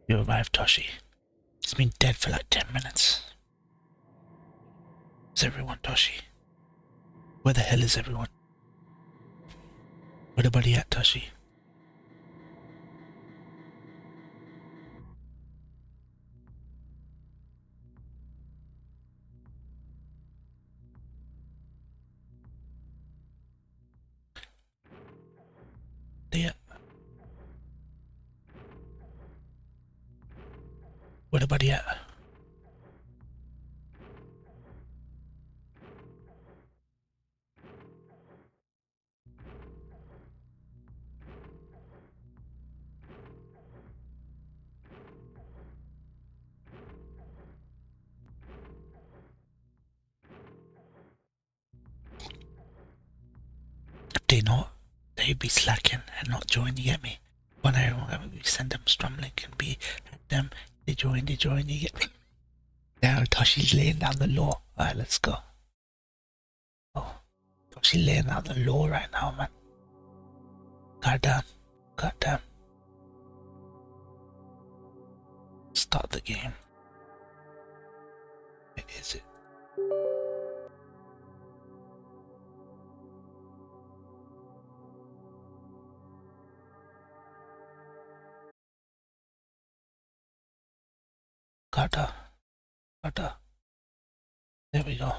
You revived Toshi. He's been dead for like 10 minutes. Where's everyone, Toshi? Where the hell is everyone? Where the buddy at, Toshi? anybody yet. If they not, they'd be slacking and not join, you get me? When we send them Strumlink and be at them, they join, you get me? Now Toshi's laying down the law. Alright, let's go. Oh, Toshi's laying down the law right now, man. Goddamn. Goddamn. Start the game. Where is it? Gotta. There we go.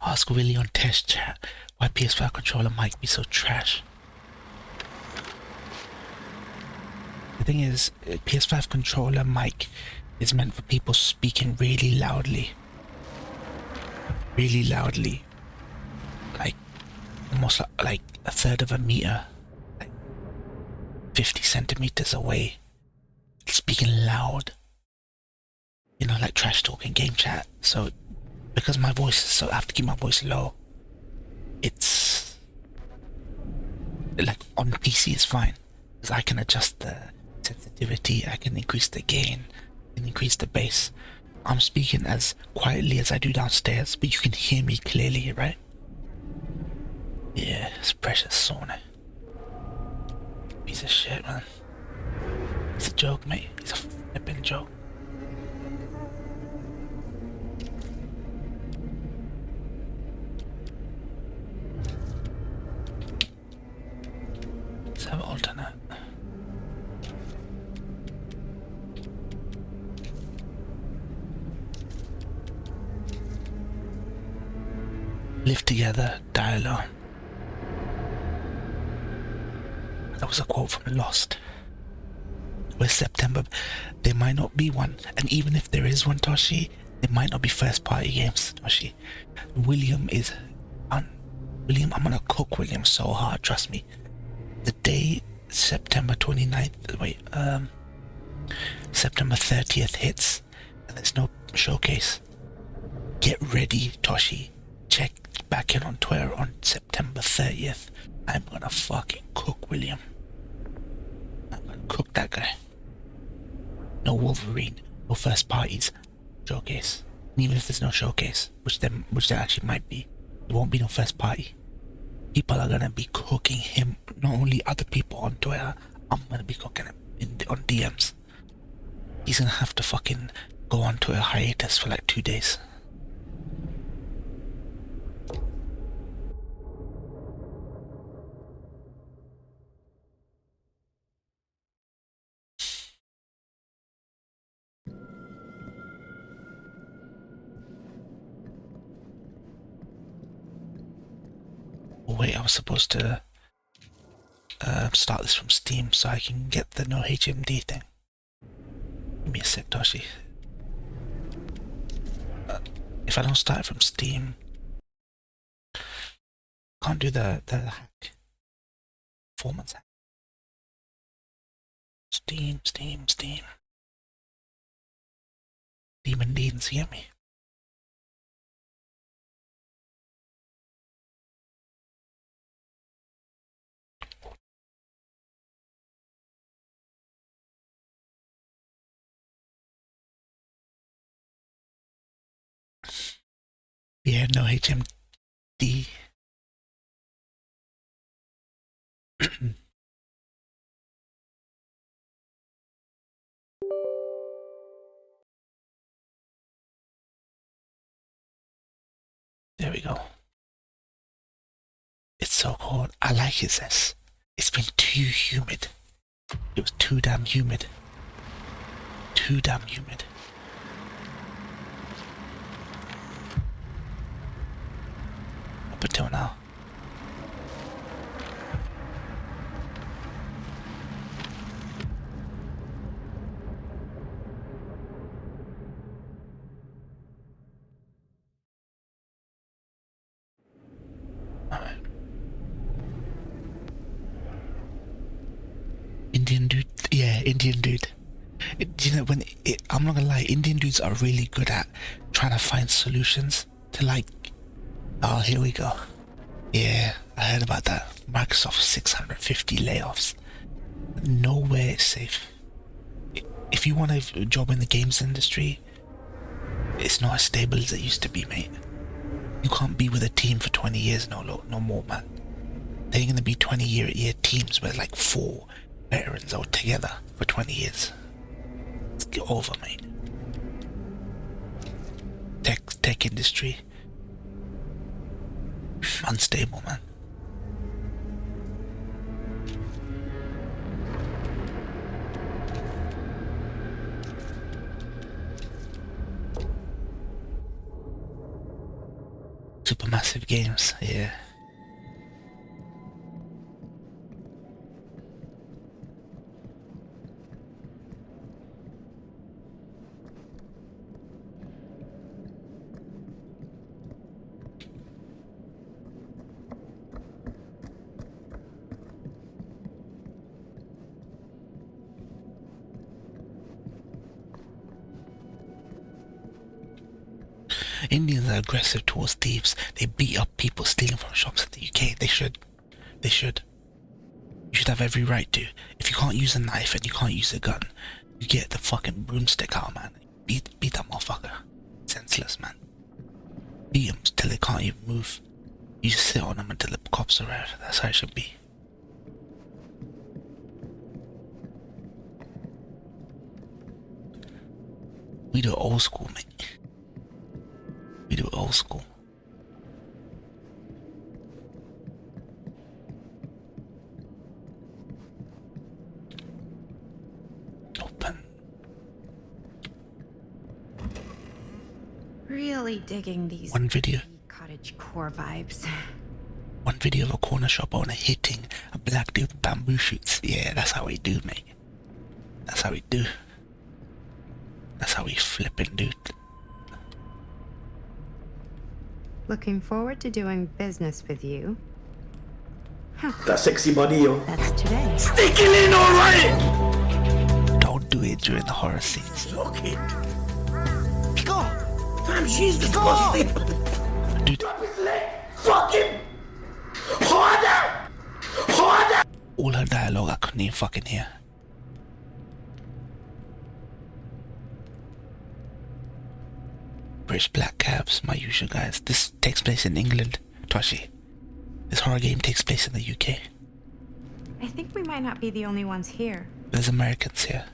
Ask Willie on test chat why PS5 controller might be so trash. The thing is, PS5 controller mic is meant for people speaking really loudly. Really loudly. Like, almost like a third of a meter. Like 50 centimeters away. Speaking loud. You know, like trash talking game chat. So, because my voice is so, I have to keep my voice low. It's like on PC it's fine, because I can adjust the sensitivity, I can increase the gain, I can increase the bass. I'm speaking as quietly as I do downstairs, but you can hear me clearly, right? Yeah, it's precious Sony. Piece of shit, man. It's a joke, mate. It's a flipping joke. Let's have an alternate. Live together, die alone. That was a quote from Lost. With September, there might not be one, and even if there is one, Toshi, there might not be first party games, Toshi. William, I'm gonna cook William so hard, trust me. The day September 29th, September 30th hits, and there's no showcase, get ready, Toshi. Check back in on Twitter on September 30th. I'm gonna fucking cook William. I'm gonna cook that guy. No Wolverine, no first parties, showcase. And even if there's no showcase, which there actually might be, there won't be no first party. People are gonna be cooking him, not only other people on Twitter, I'm gonna be cooking him on DMs. He's gonna have to fucking go on to a hiatus for like 2 days. Oh wait, I was supposed to start this from Steam so I can get the no HMD thing. Give me a sec, Toshi. If I don't start it from Steam, can't do the hack. Performance hack. Steam. Demon Deans, you get me? Yeah, no HMD. There we go. It's so cold. I like it, Zess. It's been too humid. It was too damn humid. Too damn humid. Up until now. Indian dude. Yeah, Indian dude. You know, I'm not gonna lie, Indian dudes are really good at trying to find solutions to like. Oh, here we go. Yeah, I heard about that. Microsoft 650 layoffs. Nowhere is safe. If you want a job in the games industry, it's not as stable as it used to be, mate. You can't be with a team for 20 years no more, man. They're gonna be 20-year teams where like 4 veterans are together for 20 years. Let's get over, mate. Tech industry. Unstable, man. Supermassive games, yeah. Indians are aggressive towards thieves. They beat up people stealing from shops in the UK. They should. You should have every right to. If you can't use a knife and you can't use a gun, you get the fucking broomstick out, man. Beat that motherfucker. Senseless, man. Beat them till they can't even move. You just sit on them until the cops arrive. That's how it should be. We do it old school, mate. We do it old school. Open. Really digging these One video. cottage core vibes. One video of a corner shop owner hitting a black dude with bamboo shoots. Yeah, that's how we do, mate. That's how we do. That's how we flippin' do. Looking forward to doing business with you. That sexy body, yo. That's today. Sticking in alright! Don't do it during the horror scenes. Suck it. Pico! Fam, she's disgusting. Dude, Fuck him! Harder! Harder! all her dialogue I couldn't even fucking hear. British black cabs, my usual guys. This takes place in England, Toshi. This horror game takes place in the UK. I think we might not be the only ones here. There's Americans here.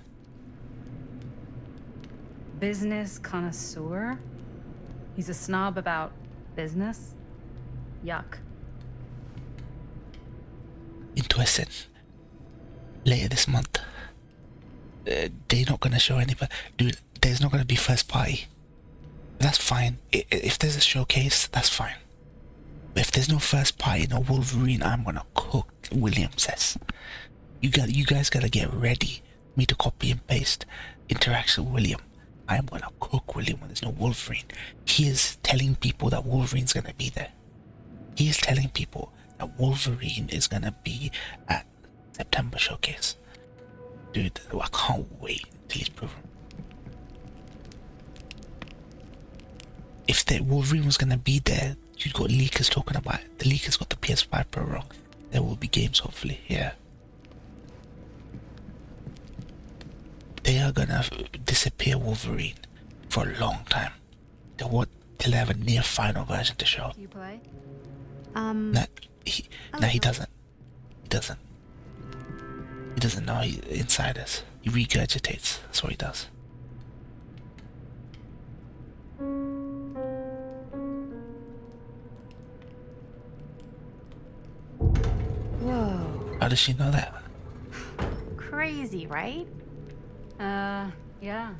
Business connoisseur? He's a snob about business? Yuck. Interesting. Later this month. They're not gonna show anybody. Dude, there's not gonna be first party. That's fine. If there's a showcase, that's fine. But if there's no first party, no Wolverine, I'm gonna cook, William says. You guys gotta get ready. Me to copy and paste interaction with William. I'm gonna cook William when there's no Wolverine. He is telling people that Wolverine's gonna be there. He is telling people that Wolverine is gonna be at September showcase. Dude, I can't wait till he's proven. If the Wolverine was gonna be there, you'd got leakers talking about it. The leakers got the PS5 Pro wrong. There will be games, hopefully, yeah. They are gonna disappear Wolverine for a long time. Till they have a near final version to show. Do you play? Nah, he doesn't. He doesn't. He doesn't know insiders. He regurgitates. That's what he does. Whoa. How does she know that? Crazy, right? Yeah.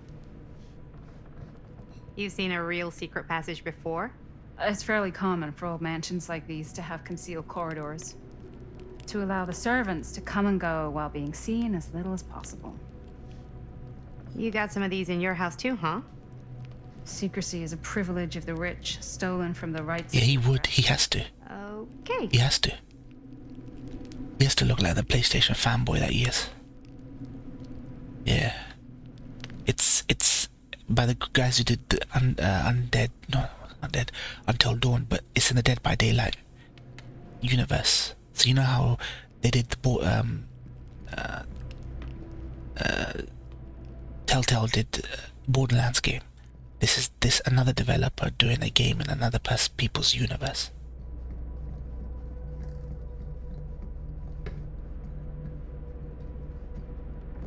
You've seen a real secret passage before? It's fairly common for old mansions like these to have concealed corridors. To allow the servants to come and go while being seen as little as possible. You got some of these in your house too, huh? Secrecy is a privilege of the rich, stolen from the rights Yeah, of he the would. poor. He has to. Okay. He has to. He has to look like the PlayStation fanboy that he is. Yeah. It's by the guys who did the Undead, no, Undead, Until Dawn, but it's in the Dead by Daylight universe. So you know how they did the Telltale did Borderlands game. This is another developer doing a game in another people's universe.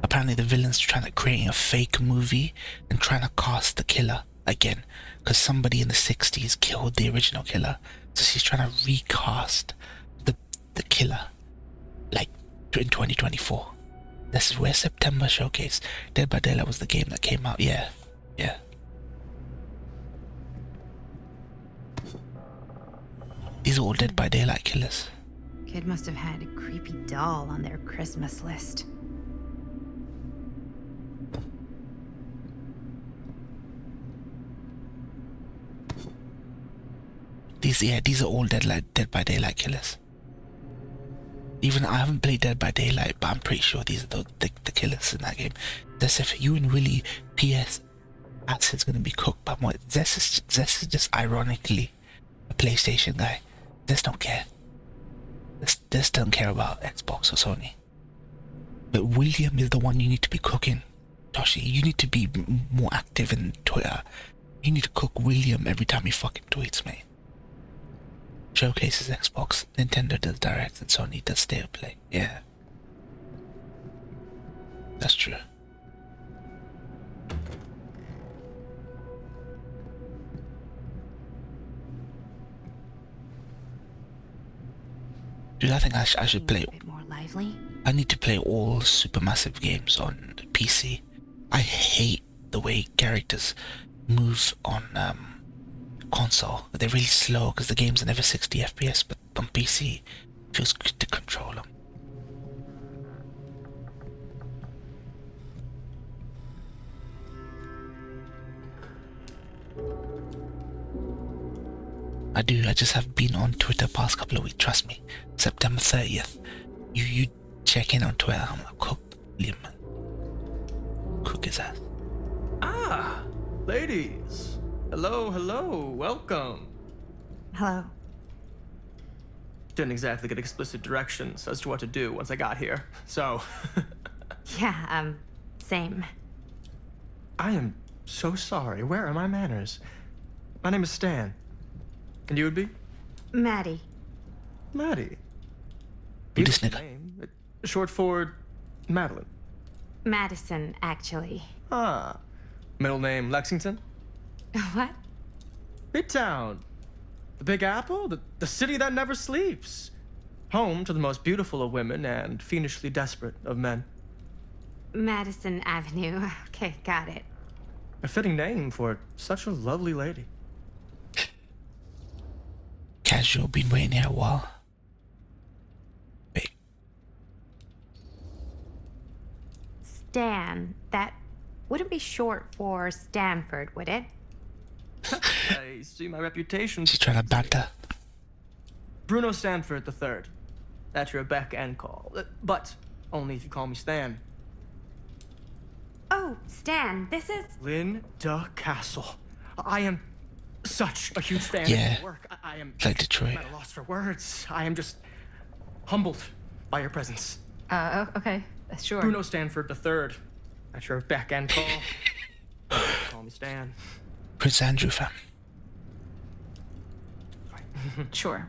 Apparently the villain's trying to create a fake movie and trying to cast the killer again, because somebody in the 60s killed the original killer, so she's trying to recast the killer like in 2024. This is where September Showcase. Dead by Daylight was the game that came out. Yeah. These are all Dead by Daylight killers. Kid must have had a creepy doll on their Christmas list. These are all Dead by Daylight killers. Even I haven't played Dead by Daylight, but I'm pretty sure these are the killers in that game. That's if you and Willie PS Acid's gonna be cooked by more. Zess is just ironically a PlayStation guy. Zess don't care. Zess don't care about Xbox or Sony. But William is the one you need to be cooking. Toshi, you need to be more active in Twitter. You need to cook William every time he fucking tweets, mate. Showcases Xbox, Nintendo does Direct, and Sony does State of Play. Yeah. That's true. Dude, I think I should play. A bit more lively. I need to play all Supermassive games on PC. I hate the way characters move on console. They're really slow because the games are never 60 FPS, but on PC it feels good to control them. I just have been on Twitter past couple of weeks, trust me. September 30th. You check in on Twitter, I'm gonna cook William, man. Cook his ass. Ah, ladies. Hello, welcome. Hello. Didn't exactly get explicit directions as to what to do once I got here, so... Yeah, same. I am so sorry. Where are my manners? My name is Stan. And you would be? Maddie. Maddie. Be this Beautiful nigga. name. Short for Madeline. Madison, actually. Ah. Middle name Lexington? What? Midtown. The Big Apple? The city that never sleeps. Home to the most beautiful of women and fiendishly desperate of men. Madison Avenue. Okay, got it. A fitting name for such a lovely lady. Casual, been waiting here a while. Wait, Stan. That wouldn't be short for Stanford, would it? I see my reputation. she's trying to banter. Bruno Stanford III. At your beck and call. But only if you call me Stan. Oh, Stan, this is... Linda Castle. I am such a huge fan Yeah. of your work. I am Like Detroit. at a loss for words. I am just humbled by your presence. Okay, sure. Bruno Stanford III. At your beck and call. Call me Stan. Prince Andrew, fam. Sure.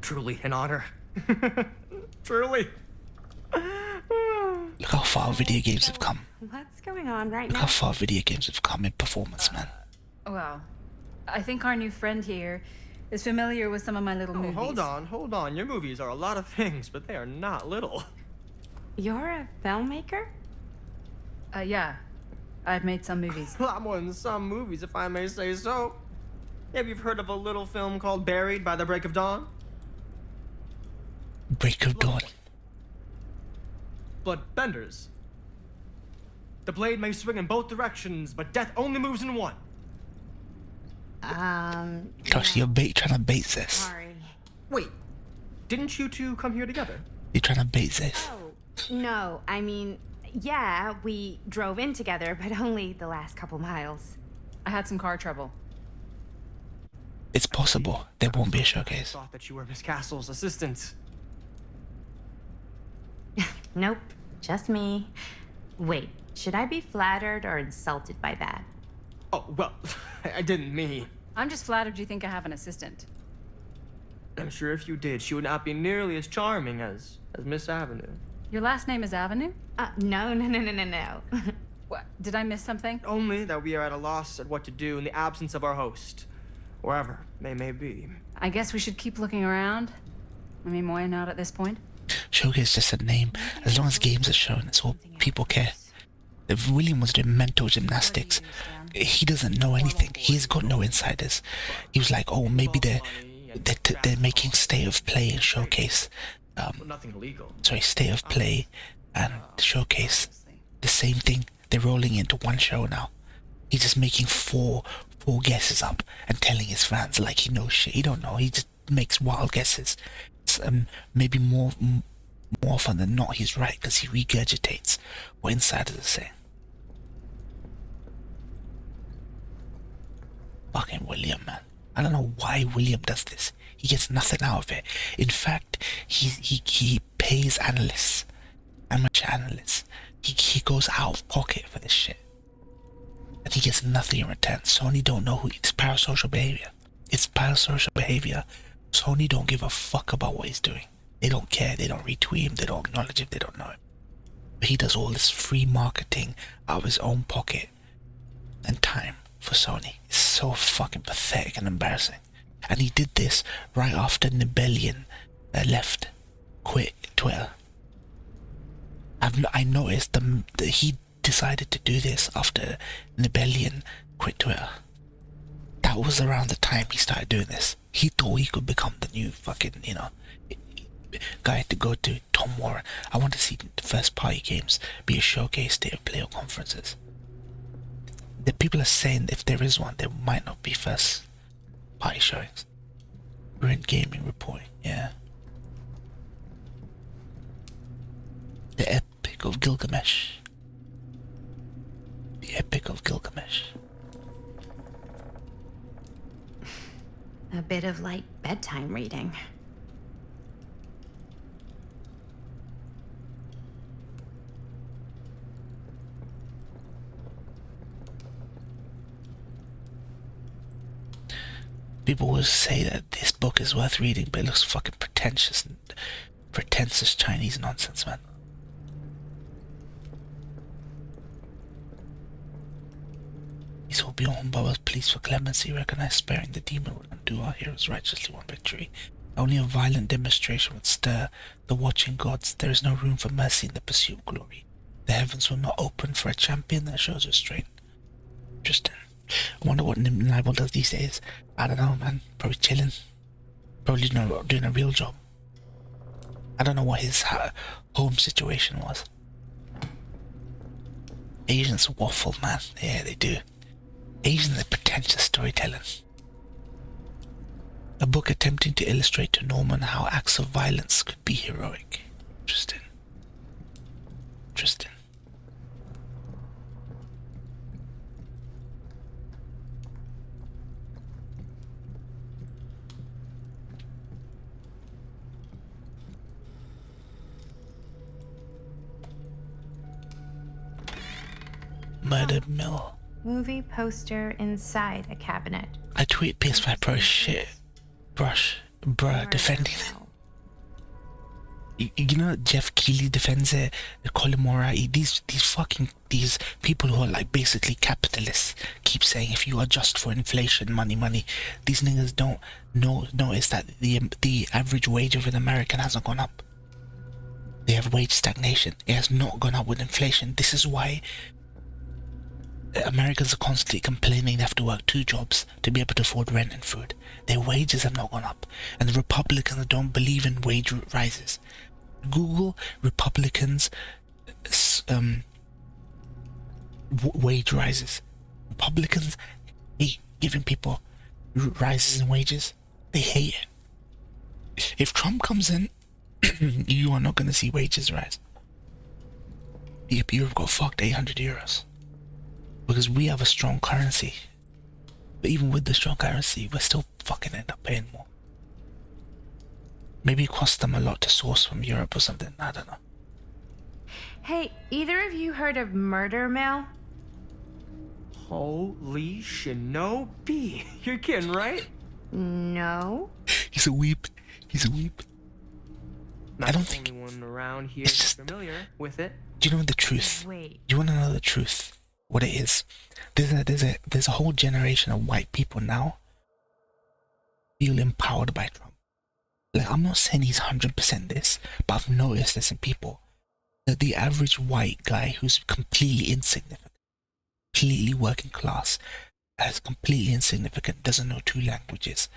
Truly an honor. Truly. Look how far video games have come. What's going on right Look now? how far video games have come in performance, man. Well, I think our new friend here is familiar with some of my little Oh, movies. hold on. Your movies are a lot of things, but they are not little. You're a filmmaker? Yeah. I've made some movies. A lot more than some movies, if I may say so. Maybe you've heard of a little film called Buried by the Break of Dawn? Break of Dawn. Bloodbenders. The blade may swing in both directions, but death only moves in one. Gosh, you're trying to bait this. Sorry. Wait, didn't you two come here together? You're trying to bait this. Oh, No, I mean, yeah, we drove in together, but only the last couple miles. I had some car trouble. It's possible there won't be a I showcase. thought that you were Miss Castle's assistant. Nope, just me. Wait, should I be flattered or insulted by that? Oh, well, I didn't mean. I'm just flattered you think I have an assistant. I'm sure if you did, she would not be nearly as charming as Miss Avenue. Your last name is Avenue? No. What? Did I miss something? Only that we are at a loss at what to do in the absence of our host, wherever they may be. I guess we should keep looking around. I mean, why not at this point? Showcase is just a name. As long as games are shown, it's all people care. If William was doing mental gymnastics, he doesn't know anything. He's got no insiders. He was like, oh, maybe they're making State of Play and Showcase. Well, nothing illegal. Sorry, State of Play and Showcase. The same thing. They're rolling into one show now. He's just making four guesses up and telling his fans like he knows shit. He don't know. He just makes wild guesses. It's, maybe more often than not, he's right because he regurgitates what insiders are saying. Fucking William, man. I don't know why William does this. He gets nothing out of it. In fact, he pays analysts, amateur analysts. He goes out of pocket for this shit. And he gets nothing in return. Sony don't know who. It's parasocial behavior. It's parasocial behavior. Sony don't give a fuck about what he's doing. They don't care. They don't retweet him. They don't acknowledge him. They don't know him. But he does all this free marketing out of his own pocket and time for Sony. It's so fucking pathetic and embarrassing. And he did this right after Nibelian quit Twitter. I noticed that he decided to do this after Nibelian quit Twitter. That was around the time he started doing this. He thought he could become the new fucking, guy to go to. Tom Warren. I want to see the first party games be a showcase, State of Play or conferences. The people are saying if there is one, there might not be first party showings. Rent Gaming reporting, yeah. The Epic of Gilgamesh. The Epic of Gilgamesh. A bit of light bedtime reading. People will say that this book is worth reading, but it looks fucking pretentious Chinese nonsense, man. These will be on Baba's pleas for clemency. Recognize sparing the demon would undo our heroes righteously won victory. Only a violent demonstration would stir the watching gods. There is no room for mercy in the pursuit of glory. The heavens will not open for a champion that shows restraint. Interesting. I wonder what Nibel does these days. I don't know, man. Probably chilling. Probably doing a real job. I don't know what his home situation was. Asians waffle, man. Yeah, they do. Asians are pretentious storytelling. A book attempting to illustrate to Norman how acts of violence could be heroic. Interesting. Interesting. Murder Mill. Movie poster inside a cabinet. I tweet PS5 Pro shit. Bruh, defending it. You know Jeff Keighley defends it, Colin Morai, these people who are like basically capitalists keep saying if you adjust for inflation, money, these niggas don't notice that the average wage of an American hasn't gone up. They have wage stagnation. It has not gone up with inflation. This is why Americans are constantly complaining they have to work 2 jobs to be able to afford rent and food. Their wages have not gone up, and the Republicans don't believe in wage rises. Google Republicans wage rises. Republicans hate giving people rises in wages. They hate it. If Trump comes in, you are not going to see wages rise. Europe got fucked 800 euros because we have a strong currency. But even with the strong currency, we're still fucking end up paying more. Maybe it costs them a lot to source from Europe or something. I don't know. Hey, either of you heard of Murder Mill? Holy shinobi. You're kidding, right? No. He's a weep. He's a weep. Not I don't the think only one around here it's is just- familiar with it. Do you know the truth? Wait. You want to know the truth? What it is? There's a whole generation of white people now feel empowered by Trump. Like, I'm not saying he's 100% this, but I've noticed this in people. That the average white guy who's completely insignificant, completely working class, as completely insignificant, doesn't know 2 languages,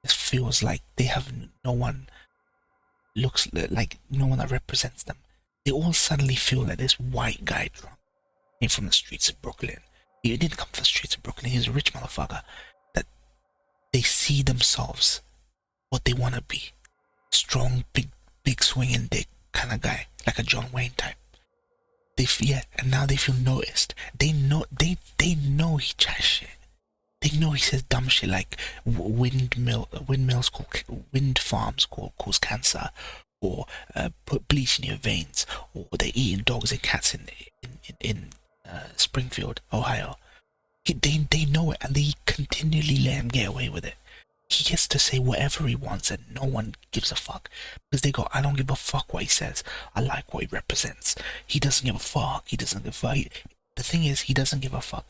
just feels like they have no one, looks like no one that represents them. They all suddenly feel that this white guy Trump came from the streets of Brooklyn. He didn't come from the streets of Brooklyn. He's a rich motherfucker. That they see themselves what they want to be. Strong, big swinging dick kind of guy, like a John Wayne type. And now they feel noticed. They know he chats shit. They know he says dumb shit like wind farms cause cancer, or put bleach in your veins, or they're eating dogs and cats in Springfield, Ohio. They know it, and they continually let him get away with it. He gets to say whatever he wants and no one gives a fuck, because they go, I don't give a fuck what he says, I like what he represents. He doesn't give a fuck. He doesn't give a fuck. The thing is, he doesn't give a fuck,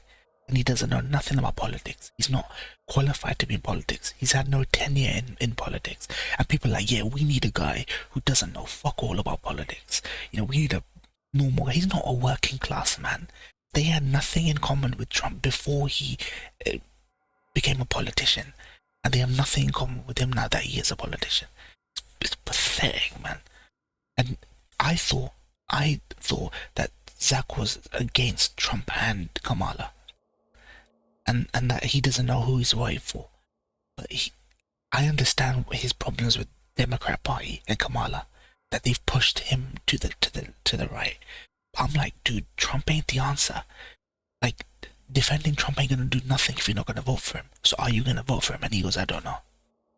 and he doesn't know nothing about politics. He's not qualified to be in politics. He's had no tenure in politics, and people are like, yeah, we need a guy who doesn't know fuck all about politics. You know, we need a normal guy. He's not a working class man. They had nothing in common with Trump before he became a politician. And they have nothing in common with him now that he is a politician. It's pathetic, man. And I thought that Zach was against Trump and Kamala. And that he doesn't know who he's voting for. But I understand his problems with Democrat Party and Kamala, that they've pushed him to the right. I'm like, dude, Trump ain't the answer. Like, defending Trump ain't gonna do nothing if you're not gonna vote for him. So are you gonna vote for him? And he goes, I don't know.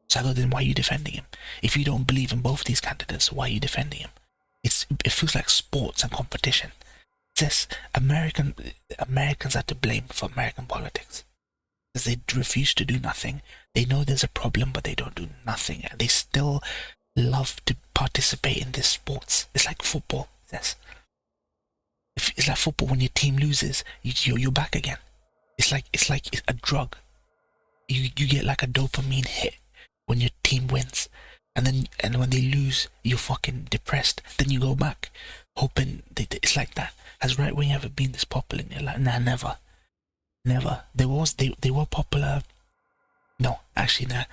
So I go, then why are you defending him? If you don't believe in both these candidates, why are you defending him? It feels like sports and competition. It's just Americans are to blame for American politics, because they refuse to do nothing. They know there's a problem, but they don't do nothing, and they still love to participate in this sports. It's like football. It's like football. When your team loses, you're back again. It's like a drug. You get like a dopamine hit when your team wins, and when they lose, you're fucking depressed. Then you go back, hoping it's like that. Has right wing ever been this popular in your life? Nah, never. They were popular. No, actually, nah.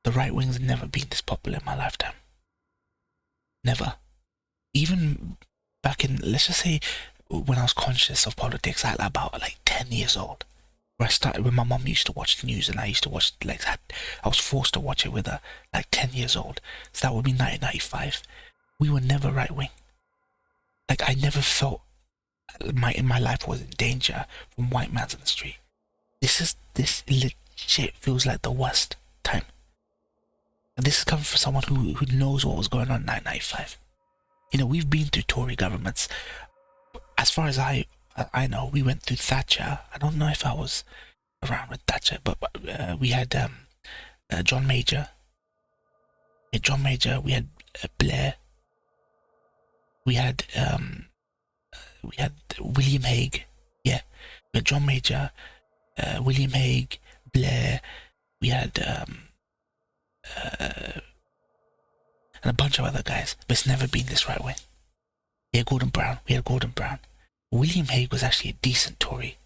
The right wing's never been this popular in my lifetime. Never. Even back in, let's just say, when I was conscious of politics, I was about like 10 years old. When my mom used to watch the news and I used to watch, I was forced to watch it with her, like 10 years old. So that would be 1995. We were never right wing. Like, I never felt my life was in danger from white mans on the street. This legit feels like the worst time. And this is coming from someone who knows what was going on in 1995. You know, we've been through Tory governments. As far as I know, we went through Thatcher. I don't know if I was around with Thatcher, but we had John Major. We had Blair. We had William Hague. Yeah, we had John Major, William Hague, Blair. We had and a bunch of other guys, but it's never been this right way. We had Gordon Brown. William Hague was actually a decent Tory.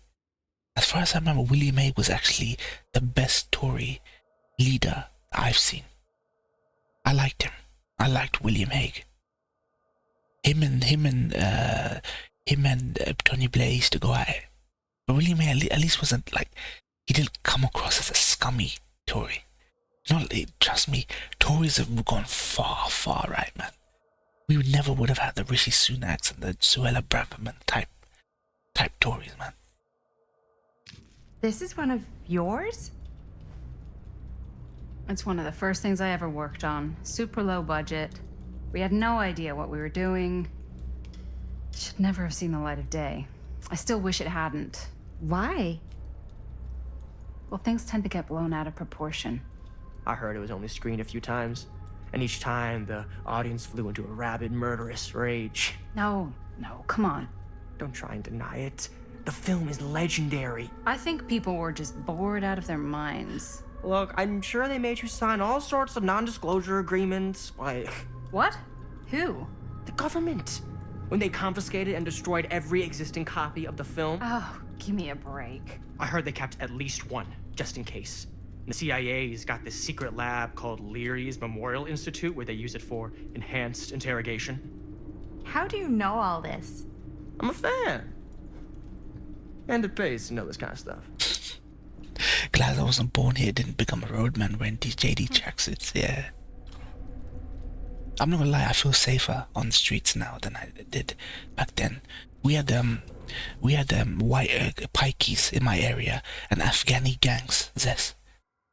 As far as I remember, William Hague was actually the best Tory leader I've seen. I liked him. I liked William Hague. Him and Tony Blair used to go at it. But William Hague at least wasn't like, he didn't come across as a scummy Tory. No, trust me, Tories have gone far right, man. we would never would have had the Rishi Sunaks and the Suella Braverman type Tories, man. This is one of yours? It's one of the first things I ever worked on. Super low budget. We had no idea what we were doing. Should never have seen the light of day. I still wish it hadn't. Why? Well, things tend to get blown out of proportion. I heard it was only screened a few times, and each time the audience flew into a rabid, murderous rage. No, come on. Don't try and deny it. The film is legendary. I think people were just bored out of their minds. Look, I'm sure they made you sign all sorts of non-disclosure agreements, like What? Who? the government. When they confiscated and destroyed every existing copy of the film, Oh, give me a break. I heard they kept at least one, just in case. The CIA's got this secret lab called Leary's Memorial Institute where they use it for enhanced interrogation. How do you know all this? I'm a fan. And it pays to know this kind of stuff. Glad I wasn't born here, didn't become a roadman wearing these JD tracksuits, yeah. I'm not gonna lie, I feel safer on the streets now than I did back then. We had white pikeys in my area and Afghani gangs, Zess.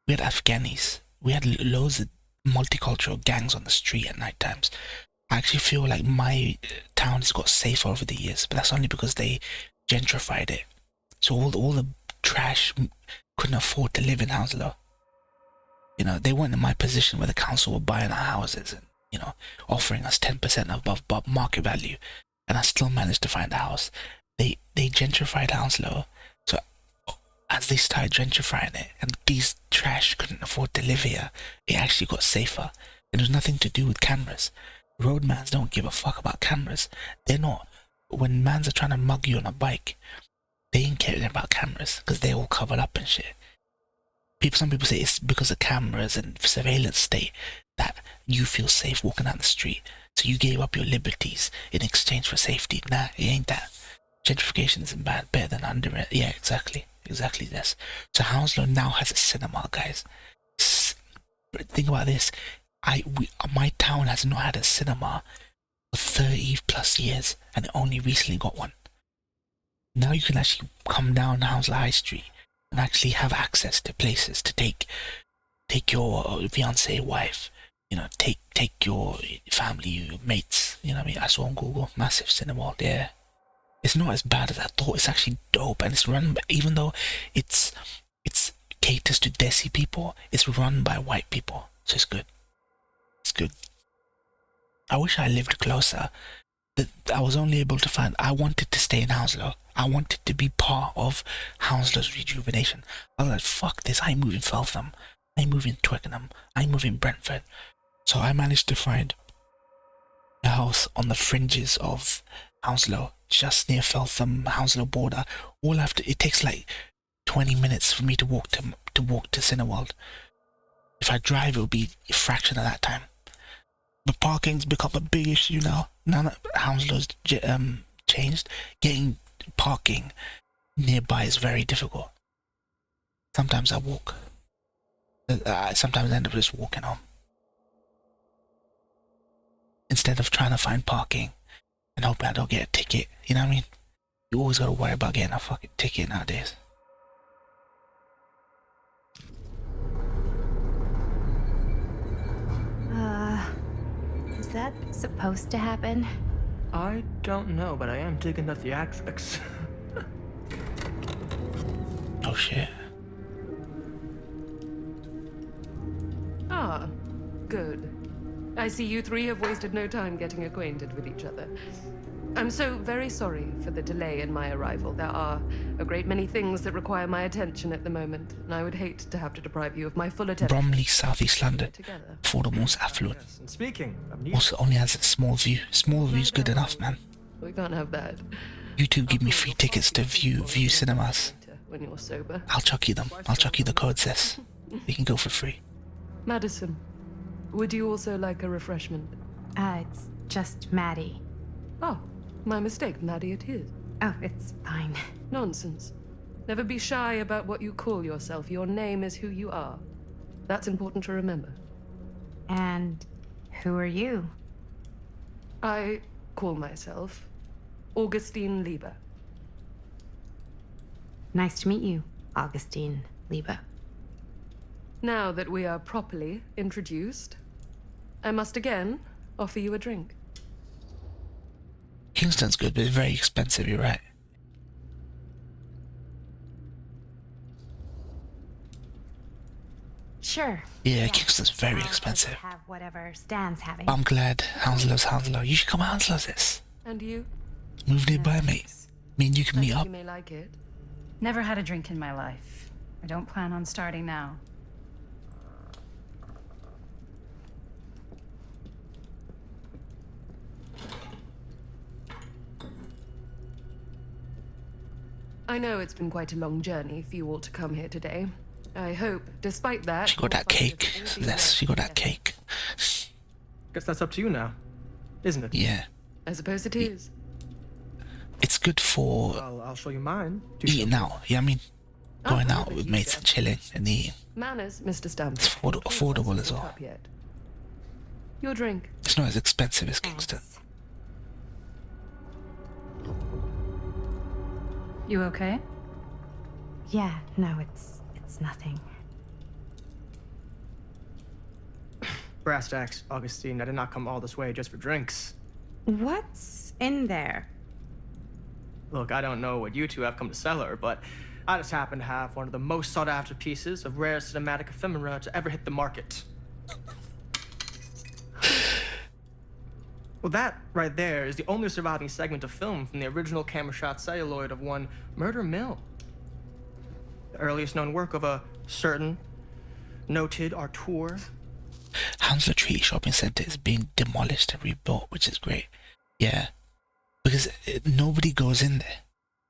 We had Afghanis. We had loads of multicultural gangs on the street at night times. I actually feel like my town has got safer over the years, but that's only because they gentrified it. So all the trash couldn't afford to live in Hounslow. You know, they weren't in my position where the council were buying our houses and, you know, offering us 10% above market value, and I still managed to find a house. They gentrified Hounslow, so as they started gentrifying it, and these trash couldn't afford to live here, it actually got safer. It was nothing to do with cameras. Roadmans don't give a fuck about cameras. They're not. When mans are trying to mug you on a bike, they ain't caring about cameras because they're all covered up and shit. Some people say it's because of cameras and surveillance state that you feel safe walking down the street, so you gave up your liberties in exchange for safety. Nah, it ain't that. Gentrification isn't bad, better than under it. Yeah, exactly this. So Hounslow now has a cinema, guys. Think about this. My town has not had a cinema for 30 plus years, and it only recently got one. Now you can actually come down Hounslow High Street and actually have access to places to take your fiance, wife, you know, take your family, your mates. You know what I mean? I saw on Google, massive cinema there. It's not as bad as I thought. It's actually dope, and it's run, even though it's caters to Desi people, it's run by white people, so it's good. It's good. I wish I lived closer. I was only able to find. I wanted to stay in Hounslow. I wanted to be part of Hounslow's rejuvenation. I was like, fuck this. I ain't moving Feltham. I ain't moving Twickenham. I ain't moving Brentford. So I managed to find a house on the fringes of Hounslow, just near Feltham, Hounslow border. It takes like 20 minutes for me to walk to Cineworld. If I drive, it will be a fraction of that time. But parking's become a big issue now. Now that Hounslow's changed, getting parking nearby is very difficult. Sometimes I walk. Sometimes I end up just walking home. Instead of trying to find parking and hoping I don't get a ticket. You know what I mean? You always gotta worry about getting a fucking ticket nowadays. Is that supposed to happen? I don't know, but I am digging the theatrics. Oh shit. Ah, good. I see you three have wasted no time getting acquainted with each other. I'm so very sorry for the delay in my arrival. There are a great many things that require my attention at the moment, and I would hate to have to deprive you of my full attention. Bromley, South East London, Together. for the most affluent. Yes, and speaking of New Also only has a small view. Small view's good enough, man. We can't have that. YouTube give me free tickets to view cinemas. When you're sober. I'll chuck you them. I'll chuck you the code, sis. You can go for free. Madison, would you also like a refreshment? It's just Maddie. Oh, my mistake, Maddie it is. Oh, it's fine. Nonsense. Never be shy about what you call yourself. Your name is who you are. That's important to remember. And who are you? I call myself Augustine Lieber. Nice to meet you, Augustine Lieber. Now that we are properly introduced, I must again offer you a drink. Kingston's good, but it's very expensive, you're right. Sure. Yeah, Kingston's very I'll expensive. Have whatever Stan's having. But I'm glad Hounslow's Hounslow. You should come Hounslow this. And you? Move nearby, mate. Me and you can meet I think up. you may like it. Never had a drink in my life. I don't plan on starting now. I know it's been quite a long journey for you all to come here today. I hope, despite that, She got you'll that find it cake. all be Yes, she worth got that the effort. cake. Guess that's up to you now, isn't it? Yeah. I suppose it is. It's good for Well, I'll show you mine. eating out. Yeah, I mean, going Oh, out but with you mates said- and chilling and eating. Manners, Mr. Stamford. It's affordable as well. Up yet. Your drink. It's not as expensive as Kingston. Thanks. You okay? Yeah, no, it's nothing. Brass tacks, Augustine. I did not come all this way just for drinks. What's in there? Look, I don't know what you two have come to cellar, but I just happen to have one of the most sought-after pieces of rare cinematic ephemera to ever hit the market. Well, that right there is the only surviving segment of film from the original camera shot celluloid of one Murder Mill. The earliest known work of a certain noted auteur. Hounslow Treaty Shopping Centre is being demolished and rebuilt, which is great. Yeah. Because nobody goes in there.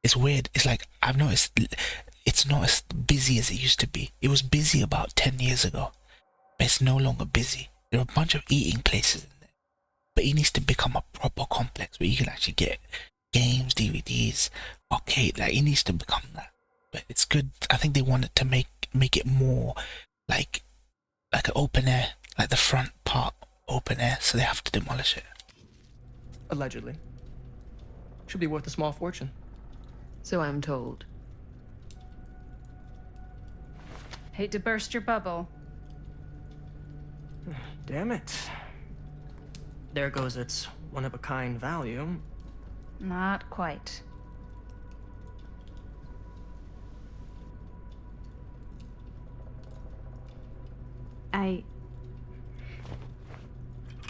It's weird. It's like, I've noticed it's not as busy as it used to be. It was busy about 10 years ago, but it's no longer busy. There are a bunch of eating places in there, but it needs to become a proper complex where you can actually get games, DVDs, arcade. Like, it needs to become that. But it's good. I think they wanted to make it more like an open air, like the front part open air, so they have to demolish it. Allegedly. Should be worth a small fortune. So I'm told. Hate to burst your bubble. Damn it. There goes its one-of-a-kind value. Not quite.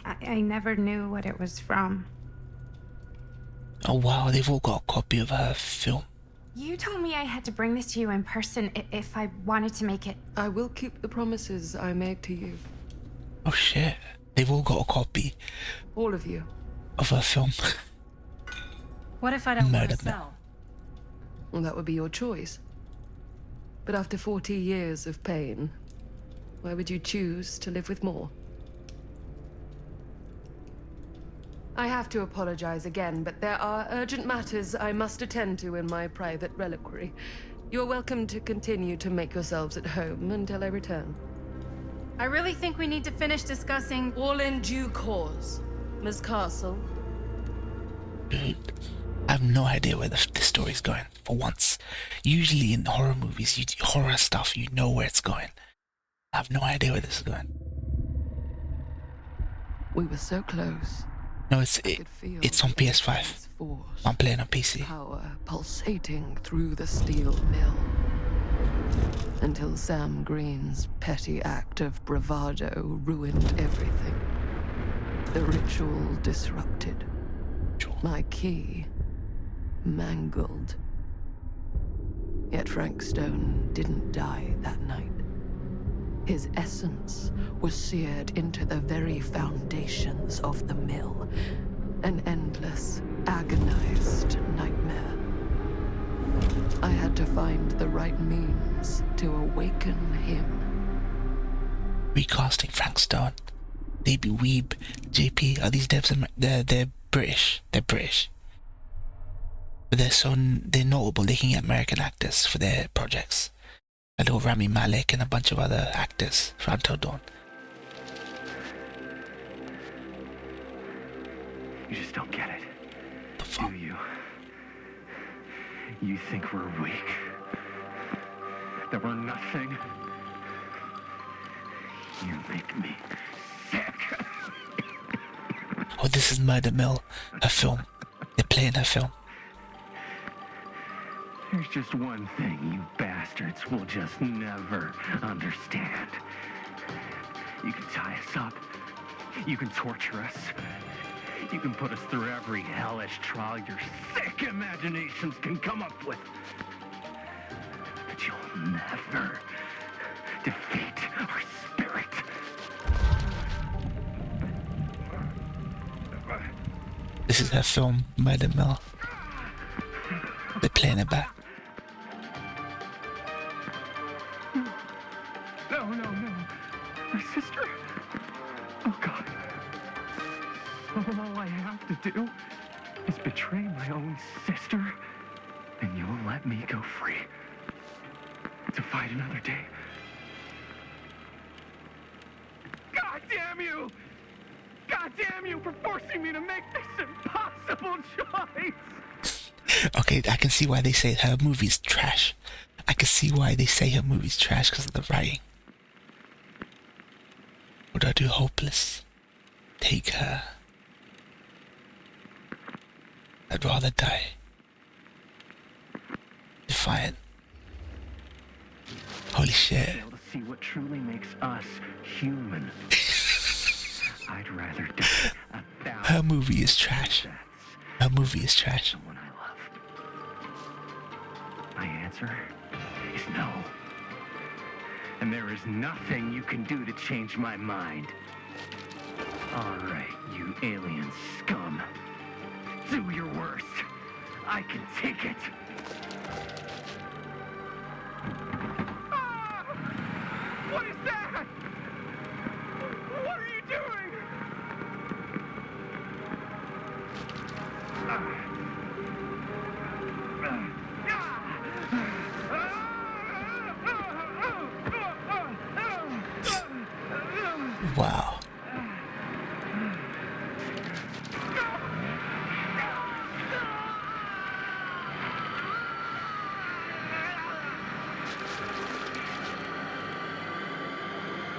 I never knew what it was from. Oh wow, they've all got a copy of her film. You told me I had to bring this to you in person if I wanted to make it. I will keep the promises I made to you. Oh shit, they've all got a copy All of you. of her film. What if I don't want Murder to Mill. sell? Well, that would be your choice. But after 40 years of pain, why would you choose to live with more? I have to apologize again, but there are urgent matters I must attend to in my private reliquary. You're welcome to continue to make yourselves at home until I return. I really think we need to finish discussing. All in due course, Miss Castle. Dude, I have no idea where this story's going. For once, usually in horror movies, horror stuff, you know where it's going. I have no idea where this is going. We were so close. No, I could feel it's on the PS5. intense force, I'm playing on PC. power pulsating through the steel mill. Until Sam Green's petty act of bravado ruined everything. The ritual disrupted. My key mangled. Yet Frank Stone didn't die that night. His essence was seared into the very foundations of the mill. An endless, agonized nightmare. I had to find the right means to awaken him. Recasting Frank Stone. Baby Weeb, JP, are these devs? They're British. They're British. But they're notable. They can get American actors for their projects. A little Rami Malek and a bunch of other actors for Until Dawn. You just don't get it, The fuck? do you? You think we're weak? That we're nothing? You make me sick. Oh, this is Murder Mill, her film. They're playing her film. There's just one thing you bastards will just never understand. You can tie us up. You can torture us. You can put us through every hellish trial your sick imaginations can come up with. But you'll never defeat our spirit. This is her film, Murder Mill. They're playing it back. No, no, no. My sister. Oh, God. All I have to do is betray my own sister, and you'll let me go free to fight another day. God damn you! God damn you for forcing me to make this impossible choice! Okay, I can see why they say her movie's trash. I can see why they say her movie's trash because of the writing. Would I do Hopeless? Take her. I'd rather die. Defiant. Holy shit. Able to see what truly makes us human. I'd rather die 1,000 Her movie is trash. deaths Her movie is trash. than someone I love. My answer is no. And there is nothing you can do to change my mind. All right, you alien scum. Do your worst. I can take it. Ah! What is that? What are you doing? Wow.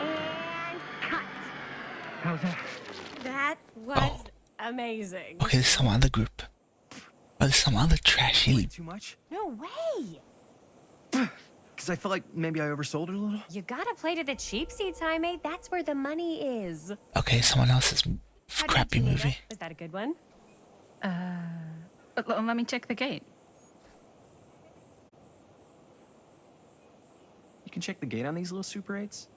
And cut. How's that? That was Oh. amazing. Okay, there's some other group. Oh, there's some other trashy. Too much? No way. Because I feel like maybe I oversold it a little. You gotta play to the cheap seats, Jaime. That's where the money is. Okay, someone else's How'd you crappy do, Linda? movie. Was that a good one? Let me check the gate. You can check the gate on these little Super 8s.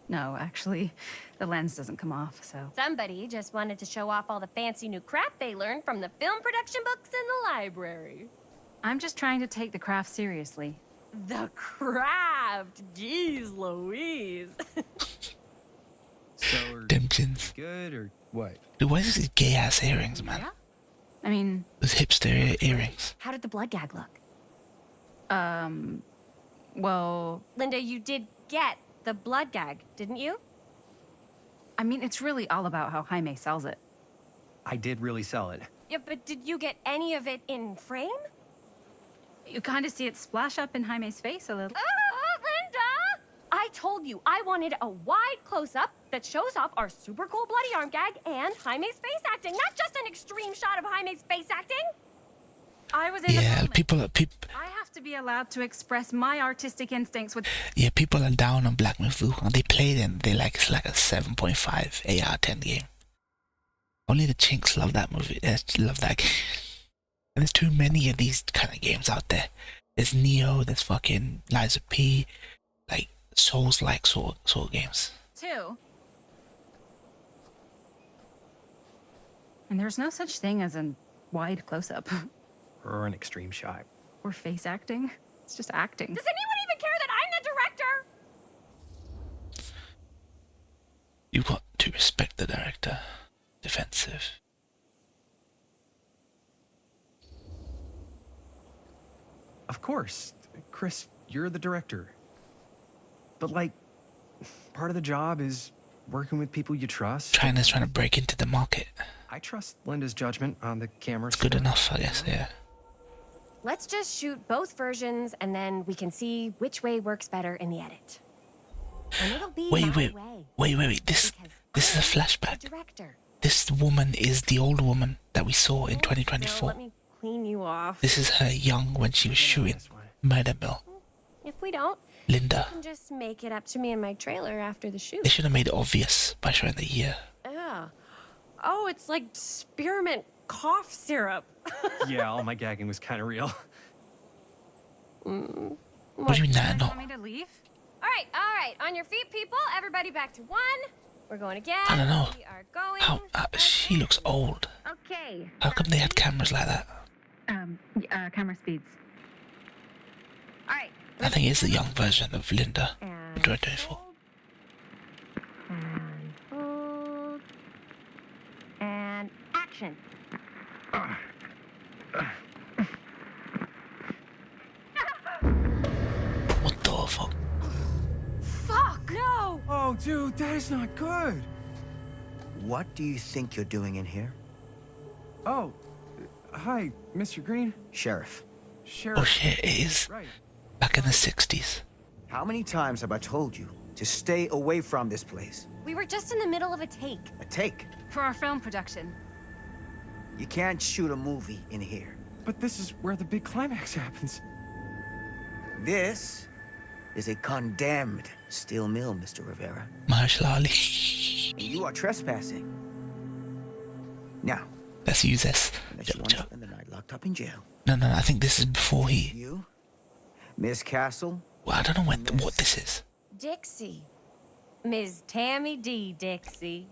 No, actually, the lens doesn't come off, so. Somebody just wanted to show off all the fancy new crap they learned from the film production books in the library. I'm just trying to take the craft seriously. The craft! Jeez Louise. So, are Dimpkins. good or what? Dude, why is these gay ass earrings, man? Yeah? I mean, Those hipster earrings. How did the blood gag look? well, Linda, you did get the blood gag, didn't you? I mean, it's really all about how Jaime sells it. I did really sell it. Yeah, but did you get any of it in frame? You kind of see it splash up in Jaime's face a little. Linda! I told you I wanted a wide close-up that shows off our super cool bloody arm gag and Jaime's face acting, not just an extreme shot of Jaime's face acting. I was in the Yeah, moment. people I have to be allowed to express my artistic instincts with. yeah, people are down on Black Myth Wukong. They played and they like it's like a 7.5 AR-10 game. Only the chinks love that movie. Love that game. And there's too many of these kind of games out there. There's Neo, there's fucking Liza P, like Souls-like soul games. Too. And there's no such thing as a wide close-up Or an extreme shot. or face acting. It's just acting. Does anyone even care that I'm the director? You got to respect the director. Defensive. Of course. Chris, you're the director. But, like, part of the job is working with people you trust. China's trying to break into the market. I I trust Linda's judgment on the camera. It's good enough, I guess. Yeah. Let's just shoot both versions and then we can see which way works better in the edit. And it'll be my way. This is a flashback. the director. This woman is the old woman that we saw in No, 2024. let me clean you off. This is her young when she was shooting Murder Mill. If we don't, Linda. you can just make it up to me in my trailer after the shoot. They should have made it obvious by showing the year. Yeah. Oh, it's like spearmint cough syrup. Yeah, all my gagging was kind of real. What do you mean that? No. Want me to leave? All right. On your feet, people. Everybody back to one. We're going again. I don't know. We are going. How she looks old. Okay. How come they had cameras like that? Camera speeds. All right. I think it's the young version of Linda in And 2024. And hold. And action. What the fuck? Fuck no! Oh, dude, that is not good. What do you think you're doing in here? Oh, hi, Mr. Green. Sheriff, Sheriff. Oh shit, it is Right. back in the 60s. how many times have I told you to stay away from this place? We were just in the middle of a take. A take. For our film production. You can't shoot a movie in here. But this is where the big climax happens. This is a condemned steel mill, Mr. Rivera. Marshall Ali. And you are trespassing. Now, Let's use this. unless you want to spend the night locked up in jail. No, I think this is before he. You, Miss Castle, Well, I don't know what this is. Dixie. Ms. Tammy D. Dixie.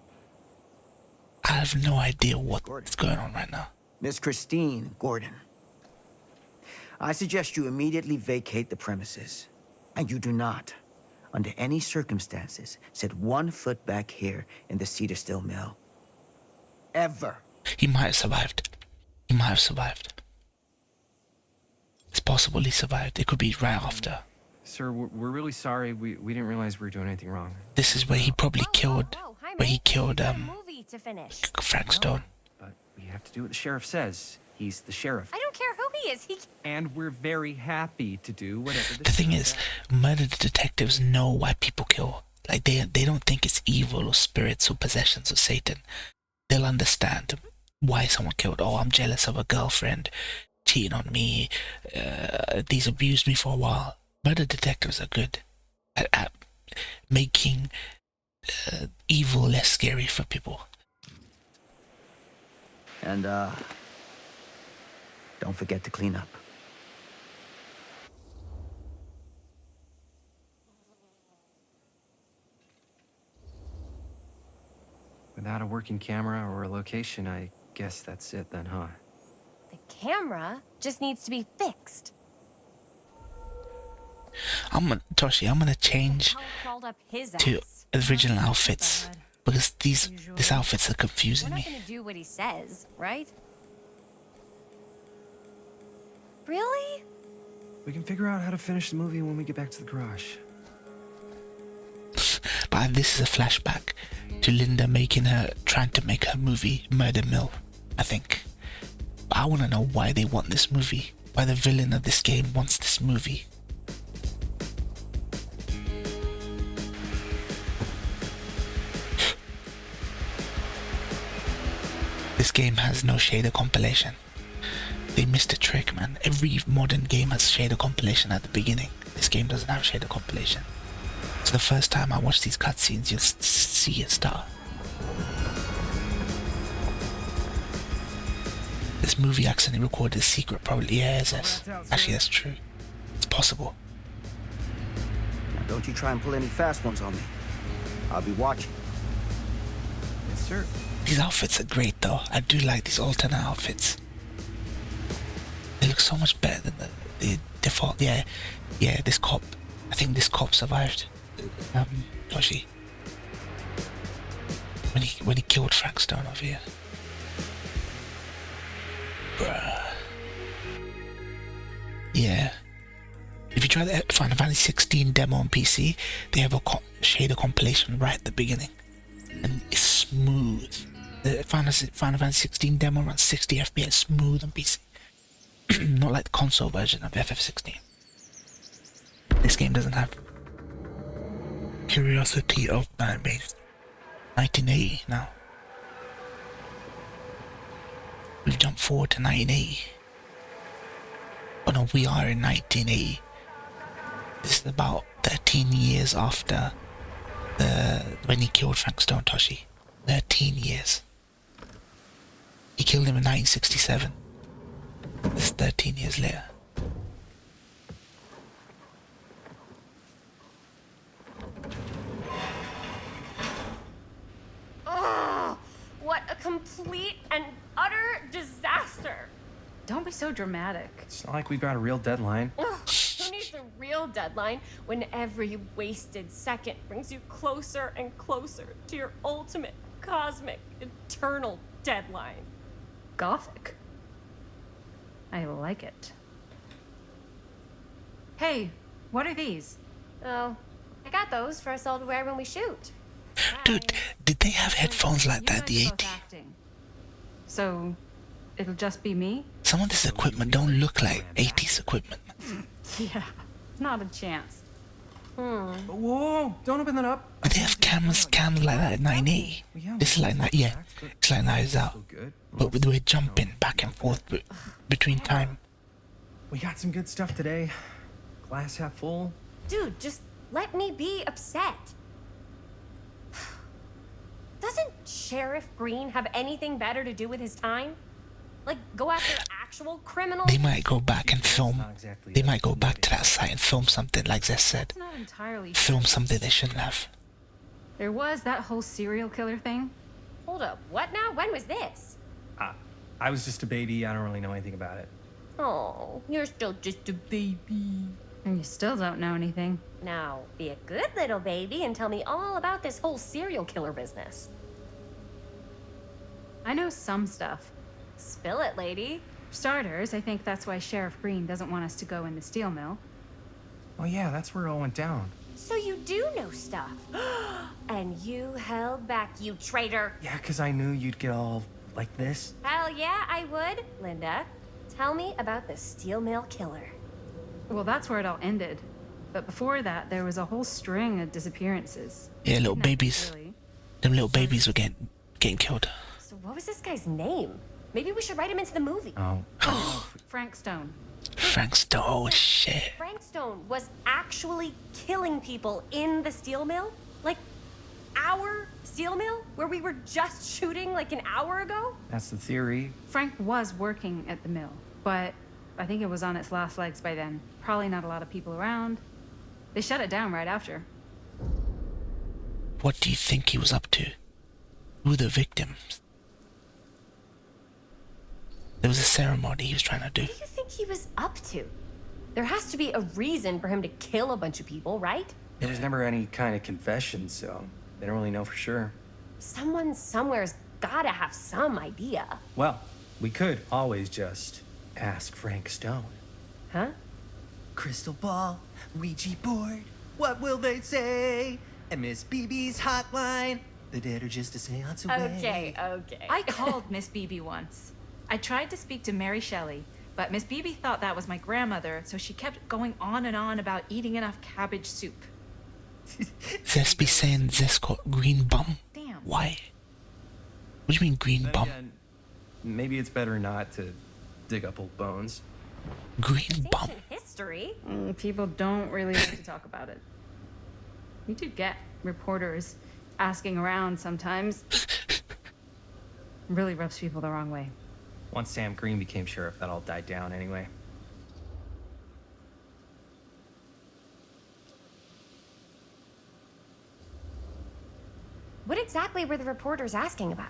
I have no idea what's going on right now. Miss Christine Gordon. I suggest you immediately vacate the premises. And you do not, under any circumstances, set 1 foot back here in the Cedar Steel Mill. Ever. He might have survived. It's possible he survived. It could be right after. Sir, we're really sorry. We didn't realize we were doing anything wrong. This is where he probably killed. Hi, Where he Mike. killed We've got a movie to finish. Frank Stone. But we have to do what the sheriff says. He's the sheriff. I don't care who he is. And we're very happy to do whatever The thing sheriff is, says. murder detectives know why people kill. Like they don't think it's evil or spirits or possessions or Satan. They'll understand why someone killed. Oh, I'm jealous of a girlfriend, cheating on me. These abused me for a while. Murder detectives are good at making evil less scary for people. And, don't forget to clean up. Without a working camera or a location, I guess that's it then, huh? The camera just needs to be fixed. I'm gonna change How crawled up his to ass. original outfits because these outfits are We're confusing not me. gonna do what he says, right? Really? We can figure out how to finish the movie when we get back to the garage. But this is a flashback to Linda trying to make her movie Murder Mill, I think. But I want to know why they want this movie. Why the villain of this game wants this movie. This game has no shader compilation. They missed a trick, man. Every modern game has shader compilation at the beginning. This game doesn't have shader compilation. So the first time I watch these cutscenes, you'll see it start. This movie accidentally recorded a secret, probably. Yeah, is this? Actually, that's true. It's possible. Now, don't you try and pull any fast ones on me. I'll be watching. Yes, sir. These outfits are great, though. I do like these alternate outfits. They look so much better than the default. Yeah, this cop. I think this cop survived. Toshi. When he killed Frank Stone over here. Bruh. Yeah. If you try the Final Fantasy 16 demo on PC, they have a shader compilation right at the beginning. And it's smooth. The Final Fantasy 16 demo runs 60 FPS smooth on PC. Not like the console version of FF16. This game doesn't have Curiosity of Base. 1980 now. We've jumped forward to 1980. Oh no, we are in 1980. This is about 13 years after when he killed Frank Stone, Toshi. 13 years. He killed him in 1967. This is 13 years later. Ugh! What a complete and utter disaster! Don't be so dramatic. It's not like we've got a real deadline. Ugh, who needs a real deadline when every wasted second brings you closer and closer to your ultimate, cosmic, eternal deadline? Gothic. I like it. Hey, what are these? Oh, I got those for us all to wear when we shoot. Dude, did they have headphones like You that in the guys are both 80s? acting. So, it'll just be me? Some of this equipment don't look like 80s equipment. Yeah, not a chance. Whoa, don't open that up. But they have cameras like that at 980. This is like that, yeah. It's like Knives Out. So good. But we're jumping back and forth between time. We got some good stuff today. Glass half full. Dude, just let me be upset. Doesn't Sheriff Green have anything better to do with his time? Like, go after actual criminals? They might go back and film. Not exactly They a might go back to movie. that site and film something, like Zess said. It's not entirely Film true. something they shouldn't have. There was that whole serial killer thing. Hold up, what now? When was this? I was just a baby. I don't really know anything about it. Oh, you're still just a baby. And you still don't know anything. Now, be a good little baby and tell me all about this whole serial killer business. I know some stuff. Spill it, lady. For starters, I think that's why Sheriff Green doesn't want us to go in the steel mill. Oh yeah, that's where it all went down. So you do know stuff. And you held back, you traitor. Yeah, 'cause I knew you'd get all like this. Hell yeah, I would. Linda, tell me about the steel mill killer. Well, that's where it all ended. But before that, there was a whole string of disappearances. Yeah, little Kidnappings, babies. really. Them little babies were getting killed. So what was this guy's name? Maybe we should write him into the movie. Oh. Frank Stone. Frank Stone, oh shit. Frank Stone was actually killing people in the steel mill? Like, our steel mill? Where we were just shooting like an hour ago? That's the theory. Frank was working at the mill, but I think it was on its last legs by then. Probably not a lot of people around. They shut it down right after. What do you think he was up to? Who were the victims? There was a ceremony he was trying to do. What do you think he was up to? There has to be a reason for him to kill a bunch of people, right? There's never any kind of confession, so they don't really know for sure. Someone somewhere's gotta have some idea. Well, we could always just ask Frank Stone. Huh? Crystal ball, Ouija board, what will they say? And Miss BB's hotline, the dead are just a seance away. Okay. I called Miss Beebe once. I tried to speak to Mary Shelley, but Miss Beebe thought that was my grandmother, so she kept going on and on about eating enough cabbage soup. Zess be saying Zess got green bum. Damn. Why? What do you mean green Then bum? again, maybe it's better not to dig up old bones. Green bum. Ancient history. People don't really like to talk about it. We do get reporters asking around sometimes. Really rubs people the wrong way. Once Sam Green became sheriff, that all died down anyway. What exactly were the reporters asking about?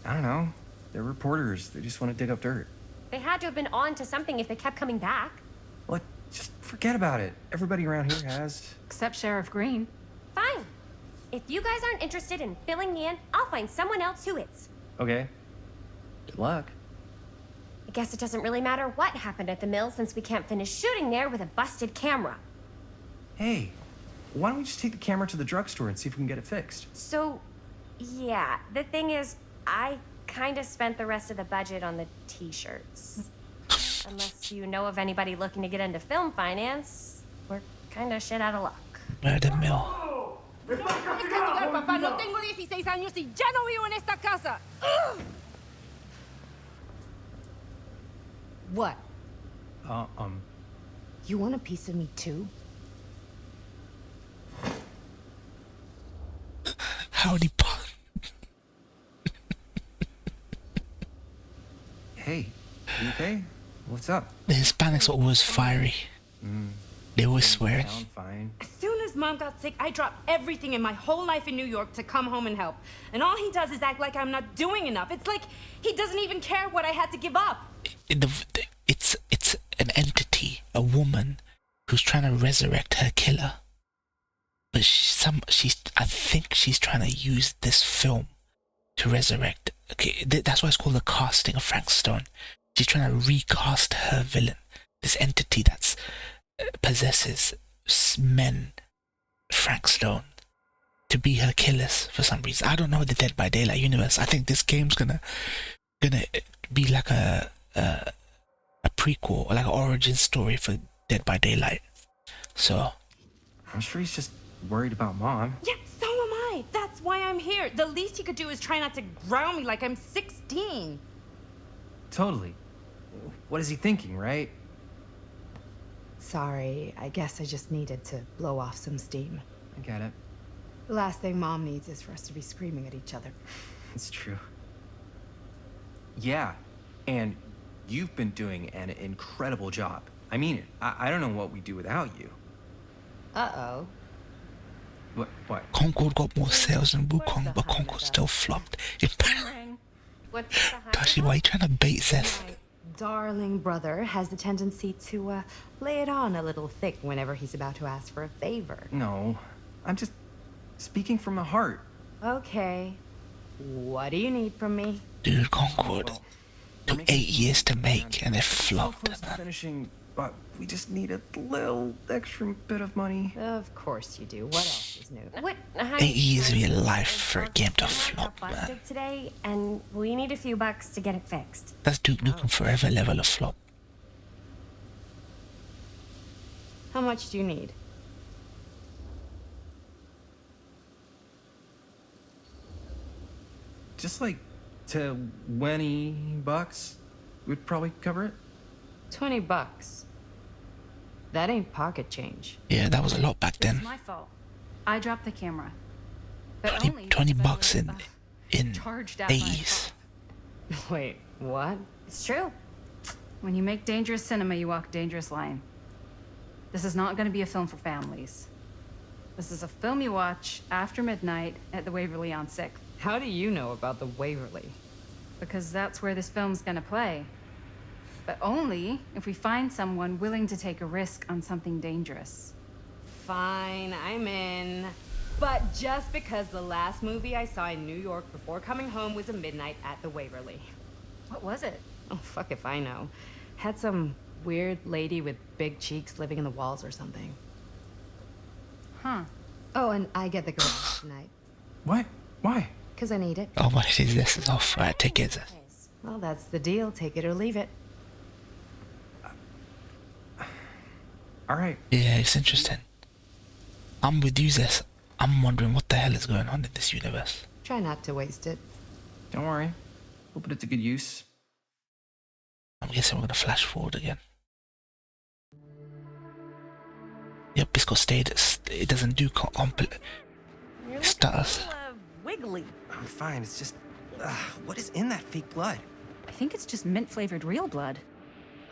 I don't know. They're reporters. They just want to dig up dirt. They had to have been on to something if they kept coming back. What? Just forget about it. Everybody around here has. Except Sheriff Green. Fine. If you guys aren't interested in filling me in, I'll find someone else who is. Okay. Good luck. I guess it doesn't really matter what happened at the mill since we can't finish shooting there with a busted camera. Hey, why don't we just take the camera to the drugstore and see if we can get it fixed? So, yeah, the thing is, I kind of spent the rest of the budget on the t-shirts. Unless you know of anybody looking to get into film finance, we're kind of shit out of luck. Murder Mill. Papá, no tengo 16 años y ya no vivo en esta casa. What? You want a piece of me too? Howdy, Hey, you okay? What's up? The Hispanics are always fiery. They always swear. Sound fine. As soon as Mom got sick, I dropped everything in my whole life in New York to come home and help. And all he does is act like I'm not doing enough. It's like he doesn't even care what I had to give up. It's an entity, a woman who's trying to resurrect her killer. But I think she's trying to use this film to resurrect. Okay, that's why it's called the casting of Frank Stone. She's trying to recast her villain, this entity that's possesses men, Frank Stone, to be her killers for some reason. I don't know the Dead by Daylight universe. I think this game's gonna be like a prequel, or like an origin story for Dead by Daylight. So I'm sure he's just worried about Mom. Yeah, so am I. That's why I'm here. The least he could do is try not to ground me like I'm 16. Totally. What is he thinking, right? Sorry, I guess I just needed to blow off some steam. I get it. The last thing Mom needs is for us to be screaming at each other. It's true. Yeah, and you've been doing an incredible job. I mean it. I don't know what we'd do without you. Uh-oh. What? Concord got more sales than Wukong, but Concord still flopped. Tashi, why are you trying to bait Zeth? My darling brother has the tendency to lay it on a little thick whenever he's about to ask for a favor. No, I'm just speaking from the heart. Okay. What do you need from me? Dude, Concord took 8 years to make and it flopped. Close to finishing, but we just need a little extra bit of money. Of course you do. What else is new? What? 8 years of your life for a game to flop, man. Busted today, and we need a few bucks to get it fixed. That's Duke Nukem Forever level of flop. How much do you need? Just like $20 would probably cover it. $20. That ain't pocket change. Yeah, that was a lot back then. It's my fault. I dropped the camera. But 20 only bucks because I in was, charged at my 80s. Wait, what? It's true. When you make dangerous cinema, you walk a dangerous line. This is not going to be a film for families. This is a film you watch after midnight at the Waverly on 6th. How do you know about the Waverly? Because that's where this film's going to play. But only if we find someone willing to take a risk on something dangerous. Fine, I'm in. But just because the last movie I saw in New York before coming home was a midnight at the Waverly. What was it? Oh, fuck if I know. Had some weird lady with big cheeks living in the walls or something. Huh. Oh, and I get the garage tonight. What? Why? Because I need it. Oh, what it is, this is off. Right, take it. Well, that's the deal. Take it or leave it. All right. Yeah, it's interesting. I'm with you, Zess. I'm wondering what the hell is going on in this universe. Try not to waste it. Don't worry. We'll put it to good use. I'm guessing we're gonna flash forward again. Yep, it's got stayed. It doesn't do complete. It stutters. Wiggly. I'm fine. It's just, what is in that fake blood? I think it's just mint-flavored real blood.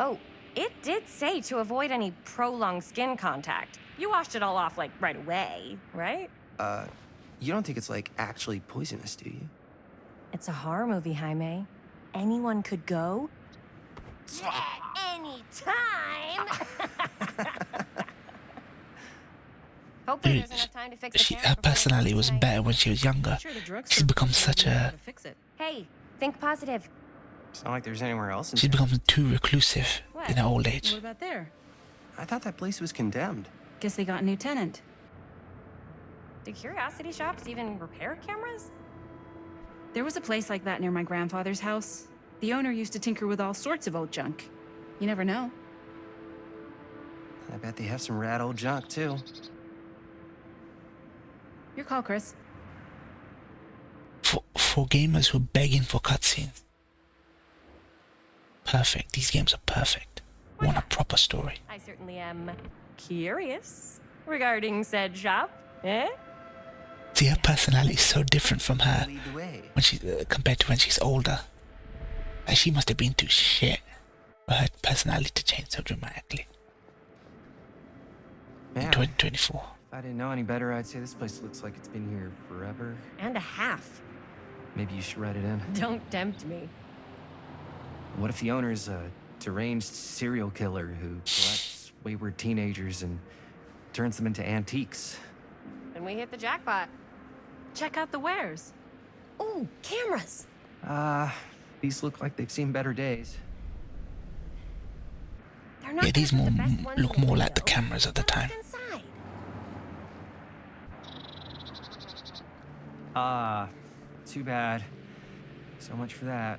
Oh, it did say to avoid any prolonged skin contact. You washed it all off, like, right away, right? You don't think it's, like, actually poisonous, do you? It's a horror movie, Jaime. Anyone could go. Anytime! Hopefully Dude, there's enough time to fix the her personality was better when she was younger. She's become such a... Hey, think positive. It's not like there's anywhere else in She's town. become too reclusive in her old age. What about there? I thought that place was condemned. Guess they got a new tenant. Do curiosity shops even repair cameras? There was a place like that near my grandfather's house. The owner used to tinker with all sorts of old junk. You never know. I bet they have some rad old junk, too. Your call, Chris. For gamers who are begging for cutscenes. Perfect. These games are perfect. Want a proper story. I certainly am curious regarding said shop, eh? See, her personality is so different from her Lead the way. when she compared to when she's older. Like, she must have been through shit for her personality to change so dramatically. In Man, 2024. if I didn't know any better, I'd say this place looks like it's been here forever. And a half. Maybe you should write it in. Don't tempt me. What if the owner's a deranged serial killer who collects wayward teenagers and turns them into antiques? And we hit the jackpot. Check out the wares. Ooh, cameras. These look like they've seen better days. They're not Yeah, these gonna more put the best ones look in the more like the window. cameras of the Gotta time. look inside. Too bad. So much for that.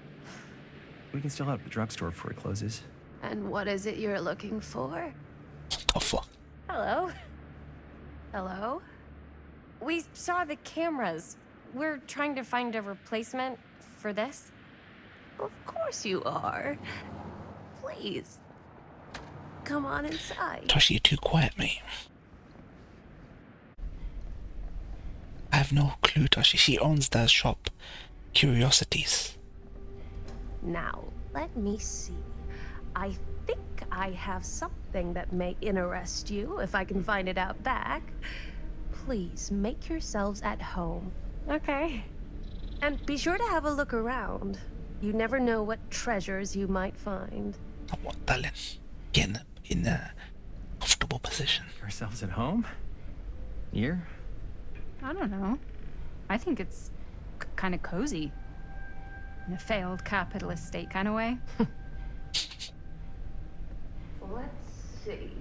We can still help the drugstore before it closes. And what is it you're looking for? Oh, fuck. Hello. Hello. We saw the cameras. We're trying to find a replacement for this. Of course you are. Please. Come on inside. Toshi, you're too quiet, mate. I have no clue, Toshi. She owns the shop. Curiosities. Now, let me see. I think I have something that may interest you if I can find it out back. Please make yourselves at home. Okay. And be sure to have a look around. You never know what treasures you might find. I want Talon. Get in a comfortable position. Ourselves at home? Here? I don't know. I think it's kind of cozy. In a failed capitalist state kind of way. Let's see.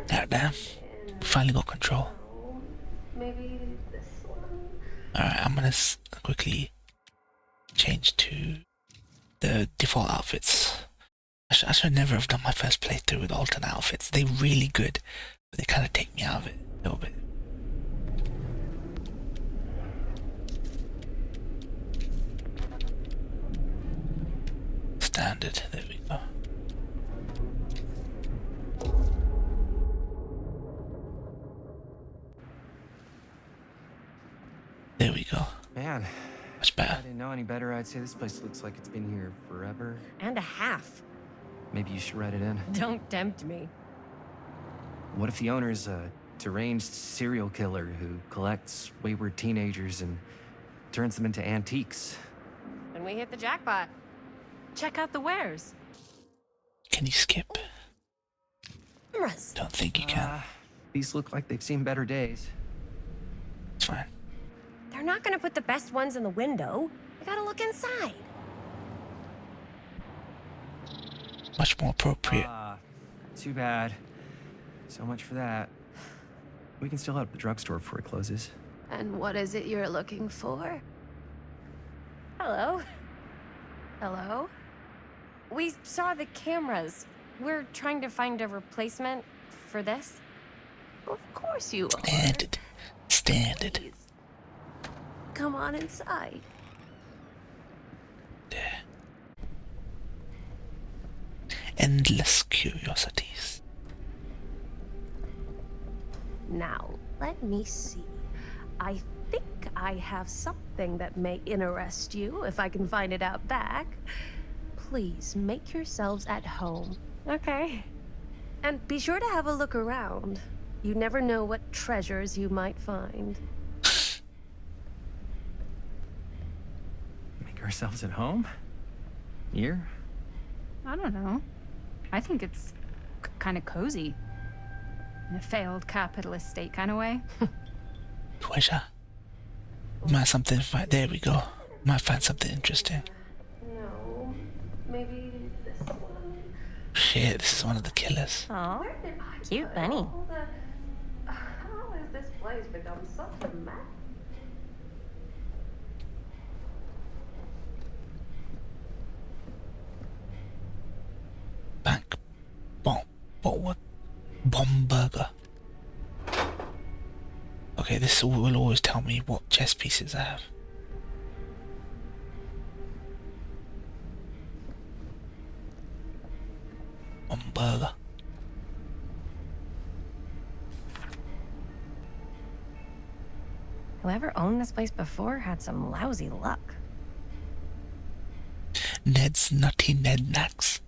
Damn. We finally got control. Maybe this one. Alright, I'm gonna quickly change to the default outfits. I should never have done my first playthrough with alternate outfits. They're really good, but they kind of take me out of it a little bit. Standard, there we go. There we go. Man, Much if I better. didn't know any better, I'd say this place looks like it's been here forever. And a half. Maybe you should write it in. Don't tempt me. What if the owner's a deranged serial killer who collects wayward teenagers and turns them into antiques? And we hit the jackpot. Check out the wares. Can you skip? Cameras. Don't think you can. These look like they've seen better days. It's fine. They're not gonna put the best ones in the window. I gotta look inside. Much more appropriate. Too bad. So much for that. We can still help the drugstore before it closes. And what is it you're looking for? Hello. Hello. We saw the cameras. We're trying to find a replacement for this. Of course you are. Standard. Standard. Please. Come on inside. There. Endless curiosities. Now, let me see. I think I have something that may interest you if I can find it out back. Please make yourselves at home. Okay. And be sure to have a look around. You never know what treasures you might find. Make ourselves at home? Here? I don't know. I think it's kind of cozy. In a failed capitalist state kind of way. Treasure. Might something find. There we go. Might find something interesting. No, maybe this one. Shit, this is one of the killers. Oh, cute bunny. How has this place become such a mess? Bank. Bomb. What? Bomb burger. Okay, this will always tell me what chess pieces I have. Bomb burger. Whoever owned this place before had some lousy luck. Ned's Nutty Ned Knacks.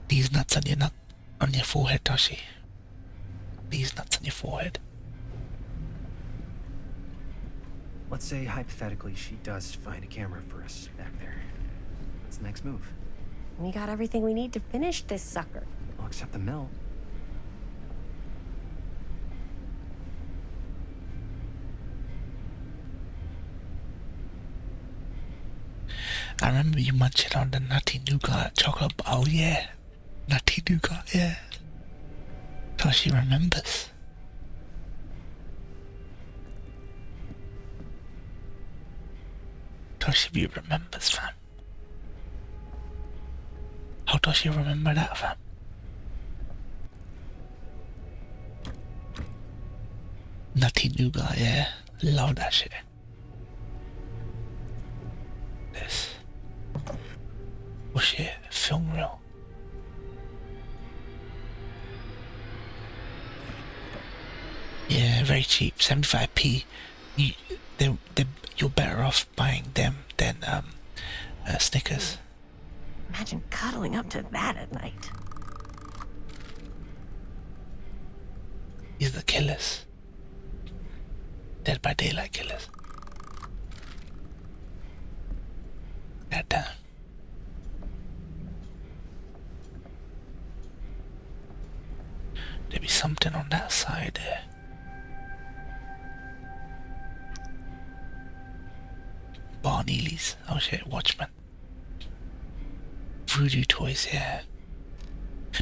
These nuts on your forehead, Toshi. These nuts on your forehead. Let's say, hypothetically, she does find a camera for us back there. What's the next move? We got everything we need to finish this sucker. Well, except the mill. I remember you munching on the nutty nougat chocolate. Oh yeah, nutty nougat, yeah. Toshi remembers. Toshi remembers, fam. How does she remember that, fam? Nutty nougat, yeah. Love that shit. This. Oh shit, film reel. Yeah, very cheap, 75p. You're better off buying them than Snickers. Imagine cuddling up to that at night. These are the killers. Dead by Daylight killers. God damn. There be something on that side there. Barney's. Oh shit, Watchmen. Voodoo toys, yeah.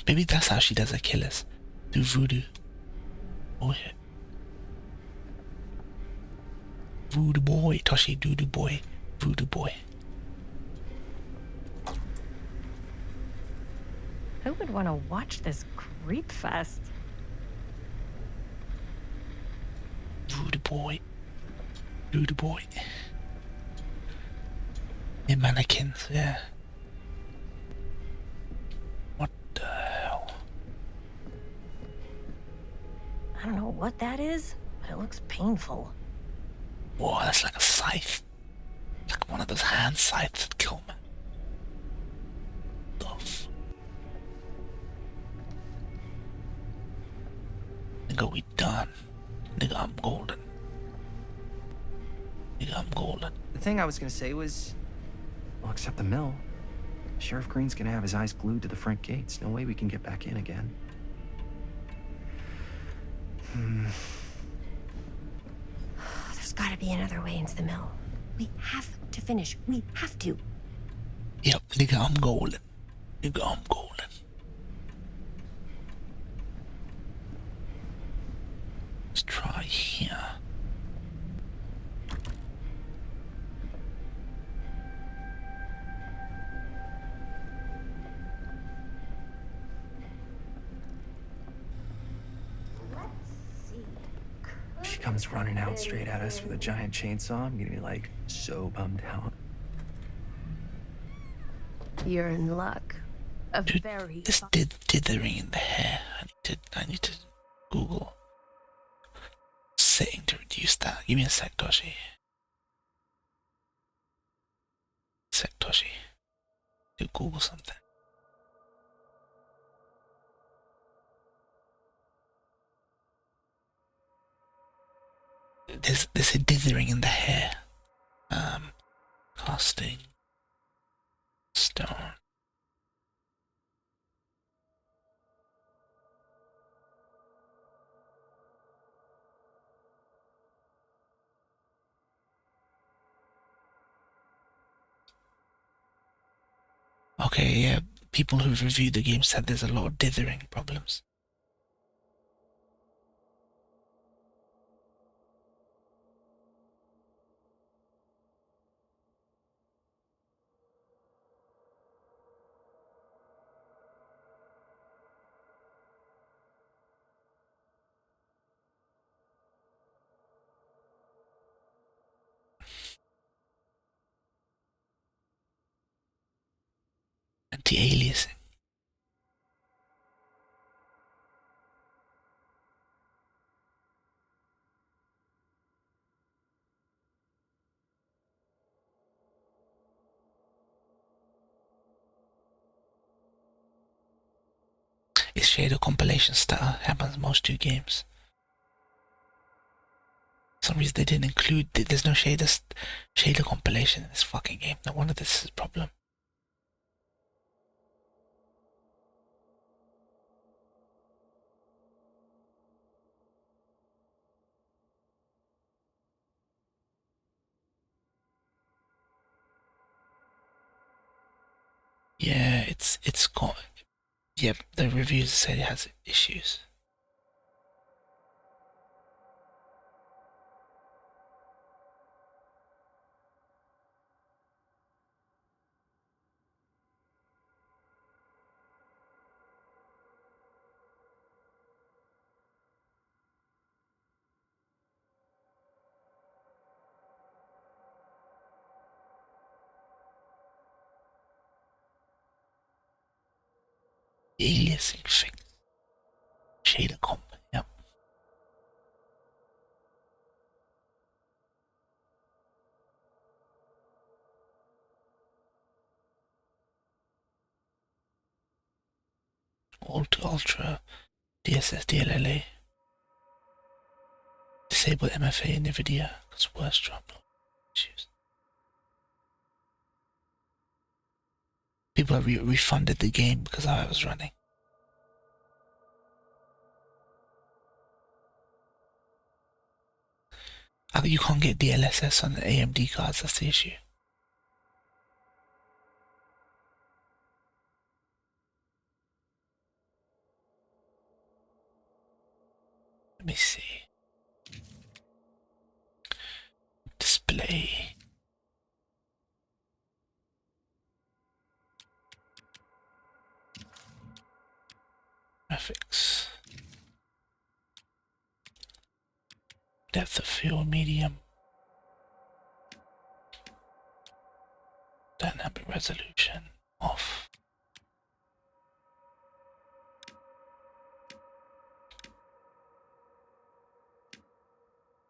Maybe that's how she does her killers. Through voodoo. Oh shit. Voodoo boy. Toshi Doodoo boy. Voodoo boy. Who would want to watch this creep fest? Voodoo boy. Voodoo boy. Yeah, mannequins, yeah. What the hell? I don't know what that is, but it looks painful. Whoa, that's like a scythe. Like one of those hand scythes that kill me. Nigga, we done. Nigga, I'm golden. Nigga, I'm golden. The thing I was gonna say was, well, except the mill. Sheriff Green's gonna have his eyes glued to the front gates. No way we can get back in again. There's gotta be another way into the mill. We have to finish. We have to. Yep, nigga, I'm golden. Nigga, I'm golden. Let's try here. She comes running out straight at us with a giant chainsaw. I'm gonna be like so bummed out. You're in luck. A Dude, very this dithering in the hair. I need to Google setting to reduce that. Give me a sec, Toshi. Sec, Toshi. To Google something. There's a dithering in the hair. Casting stone. Okay, yeah, people who've reviewed the game said there's a lot of dithering problems. Anti-aliasing. It's shader compilation style, happens most 2 games. For some reason they didn't include, there's no shader compilation in this fucking game. No wonder this is a problem. Yeah, it's got, yep, the reviews said it has issues. Aliasing thing. Shader comp, yep. Ultra, DSS, DLLA. Disable MFA in NVIDIA, because worst drop issues. People have refunded the game because how I was running. You can't get DLSS on the AMD cards, that's the issue. Let me see. Display. Graphics. Depth of field medium. Dynamic resolution off.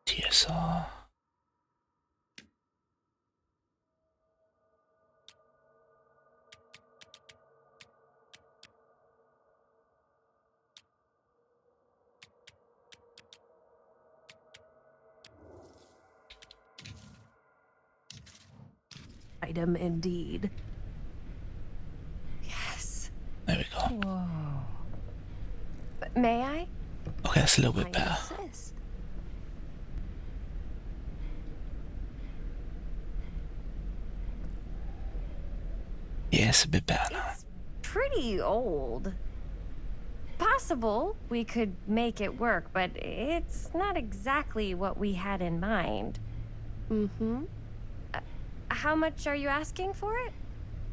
TSR. Item indeed. Yes. There we go. Whoa. But may I? Okay, that's a little bit I better. insist. Yeah, it's a bit better now. It's pretty old. Possible we could make it work, but it's not exactly what we had in mind. Mm-hmm. How much are you asking for it?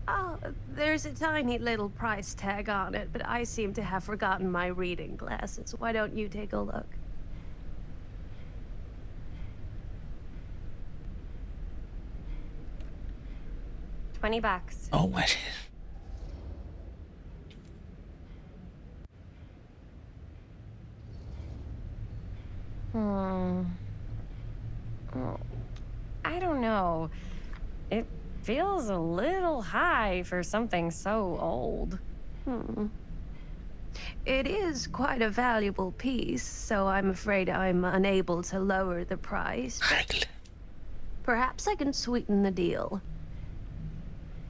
Oh, there's a tiny little price tag on it, but I seem to have forgotten my reading glasses. Why don't you take a look? $20. Oh, what? Oh, I don't know. It feels a little high for something so old. It is quite a valuable piece, so I'm afraid I'm unable to lower the price. Perhaps I can sweeten the deal.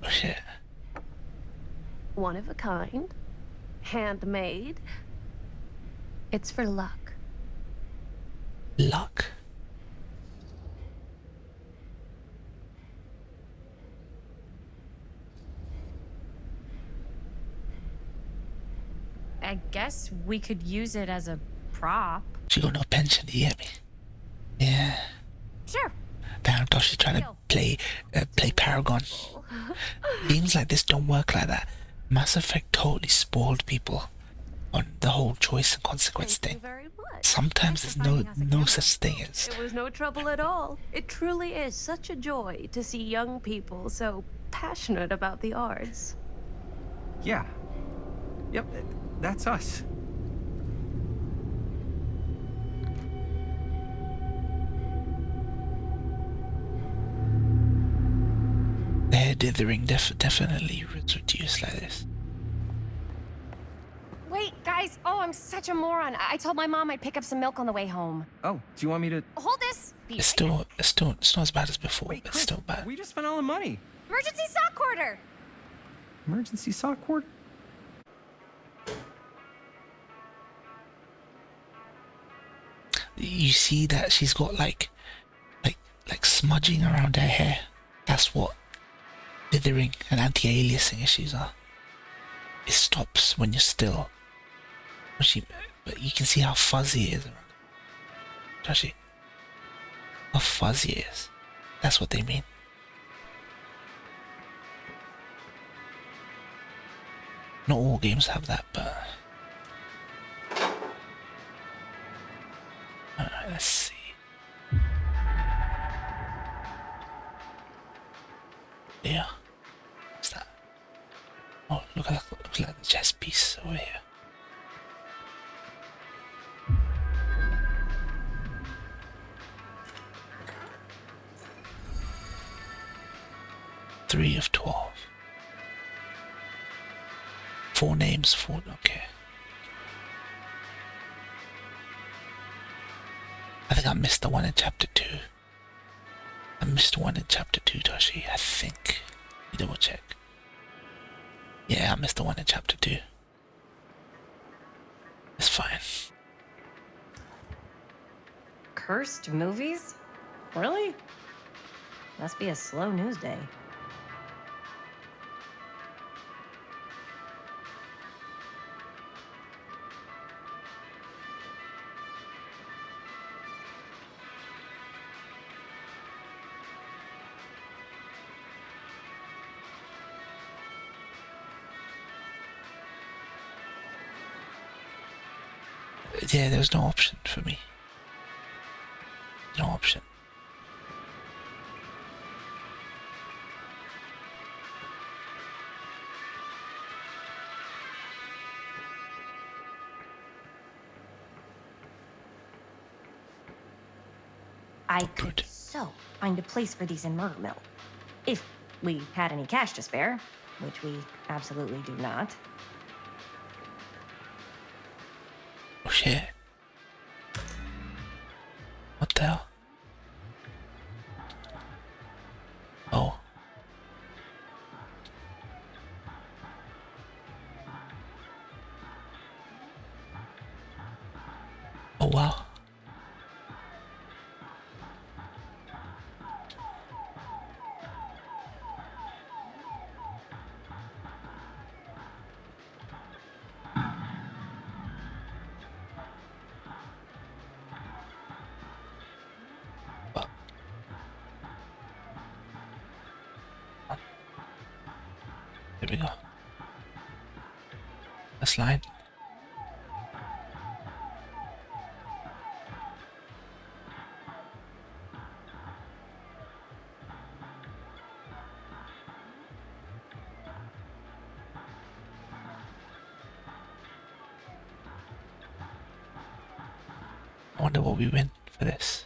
Oh, shit. One of a kind, handmade. It's for luck. Luck? I guess we could use it as a prop. She got no pension, do you get me? Yeah. Sure. Damn, Tosh is trying to play Paragon. Games like this don't work like that. Mass Effect totally spoiled people on the whole choice and consequence thing. Sometimes there's no such thing as... It was no trouble at all. It truly is such a joy to see young people so passionate about the arts. Yeah. Yep, that's us. Hair dithering definitely reduced like this. Wait, guys. Oh, I'm such a moron. I told my mom I'd pick up some milk on the way home. Oh, do you want me to... Hold this. It's not as bad as before. Wait, but Chris, it's still bad. we just spent all the money. Emergency sock order. Emergency sock cord? You see that she's got like smudging around her hair. That's what dithering and anti-aliasing issues are. It stops when you're still. But you can see how fuzzy it is around. Does she? How fuzzy it is. That's what they mean. Not all games have that, but... Alright, let's see. Yeah. What's that? Oh, look at the chess piece over here. Three of 12. 4 names, 4, okay. I think I missed the one in chapter 2. I missed one in chapter 2, Toshi, I think. You double check. Yeah, I missed the one in chapter 2. It's fine. Cursed movies? Really? Must be a slow news day. Yeah, there was no option for me. No option. I could so find a place for these in Murder Mill. If we had any cash to spare, which we absolutely do not. Oh shit. What the hell? Oh. Oh wow. There we go. That's line. I wonder what we win for this.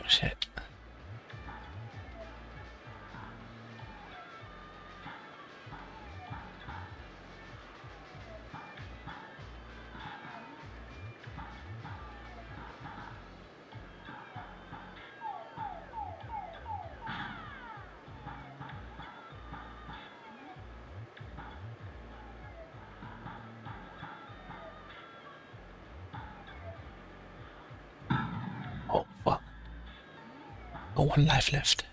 Oh shit. Oh fuck. Got 1 life left.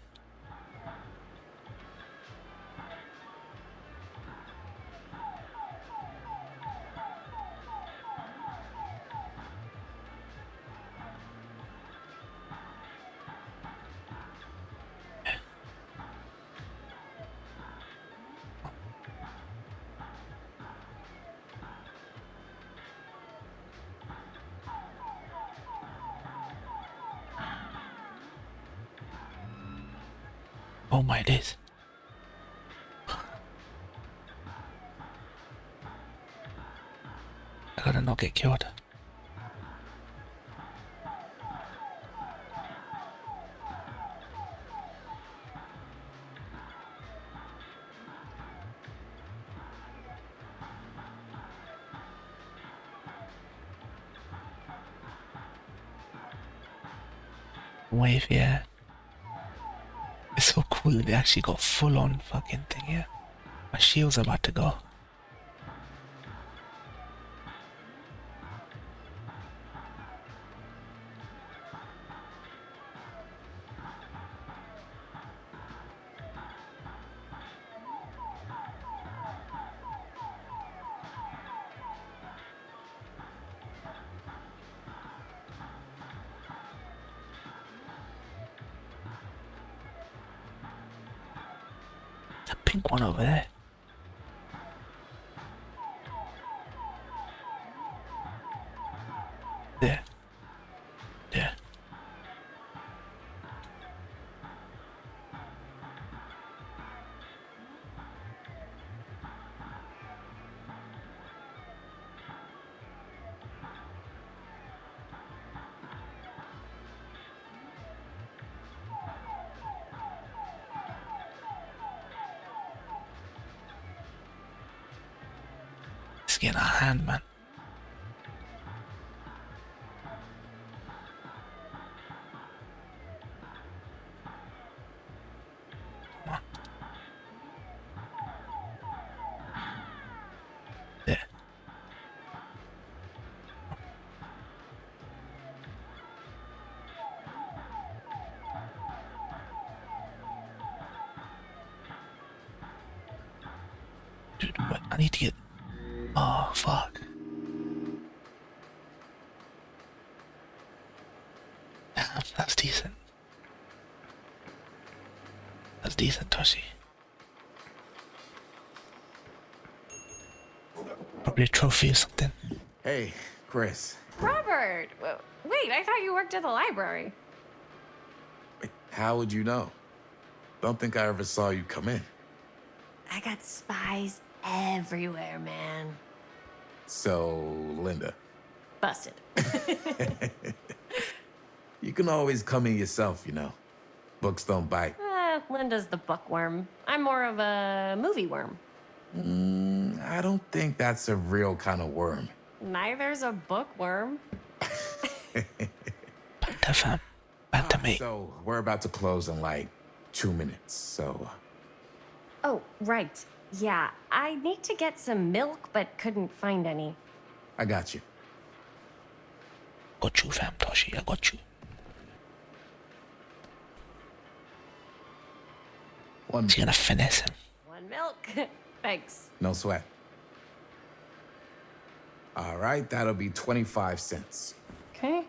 Oh my days. I gotta not get killed. Wave, yeah. It's so cool that they actually got full on fucking thing here. My shield's about to go. The pink one over there. There. There. It's getting a hand, man. Come on. There. Dude, but I need to get... Oh, fuck. Damn, that's decent. That's decent, Toshi. Probably a trophy or something. Hey, Chris. Robert! Wait, I thought you worked at the library. Wait, how would you know? Don't think I ever saw you come in. I got spies everywhere, man. So, Linda. Busted. You can always come in yourself, you know. Books don't bite. Linda's the bookworm. I'm more of a movie worm. I don't think that's a real kind of worm. Neither's a bookworm. Panther fam. Panther mate. So, we're about to close in like 2 minutes, so... Oh, right. Yeah, I need to get some milk, but couldn't find any. I got you. Got you, fam, Toshi. I got you. She's gonna finesse him. 1 milk. Thanks. No sweat. All right, that'll be 25 cents. Okay.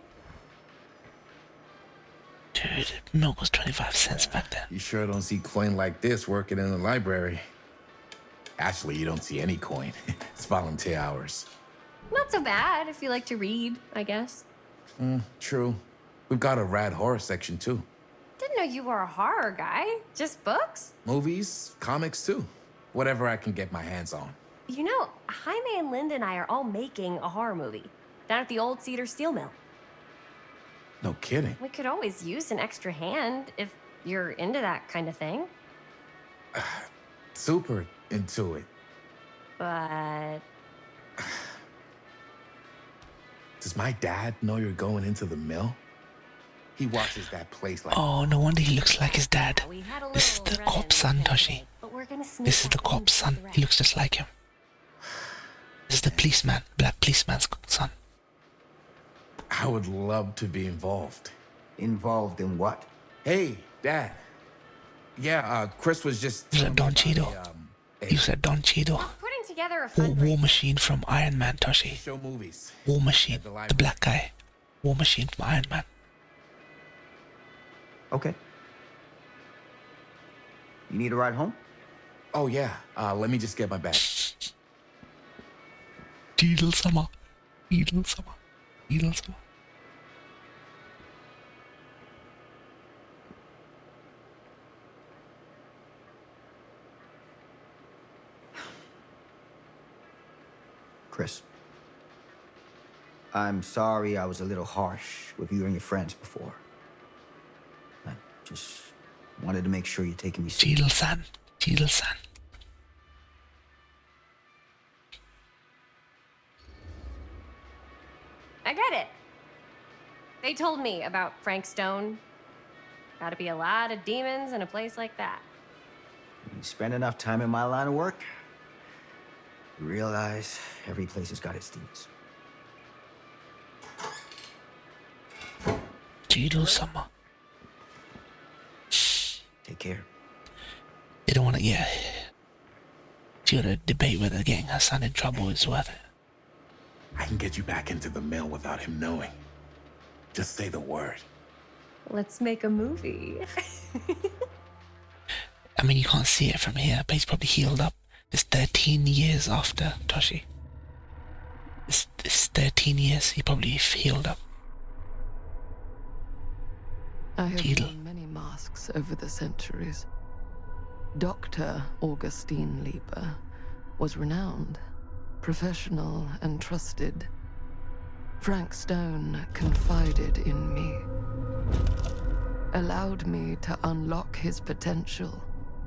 Dude, milk was 25 cents back then. You sure don't see coin like this working in the library. Actually, you don't see any coin. It's volunteer hours. Not so bad if you like to read, I guess. True. We've got a rad horror section, too. Didn't know you were a horror guy. Just books? Movies, comics, too. Whatever I can get my hands on. You know, Jaime and Linda and I are all making a horror movie down at the old Cedar Steel Mill. No kidding. We could always use an extra hand if you're into that kind of thing. Super into it. But... Does my dad know you're going into the mill? He watches that place like... Oh, no wonder he looks like his dad. This is the cop's son, Toshi. This is the cop's son. He looks just like him. This is the policeman, black policeman's son. I would love to be involved. Involved in what? Hey, Dad. Yeah, Chris was just. You said Don telling me Cheadle. about You said Don Cheadle. Putting together a War fundraiser. Machine from Iron Man, Toshi. show movies. War Machine, At the the library. black guy. War Machine from Iron Man. Okay. You need a ride home? Oh, yeah. Let me just get my bag. Cheadle summer. Cheadle summer. Cheadle summer. Chris. I'm sorry I was a little harsh with you and your friends before. I just wanted to make sure you're taking me seriously. Cheadle-san. Cheadle-san. I get it. They told me about Frank Stone. Gotta be a lot of demons in a place like that. You spend enough time in my line of work, you realize every place has got its demons. Cheadle summer. Take care. They don't want to get to debate whether getting her son in trouble is worth it. I can get you back into the mill without him knowing. Just say the word. Let's make a movie. I mean, you can't see it from here, but he's probably healed up. It's 13 years after Toshi. It's 13 years, he probably healed up. I have Cheadle. worn many masks over the centuries. Dr. Augustine Lieber was renowned, professional, and trusted. Frank Stone confided in me, allowed me to unlock his potential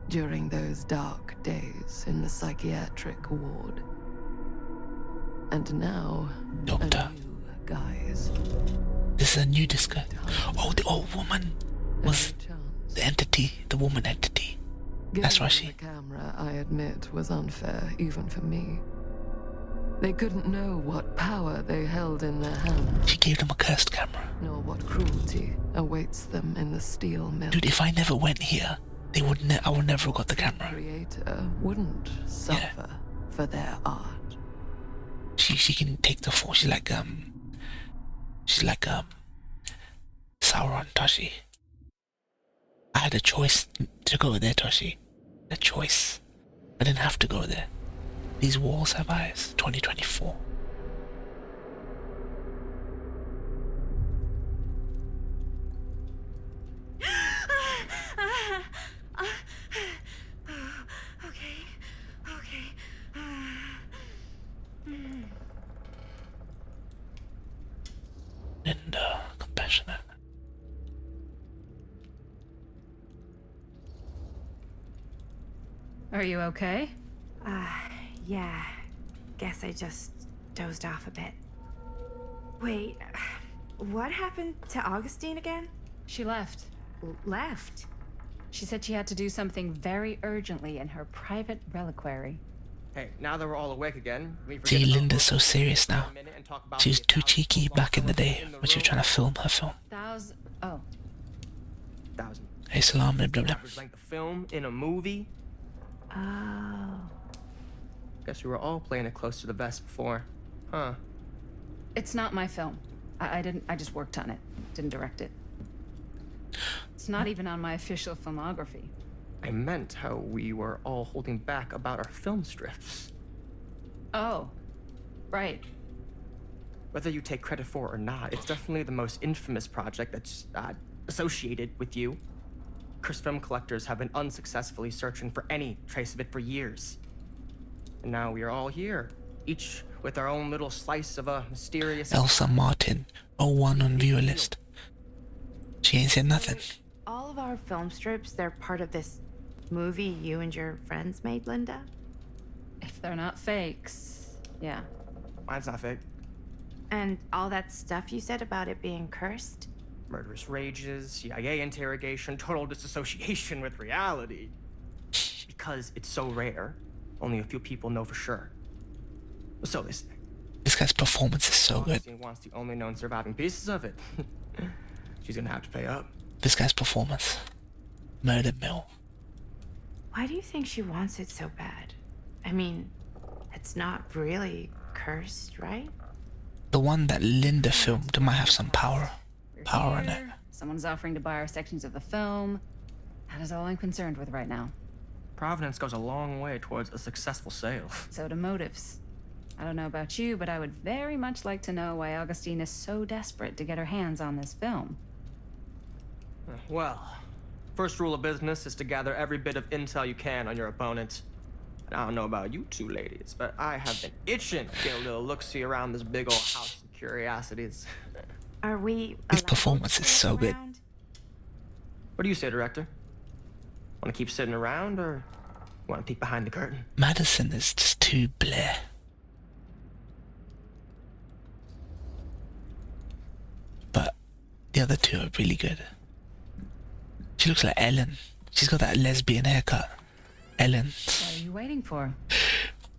during those dark days in the psychiatric ward. And now, Doctor. a new guise. This is a new disco. Oh, the old woman was the entity, the woman entity. That's Getting why on she. the camera, I admit, was unfair even for me. They couldn't know what power they held in their hands, She gave them a cursed camera. nor what cruelty awaits them in the steel mill. Dude, if I never went here, they would I would never have got the camera. Creator wouldn't suffer for their art. She can take the form. She's like Sauron, Toshi. I had a choice to go there, Toshi. A choice. I didn't have to go there. These walls have eyes. 2024. And compassionate. Are you okay? Yeah. Guess I just dozed off a bit. Wait, what happened to Augustine again? She left. Left? She said she had to do something very urgently in her private reliquary. Hey, now that we're all awake again, we See, forget about Linda's so serious now. a minute and talk about She was the too 1,000 cheeky football back in the day in the when she was room. trying to film her film. Oh. 1,000. Hey, salam, blah, blah, blah. Average length of film in a movie. Oh. Guess we were all playing it close to the vest before, huh? It's not my film. I just worked on it. Didn't direct it. It's not even on my official filmography. I meant how we were all holding back about our film strips. Oh. Right. Whether you take credit for it or not, it's definitely the most infamous project that's associated with you. Cursed film collectors have been unsuccessfully searching for any trace of it for years. And now we are all here, each with our own little slice of a mysterious... Elsa Martin, 01 on viewer list. She ain't said nothing. All of our film strips, they're part of this movie you and your friends made, Linda? If they're not fakes, yeah. Mine's not fake. And all that stuff you said about it being cursed? Murderous rages, CIA interrogation, total disassociation with reality. Because it's so rare, only a few people know for sure. So they say. This guy's performance is so good. Augustine wants the only known surviving pieces of it. She's gonna have to pay up. This guy's performance. Murder Mill. Why do you think she wants it so bad? I mean, it's not really cursed, right? The one that Linda filmed might have some power in it. Someone's offering to buy our sections of the film. That is all I'm concerned with right now. Providence goes a long way towards a successful sale. So do motives. I don't know about you, but I would very much like to know why Augustine is so desperate to get her hands on this film. Well, first rule of business is to gather every bit of intel you can on your opponent. And I don't know about you two ladies, but I have been itching to get a little look-see around this big old house of curiosities. Are we? His performance is so good. What do you say, director? Want to keep sitting around, or want to peek behind the curtain? Madison is just too bleh. But the other two are really good. She looks like Ellen. She's got that lesbian haircut. Ellen. What are you waiting for?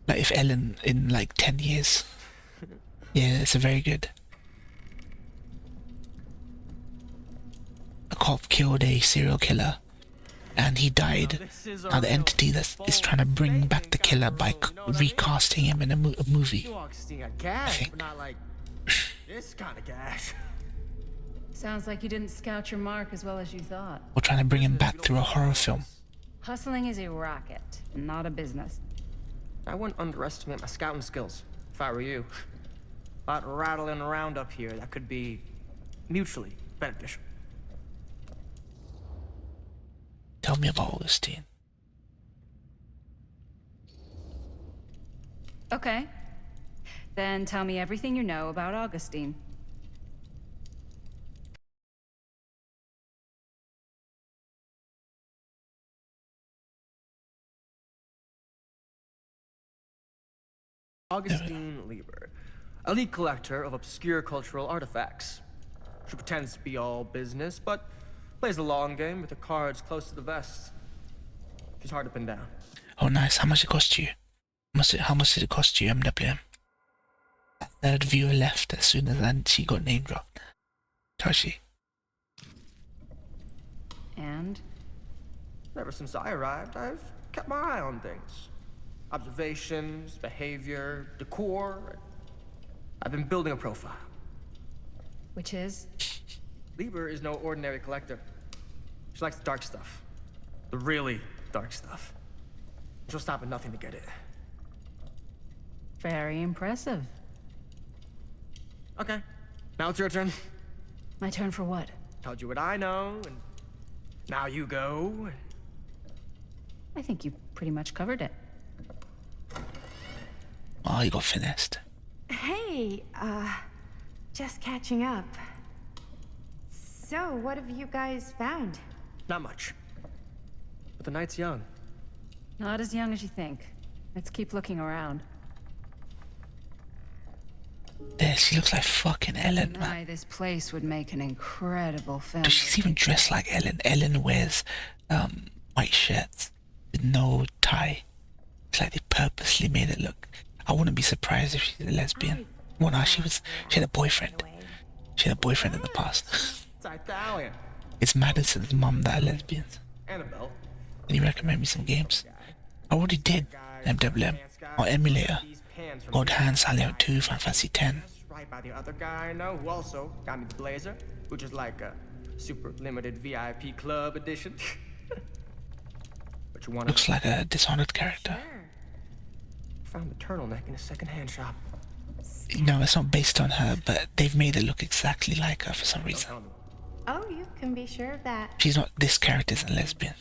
Like if Ellen in like 10 years. Yeah, it's a very good. A cop killed a serial killer and he died. Now the entity that is trying to bring back the killer by recasting him in a movie. I think. Not like this kind of gash. Sounds like you didn't scout your mark as well as you thought. We're trying to bring him back through a horror film. Hustling is a racket, not a business. I wouldn't underestimate my scouting skills, if I were you. A lot rattling around up here that could be mutually beneficial. Tell me about Augustine. Okay. Then tell me everything you know about Augustine. Augustine Lieber, elite collector of obscure cultural artifacts. She pretends to be all business, but plays the long game with the cards close to the vest. She's hard to pin down. Oh, nice. How much it cost you? How much did it cost you, MWM? That third viewer left as soon as she got name dropped. Tashi. And? Ever since I arrived, I've kept my eye on things. Observations, behavior, decor. I've been building a profile. Which is? Lieber is no ordinary collector. She likes the dark stuff. The really dark stuff. She'll stop at nothing to get it. Very impressive. Okay, now it's your turn. My turn for what? Told you what I know, and now you go. I think you pretty much covered it. Oh, you got finessed. Hey, just catching up. So, what have you guys found? Not much. But the night's young. Not as young as you think. Let's keep looking around. There, she looks like fucking Ellen, man. This place would make an incredible film. She's even dressed like Ellen. Ellen wears white shirts with no tie. It's like they purposely made it look. I wouldn't be surprised if she's a lesbian. Well, no, she had a boyfriend. She had a boyfriend in the past. It's Italian. It's Madison's mum that are lesbians. Annabelle. Can you recommend me some games? I already did. MWM. Or Emulator. God Hand, Silent 2, Final Fantasy 10. Right by the other guy I know who also got me the Blazer, which is like a super limited VIP club edition. But you want? Looks like a Dishonored character. Found the turtleneck in a second-hand shop. No, it's not based on her, but they've made it look exactly like her for some reason. Oh, you can be sure of that. She's not. This character isn't lesbian.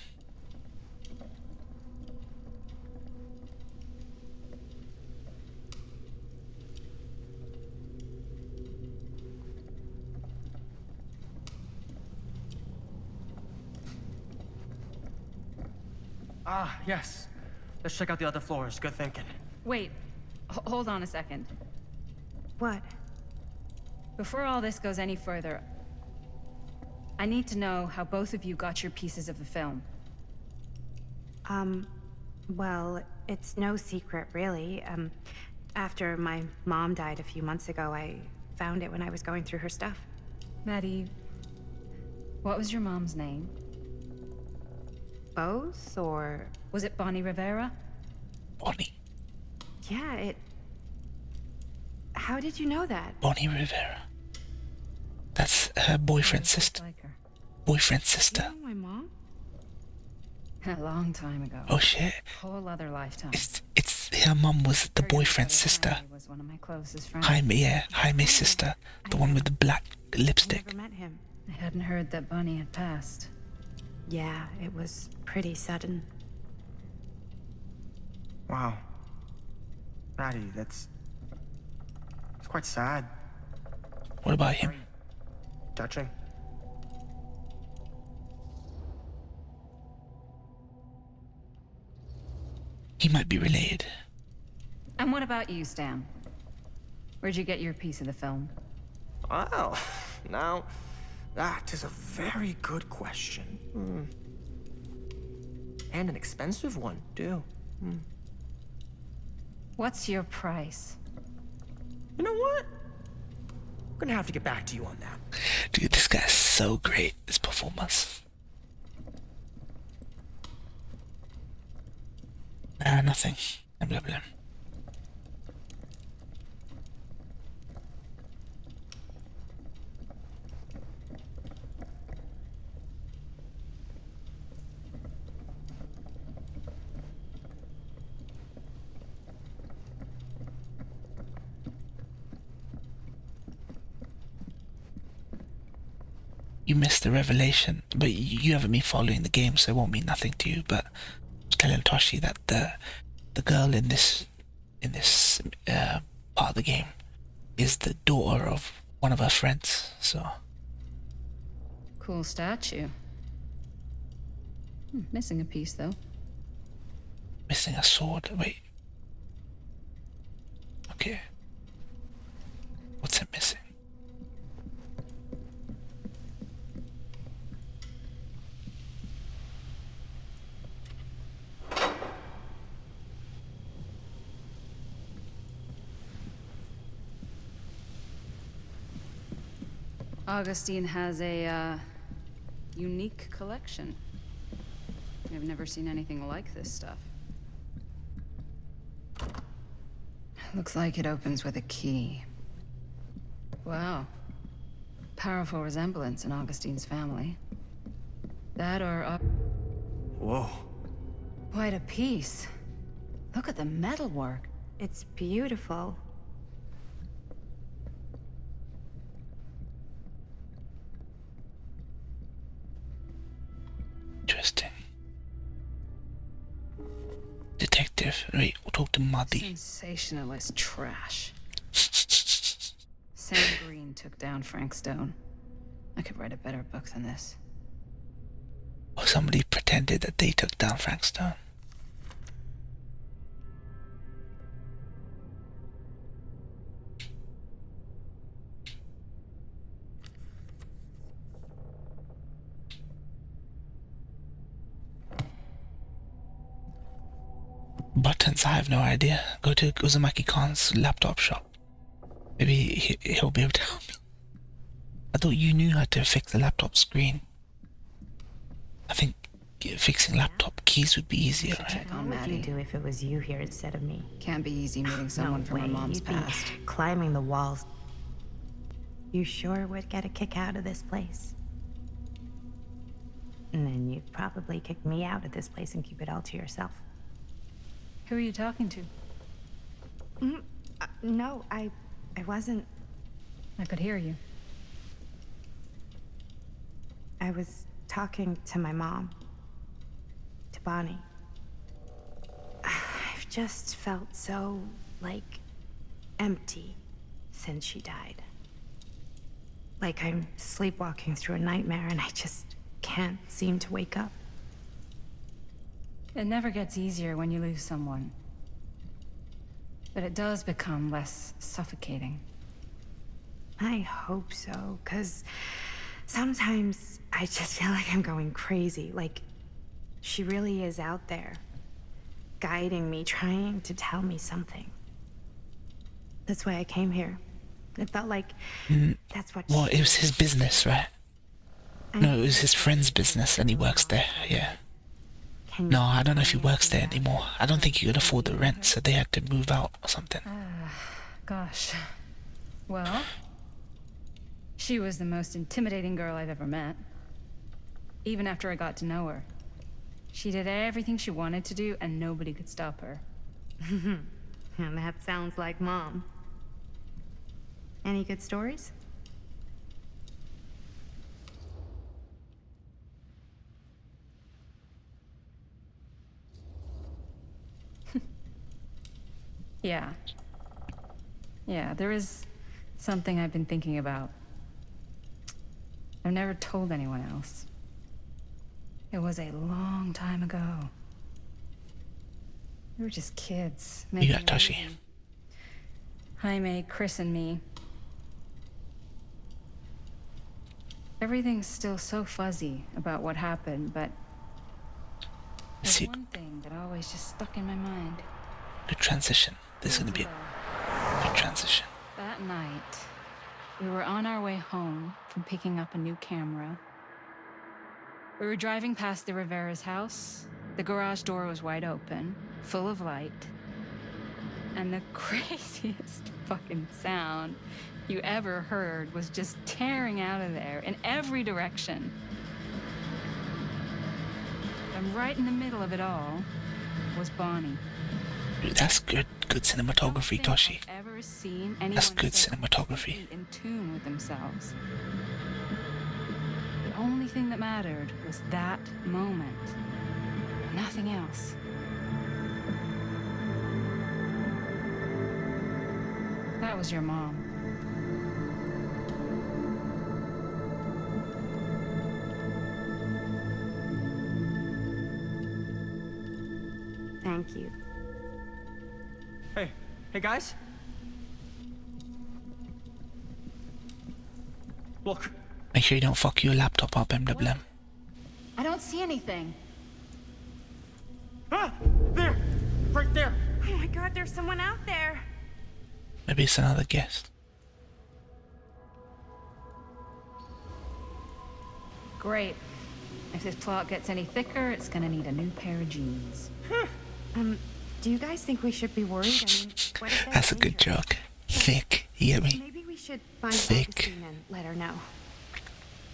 Ah, yes. Let's check out the other floors. Good thinking. Wait, hold on a second. What? Before all this goes any further, I need to know how both of you got your pieces of the film. Well, it's no secret, really. After my mom died a few months ago, I found it when I was going through her stuff. Maddie, What was your mom's name? Both, or... Was it Bonnie Rivera? Bonnie. Yeah, it... How did you know that? Bonnie Rivera. That's her boyfriend's sister. Like her. Boyfriend's sister. You know my mom? A long time ago. Oh shit. Whole other lifetime. It's her mum was the boyfriend's sister. Was one of my closest friends. Jaime's sister. The one with the black lipstick. I never met him. I hadn't heard that Bonnie had passed. Yeah, it was pretty sudden. Wow. Maddie, it's quite sad. What about him? Very touching. He might be related. And what about you, Stan? Where'd you get your piece of the film? Well, now, that is a very good question. And an expensive one, too. What's your price? You know what? I'm gonna have to get back to you on that. Dude, this guy's so great, this performance. Nothing. Blah, blah. You missed the revelation, but you haven't been following the game, so it won't mean nothing to you. But I was telling Toshi that the girl in this part of the game is the daughter of one of her friends. So Cool statue. Missing a piece though. missing a sword. Wait. Okay. What's it missing? Augustine has a unique collection. I've never seen anything like this stuff. Looks like it opens with a key. Wow. Powerful resemblance in Augustine's family. That or... Whoa. Quite a piece. Look at the metalwork. It's beautiful. Interesting. Detective. Wait, we'll talk to Muddy. Sensationalist trash. Sam Green took down Frank Stone. I could write a better book than this. Or somebody pretended that they took down Frank Stone. Buttons, I have no idea. Go to Uzumaki Khan's laptop shop. Maybe he'll be able to help me. I thought you knew how to fix the laptop screen. I think fixing laptop keys would be easier, right? What would you do if it was you here instead of me? Can't be easy meeting someone from way. her mom's You'd be past. climbing the walls. You sure would get a kick out of this place. And then you'd probably kick me out of this place and keep it all to yourself. Who are you talking to? No, I wasn't. I could hear you. I was talking to my mom. To Bonnie. I've just felt so, like, empty since she died. Like I'm sleepwalking through a nightmare and I just can't seem to wake up. It never gets easier when you lose someone. But it does become less suffocating. I hope so, 'cause sometimes I just feel like I'm going crazy. Like, she really is out there, guiding me, trying to tell me something. That's why I came here. It felt like that's what Well, it was his business, right? No, it was his friend's business and he works there, yeah. No, I don't know if he works there anymore. I don't think he could afford the rent, so they had to move out or something. Gosh. Well, she was the most intimidating girl I've ever met. Even after I got to know her. She did everything she wanted to do, and nobody could stop her. That sounds like Mom. Any good stories? Yeah. Yeah, there is something I've been thinking about. I've never told anyone else. It was a long time ago. We were just kids. You got Tashi. Jaime, Chris, and me. Everything's still so fuzzy about what happened, but there's one thing that always just stuck in my mind. The transition. This is gonna be a good transition. That night, we were on our way home from picking up a new camera. We were driving past the Rivera's house. The garage door was wide open, full of light. And the craziest fucking sound you ever heard was just tearing out of there in every direction. And right in the middle of it all was Bonnie. Dude, that's good cinematography, Tashi. I've ever seen anyone That's good so cinematography. in tune with themselves. The only thing that mattered was that moment. Nothing else. That was your mom. Thank you. Hey guys. Look. Make sure you don't fuck your laptop up, MWM. I don't see anything. Ah! There! Right there! Oh my god, there's someone out there. Maybe it's another guest. Great. If this plot gets any thicker, it's gonna need a new pair of jeans. Do you guys think we should be worried? I mean, what if That's a good joke. Thick, you get me? Maybe we should find Thick. Augustine and let her know.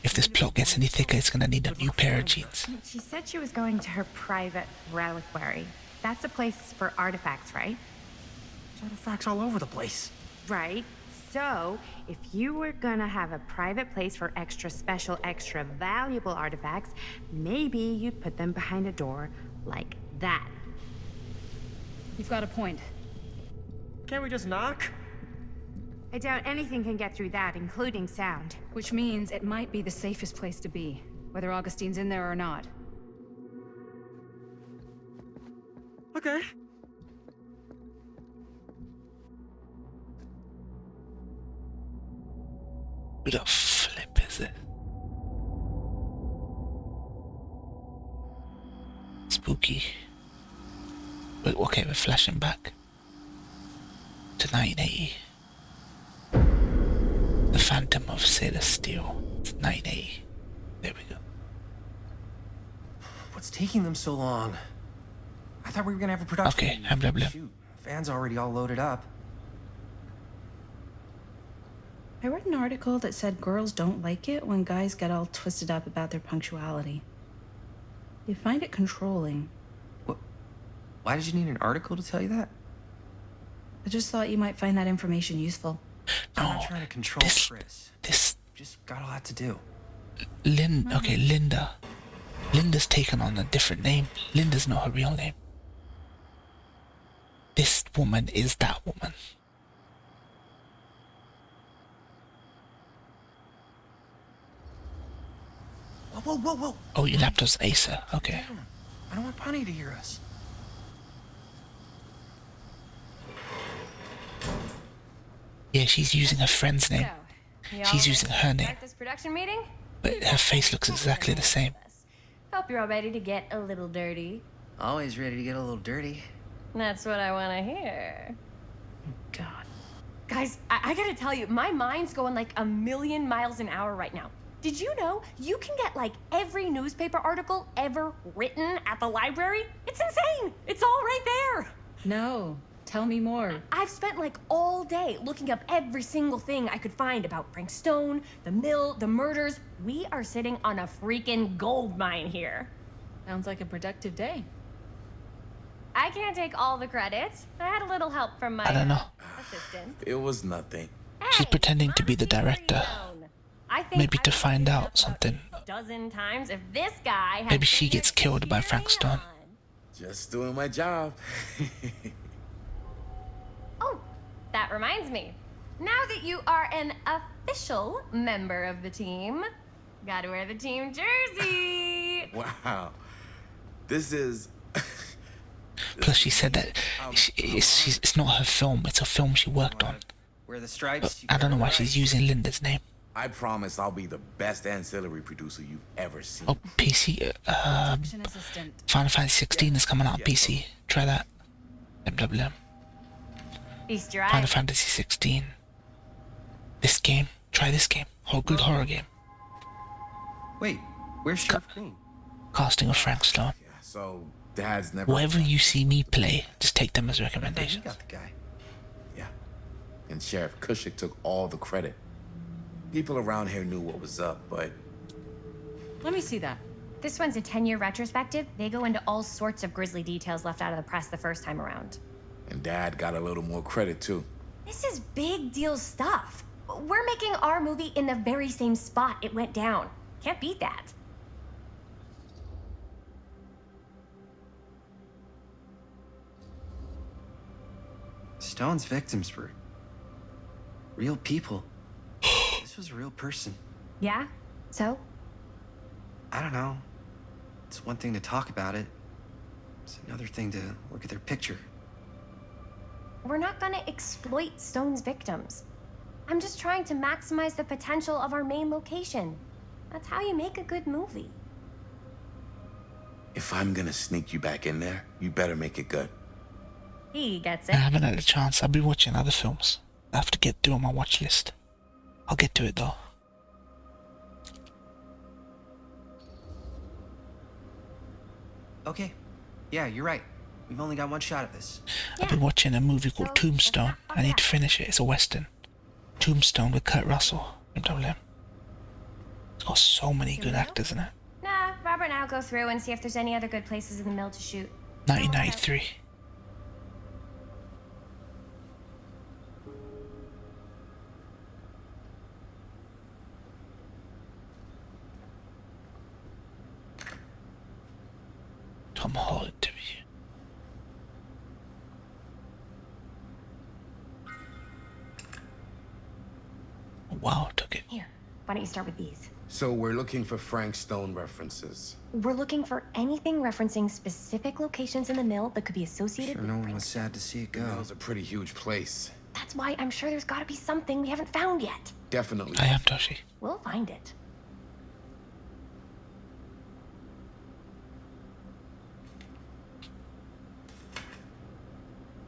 If this plot gets any thicker, it's gonna need a new pair of jeans. She said she was going to her private reliquary. That's a place for artifacts, right? Artifacts all over the place. Right. So, if you were gonna have a private place for extra special, extra valuable artifacts, maybe you'd put them behind a door like that. You've got a point. Can't we just knock? I doubt anything can get through that, including sound. Which means it might be the safest place to be, whether Augustine's in there or not. Okay. Who the flip is it? Spooky. Wait, okay, we're flashing back to 1980. The Phantom of Sailor Steel. It's 1980. There we go. What's taking them so long? I thought we were gonna have a production. Okay, MWM. Shoot, van's already all loaded up. I read an article that said girls don't like it when guys get all twisted up about their punctuality. They find it controlling. What? Why did you need an article to tell you that? I just thought you might find that information useful. I'm not trying to control Chris. Just got a lot to do. Okay, Linda. Linda's taken on a different name. Linda's not her real name. This woman is that woman. Whoa, whoa, whoa! Oh, your laptop's Acer. Okay. I don't want Bonnie to hear us. Yeah, she's using her friend's name. She's using her name, Start this production meeting? but her face looks exactly the same. Hope you're all ready to get a little dirty. Always ready to get a little dirty. That's what I want to hear. God. Guys, I gotta tell you, my mind's going like a million miles an hour right now. Did you know you can get like every newspaper article ever written at the library? It's insane. It's all right there. No, tell me more. I've spent like all day looking up every single thing I could find about Frank Stone, the mill, the murders. We are sitting on a freaking gold mine here. Sounds like a productive day. I can't take all the credit. I had a little help from my I don't know. assistant. It was nothing. She's pretending to be the director. I think Maybe to I've find seen out about something. a dozen times if this guy had Maybe she been gets here killed by to Frank cheer Stone. on. Just doing my job. Oh, that reminds me. Now that you are an official member of the team, gotta wear the team jersey. Wow. This is... Plus, she said that it's not her film. It's a film she worked on. Wear the stripes. But I don't know why she's using Linda's name. I promise I'll be the best ancillary producer you've ever seen. Oh, PC. Production assistant. Final Fantasy 16 is coming out on PC. Try that. MWM. Feast your Final eyes. Fantasy 16. This game. Try this game. Good horror game. Wait, where's Sheriff Green? Casting of Frank Stone. Yeah, so Dad's never... Whatever you see me play, just take them as You recommendations. got the guy. Yeah. And Sheriff Cushik took all the credit. People around here knew what was up, but... Let me see that. This one's a 10-year retrospective. They go into all sorts of grisly details left out of the press the first time around. And Dad got a little more credit, too. This is big deal stuff. We're making our movie in the very same spot it went down. Can't beat that. Stone's victims were real people. This was a real person. Yeah? So? I don't know. It's one thing to talk about it. It's another thing to look at their picture. We're not gonna exploit Stone's victims. I'm just trying to maximize the potential of our main location. That's how you make a good movie. If I'm gonna sneak you back in there, you better make it good. He gets I it. haven't had a chance. I'll be watching other films. I have to get through on my watch list. I'll get to it though. Okay. Yeah, you're right. We've only got one shot at this. I've been watching a movie called Tombstone. I need to finish it. It's a western. Tombstone with Kurt Russell. MWM. It's got so many good actors in it. Nah, Robert and I'll go through and see if there's any other good places in the mill to shoot. 1993. Tom Hall interview. Wow, took it. Here, why don't you start with these? So we're looking for Frank Stone references. We're looking for anything referencing specific locations in the mill that could be associated Sure, with no one Frank. was sad to see it The go. mill's a pretty huge place. That's why I'm sure there's gotta be something we haven't found yet. Definitely. I am Toshi. We'll find it.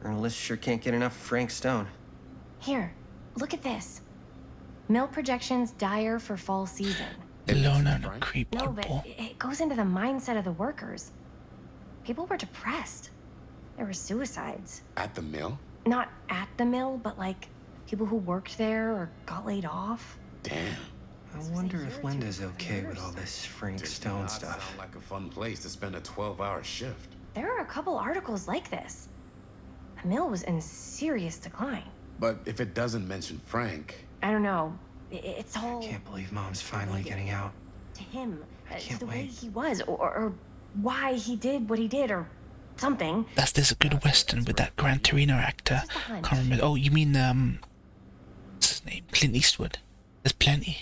Journalists sure can't get enough of Frank Stone. Here, look at this. Mill projections dire for fall season. Ilona and a creep No, but oddball. it goes into the mindset of the workers. People were depressed. There were suicides. At the mill? Not at the mill, but like people who worked there or got laid off. Damn. I wonder if Linda's okay with all this Frank Stone Not stuff. Sound like a fun place to spend a 12-hour shift. There are a couple articles like this. The mill was in serious decline. But if it doesn't mention Frank, I don't know. It's all Can't believe Mom's finally getting out. to him, can't the way wait. he was, or why he did what he did, or something. There's a good western with that Gran Torino actor. Just a hunch. Can't remember. Oh, you mean what's his name? Clint Eastwood. There's plenty.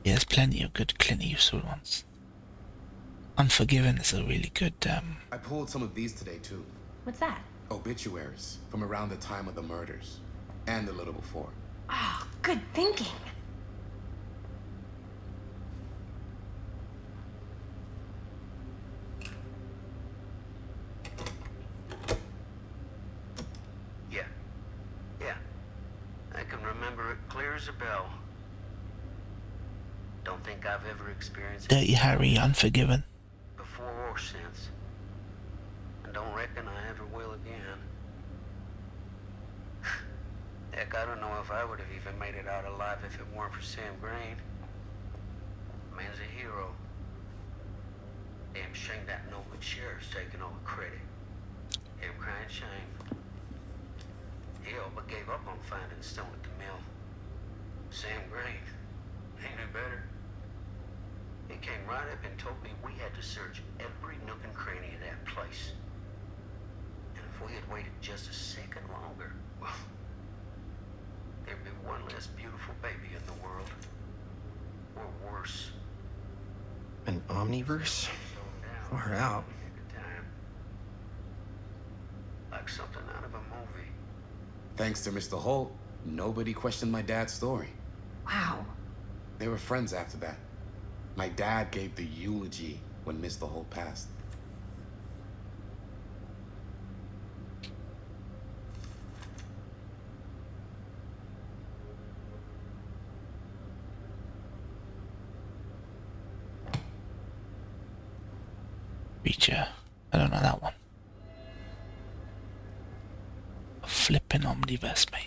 Yeah, there's plenty of good Clint Eastwood ones. Unforgiven is a really good. I pulled some of these today too. What's that? Obituaries from around the time of the murders and a little before. Ah, good thinking. Yeah. Yeah. I can remember it clear as a bell. think I've ever experienced Dirty Harry, Unforgiven. before or since. And don't reckon I ever will again. Heck, I don't know if I would have even made it out alive if it weren't for Sam Green. Man's a hero. Damn shame that no good sheriff's taking all the credit. Damn crying shame. He all but gave up on finding Stone at the mill. Sam Green, he knew better. He came right up and told me we had to search every nook and cranny of that place. And if we had waited just a second longer, well, there'd be one less beautiful baby in the world. Or worse. An omniverse? Far out. Like something out of a movie. Thanks to Mr. Holt, nobody questioned my dad's story. Wow. They were friends after that. My dad gave the eulogy when Mr. Holt passed. Reacher. I don't know that one. Flipping omniverse, mate.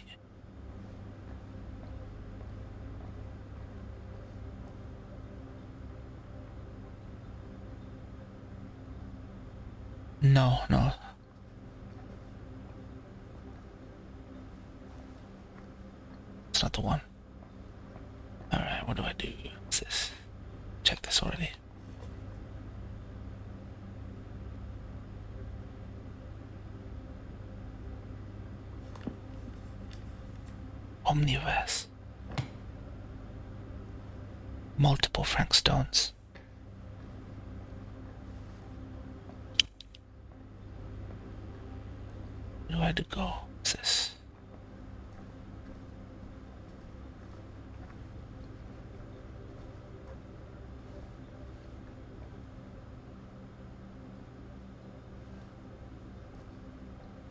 No, no. It's not the one. Alright, what do I do? What's this? Check this already. Omniverse. Multiple Frank Stones. Where do I have to go? What's this?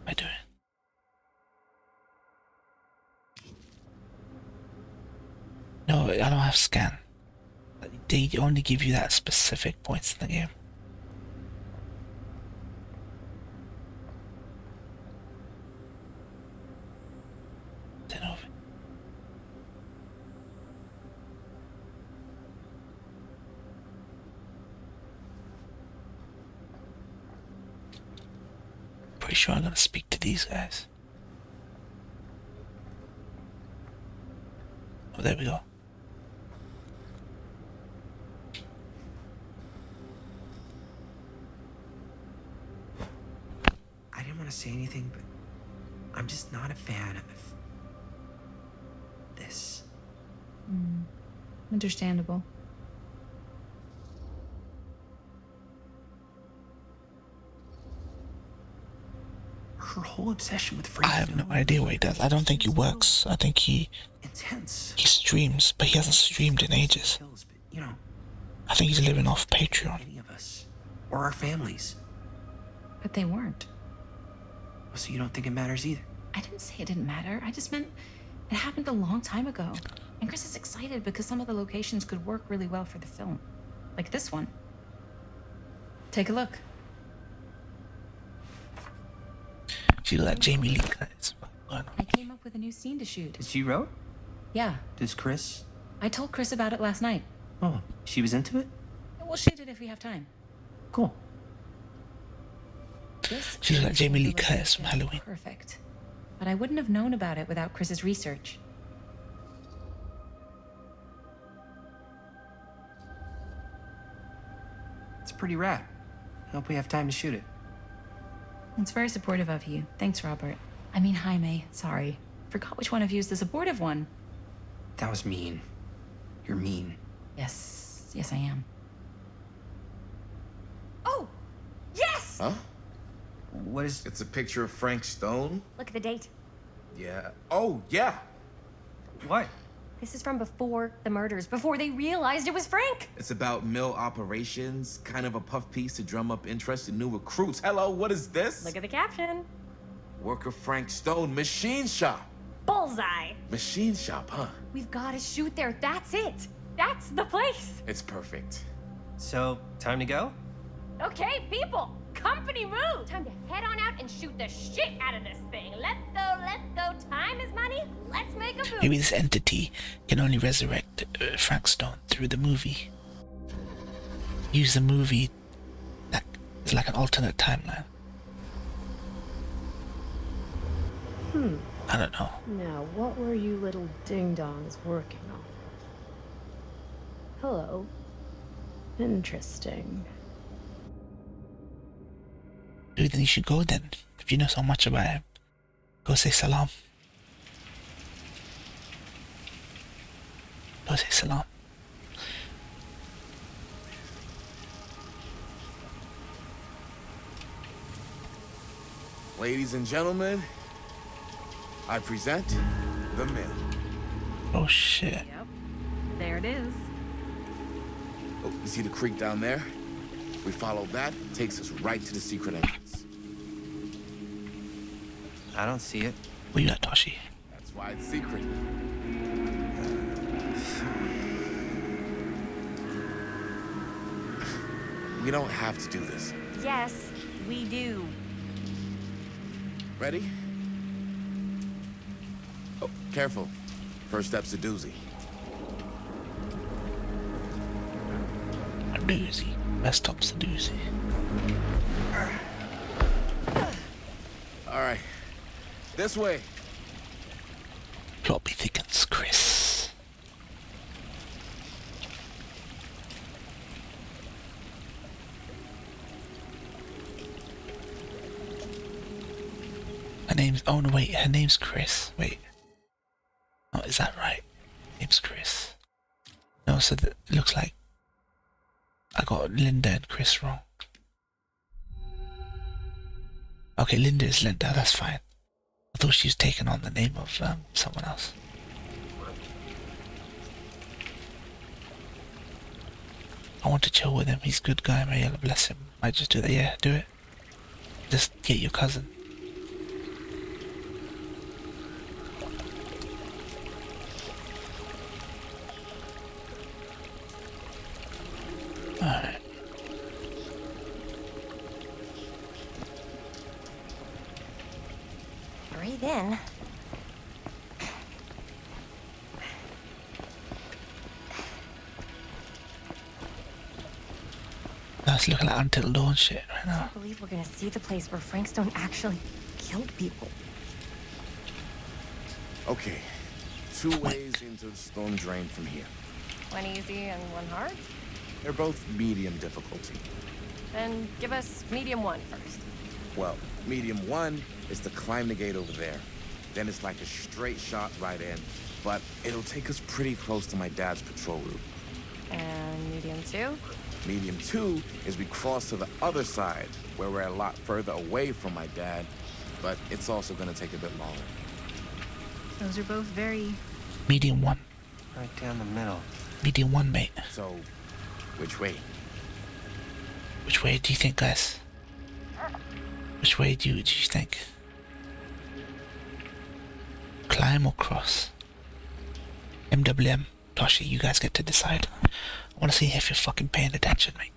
What am I doing? No, I don't have scan. They only give you that specific points in the game. Then over. Pretty sure I'm gonna speak to these guys. Oh, there we go. I didn't want to say anything, but I'm just not a fan of this. Understandable. Her whole obsession with I Frank have no Stone idea what he does. I don't think he works. I think he intense. streams, but he hasn't streamed in ages. Kills, but, you know, I think he's living off Patreon. any of us or our families. But they weren't. So you don't think it matters either? I didn't say it didn't matter. I just meant it happened a long time ago. And Chris is excited because some of the locations could work really well for the film. Like this one. Take a look. She let Jamie Lee Curtis. I came up with a new scene to shoot. She wrote? Yeah. Does Chris? I told Chris about it last night. Oh, she was into it? We'll shoot it if we have time. Cool. She's like Jamie Lee Curtis from Halloween. Perfect. But I wouldn't have known about it without Chris's research. It's pretty rad. Hope we have time to shoot it. It's very supportive of you. Thanks, Robert. I mean, Jaime. Sorry. Forgot which one of you is the supportive one. That was mean. You're mean. Yes. Yes, I am. Oh! Yes! Huh? What is... It's a picture of Frank Stone? Look at the date. Yeah. Oh, yeah. What? This is from before the murders, before they realized it was Frank. It's about mill operations, kind of a puff piece to drum up interest in new recruits. Hello, what is this? Look at the caption. Worker Frank Stone, machine shop. Bullseye. Machine shop, huh? We've got to shoot there. That's it. That's the place. It's perfect. So, time to go? Okay, people, company move. Time to head on out and shoot the shit out of this thing. Let's go, let's go. Time is money. Let's make a move. Maybe this entity can only resurrect Frank Stone through the movie. Use the movie that is like an alternate timeline. I don't know. Now, what were you little ding-dongs working on? Hello. Interesting. Maybe then you should go then. If you know so much about him, go say salam. Go say salam. Ladies and gentlemen, I present the mill. Oh shit. Yep. There it is. Oh, you see the creek down there? We follow that, takes us right to the secret entrance. I don't see it. Where you at, Toshi? That's why it's secret. We don't have to do this. Yes, we do. Ready? Oh, careful. First step's a doozy. A doozy. Best stop's a doozy. All right. This way. Plot be thickens, Chris. Her name's, oh no wait, her name's Chris. Wait. Oh, is that right? Name's Chris. No, so that it looks like I got Linda and Chris wrong. Okay, Linda is Linda, that's fine. I thought she was taking on the name of someone else. I want to chill with him, he's a good guy, may Allah bless him. Might just do that, yeah, do it. Just get your cousin. Alright. Breathe in. No, it's looking like Until Dawn shit right I now. can't believe we're gonna see the place where Frank Stone actually killed people. Okay. 2 ways into the storm drain from here. One easy and one hard? They're both medium difficulty. Then give us medium one first. Well, medium 1 is to climb the gate over there. Then it's like a straight shot right in, but it'll take us pretty close to my dad's patrol route. And medium two? Medium 2 is we cross to the other side, where we're a lot further away from my dad, but it's also gonna take a bit longer. Those are both very... Medium 1. Right down the middle. Medium 1, mate. So, which way? Which way do you think, guys? Which way do you think? Climb or cross? MWM, Toshi, you guys get to decide. I want to see if you're fucking paying attention, mate.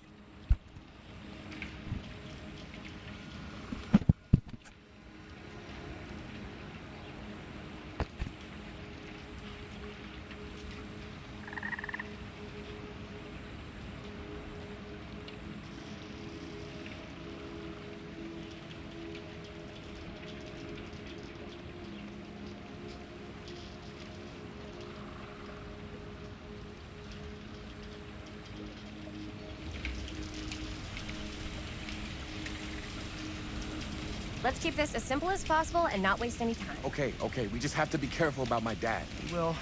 Let's keep this as simple as possible and not waste any time. Okay, we just have to be careful about my dad. We will.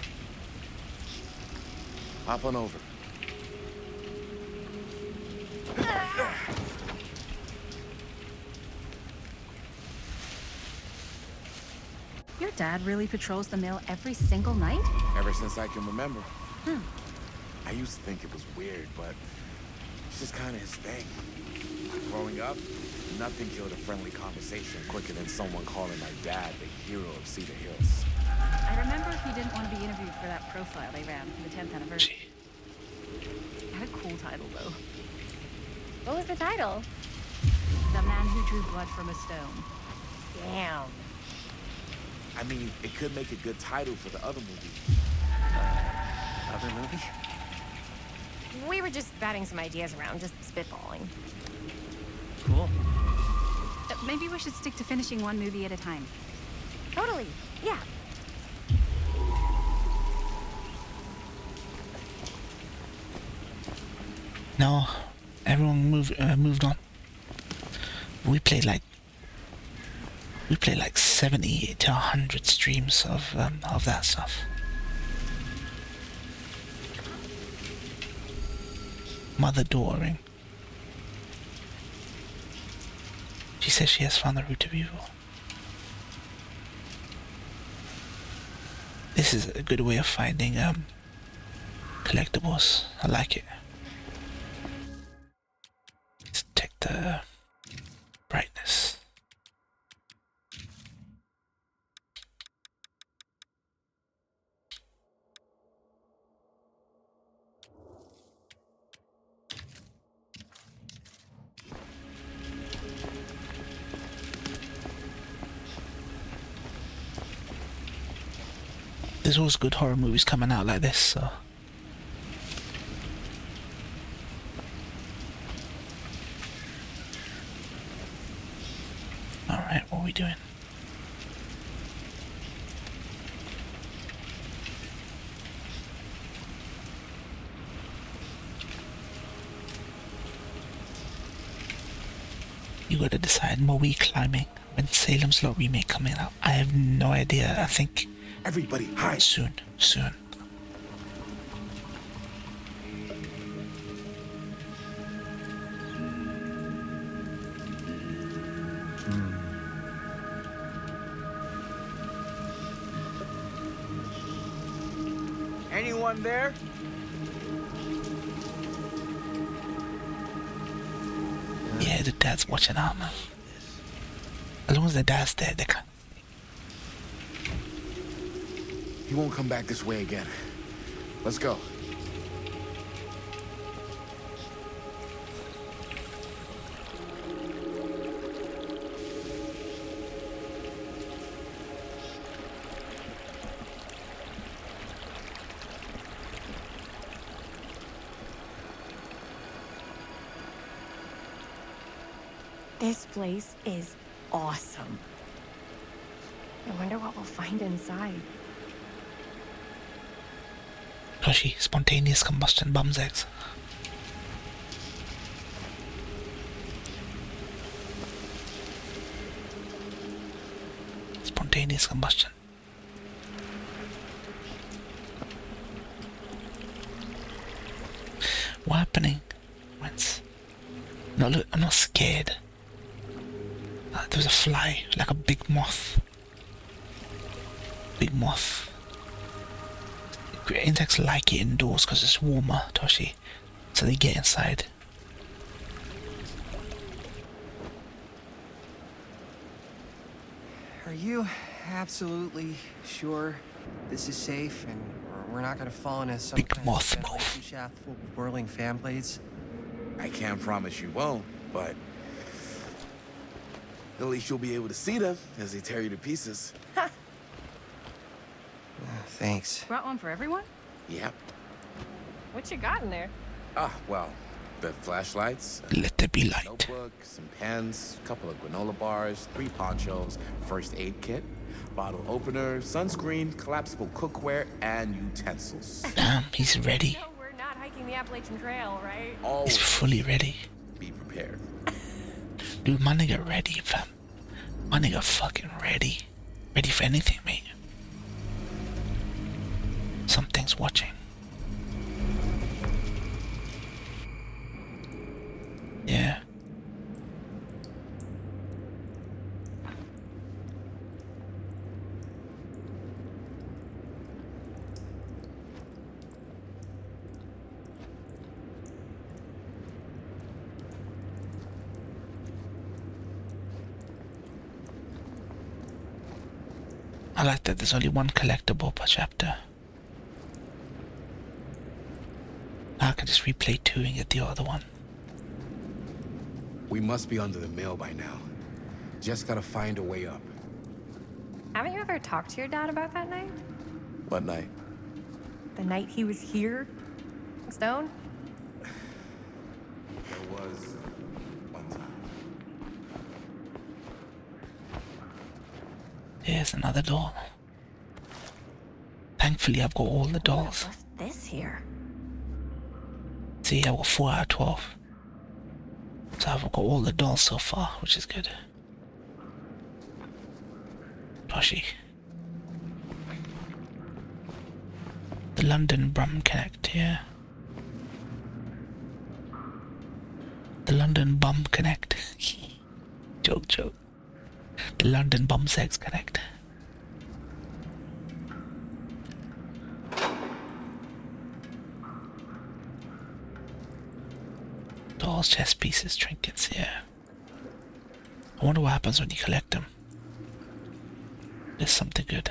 Hop on over. Your dad really patrols the mill every single night? Ever since I can remember. Hmm. I used to think it was weird, but it's just kind of his thing. Growing up, nothing killed a friendly conversation quicker than someone calling my dad the hero of Cedar Hills. I remember he didn't want to be interviewed for that profile they ran for the 10th anniversary. cool title, though. What was the title? The Man Who Drew Blood from a Stone. Damn. I mean, it could make a good title for the other movie. Other movie? We were just batting some ideas around, just spitballing. Cool. Maybe we should stick to finishing one movie at a time. Totally. Yeah. No, everyone moved on. We played like 70 to 100 streams of that stuff. Mother-daughter ring. She says she has found the root of evil. This is a good way of finding collectibles. I like it. Let's check the brightness. There's always good horror movies coming out like this, so. Alright, what are we doing? You gotta decide, are we climbing? When Salem's Lot remake coming out? I have no idea. I think everybody hide. Soon. Anyone there? Yeah, the dad's watching out, man. As long as the dad's there, they can't. He won't come back this way again. Let's go. This place is awesome. I wonder what we'll find inside. Toshi, spontaneous combustion bums eggs. Spontaneous combustion. What happening? Whence? No, look, I'm not scared. There was a fly, like a big moth. Big moth. Insects like it indoors because it's warmer, Toshi. So they get inside. Are you absolutely sure this is safe and we're not gonna fall into some big kind moth of ventilation shaft full of whirling fan blades? I can't promise you won't, but at least you'll be able to see them as they tear you to pieces. Thanks. Brought one for everyone? Yep. What you got in there? Well, the flashlights. Let there be light. Notebook, some pens, a couple of granola bars, 3 ponchos, first aid kit, bottle opener, sunscreen, collapsible cookware, and utensils. Damn, he's ready. You know we're not hiking the Appalachian Trail, right? He's fully ready. Be prepared. Dude, my nigga ready, fam. My nigga fucking ready. Ready for anything, mate. Something's watching. Yeah. I like that there's only one collectible per chapter. I can can just replay 2 and get the other one. We must be under the mill by now. Just gotta find a way up. Haven't you ever talked to your dad about that night? What night? The night he was here? Stone? There was one time. Here's another doll. Thankfully, I've got all the dolls. What's this here? See, I've got 4 out of 12. So I've got all the dolls so far, which is good. Toshi. The London Bum Connect, yeah. The London Bum Connect. Joke. The London Bum Sex Connect. Dolls, chess pieces, trinkets, yeah. I wonder what happens when you collect them. There's something good.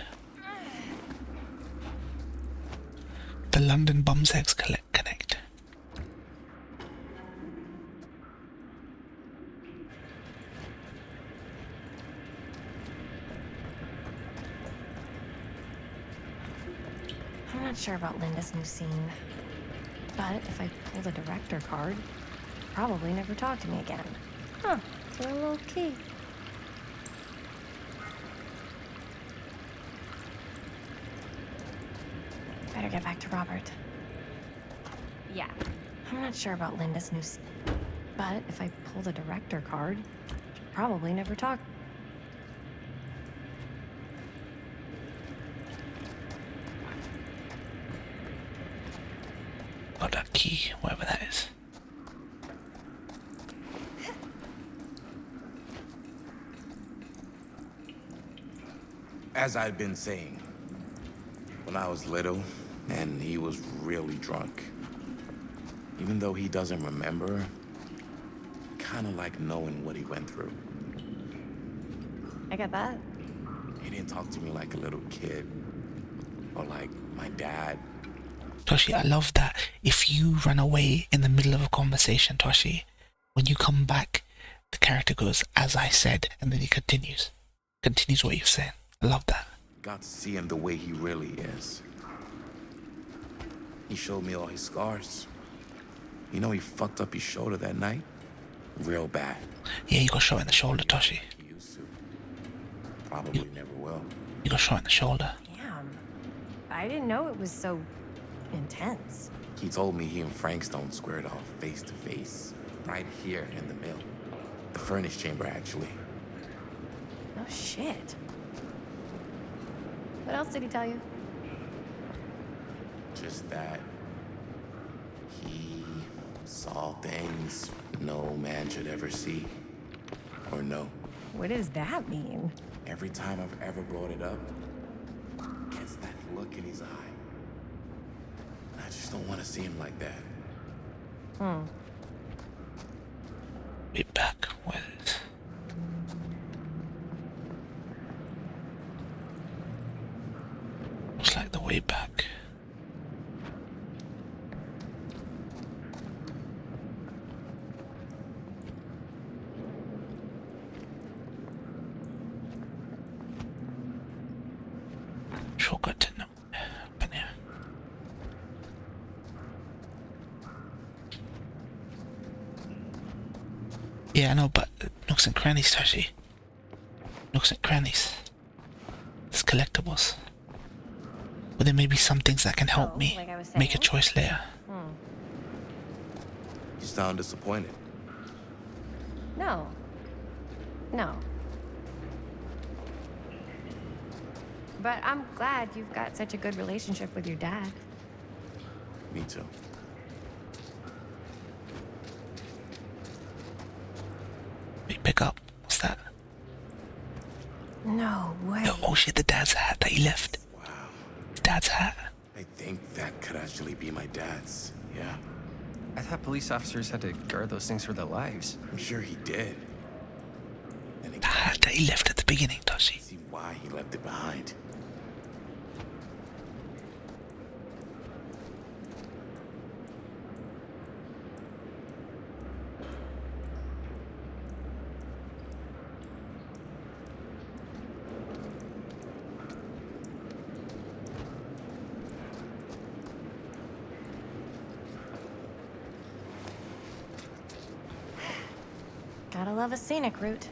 The London Bum Sex Connect. I'm not sure about Linda's new scene. But if I pull the director card, she'll probably never talk to me again. Huh, so a little key. Better get back to Robert. Yeah. I'm not sure about Linda's new scene. But if I pull the director card, she'll probably never talk. Got that key, whatever that is. As I've been saying, when I was little and he was really drunk, even though he doesn't remember, kind of like knowing what he went through. I get that. He didn't talk to me like a little kid or like my dad. Toshi, I love that. If you run away in the middle of a conversation, Toshi, when you come back, the character goes, as I said, and then he continues what you're saying. I love that. Got to see him the way he really is. He showed me all his scars. You know he fucked up his shoulder that night? Real bad. Yeah, you got shot in the shoulder, Toshi. He used to. Probably never will. You got shot in the shoulder. Damn. I didn't know it was so intense. He told me he and Frankstone squared off face to face, right here in the mill. The furnace chamber, actually. No shit. What else did he tell you? Just that he saw things no man should ever see or know. What does that mean? Every time I've ever brought it up, gets that look in his eye. I just don't want to see him like that. Be back with. Looks like the way back. Shortcut to no. Open here. Yeah, I know, but nooks and crannies, Toshi. Nooks and crannies. It's collectibles. But there may be some things that can help me like I was make a saying? choice later. You sound disappointed. No. No. But I'm glad you've got such a good relationship with your dad. Me too. Big pickup. What's that? No way. Oh shit, the dad's hat that he left. Wow. Dad's hat. I think that could actually be my dad's. Yeah. I thought police officers had to guard those things for their lives. I'm sure he did. And The hat that he left at the beginning, Toshi. see why he left it behind. Gotta love a scenic route.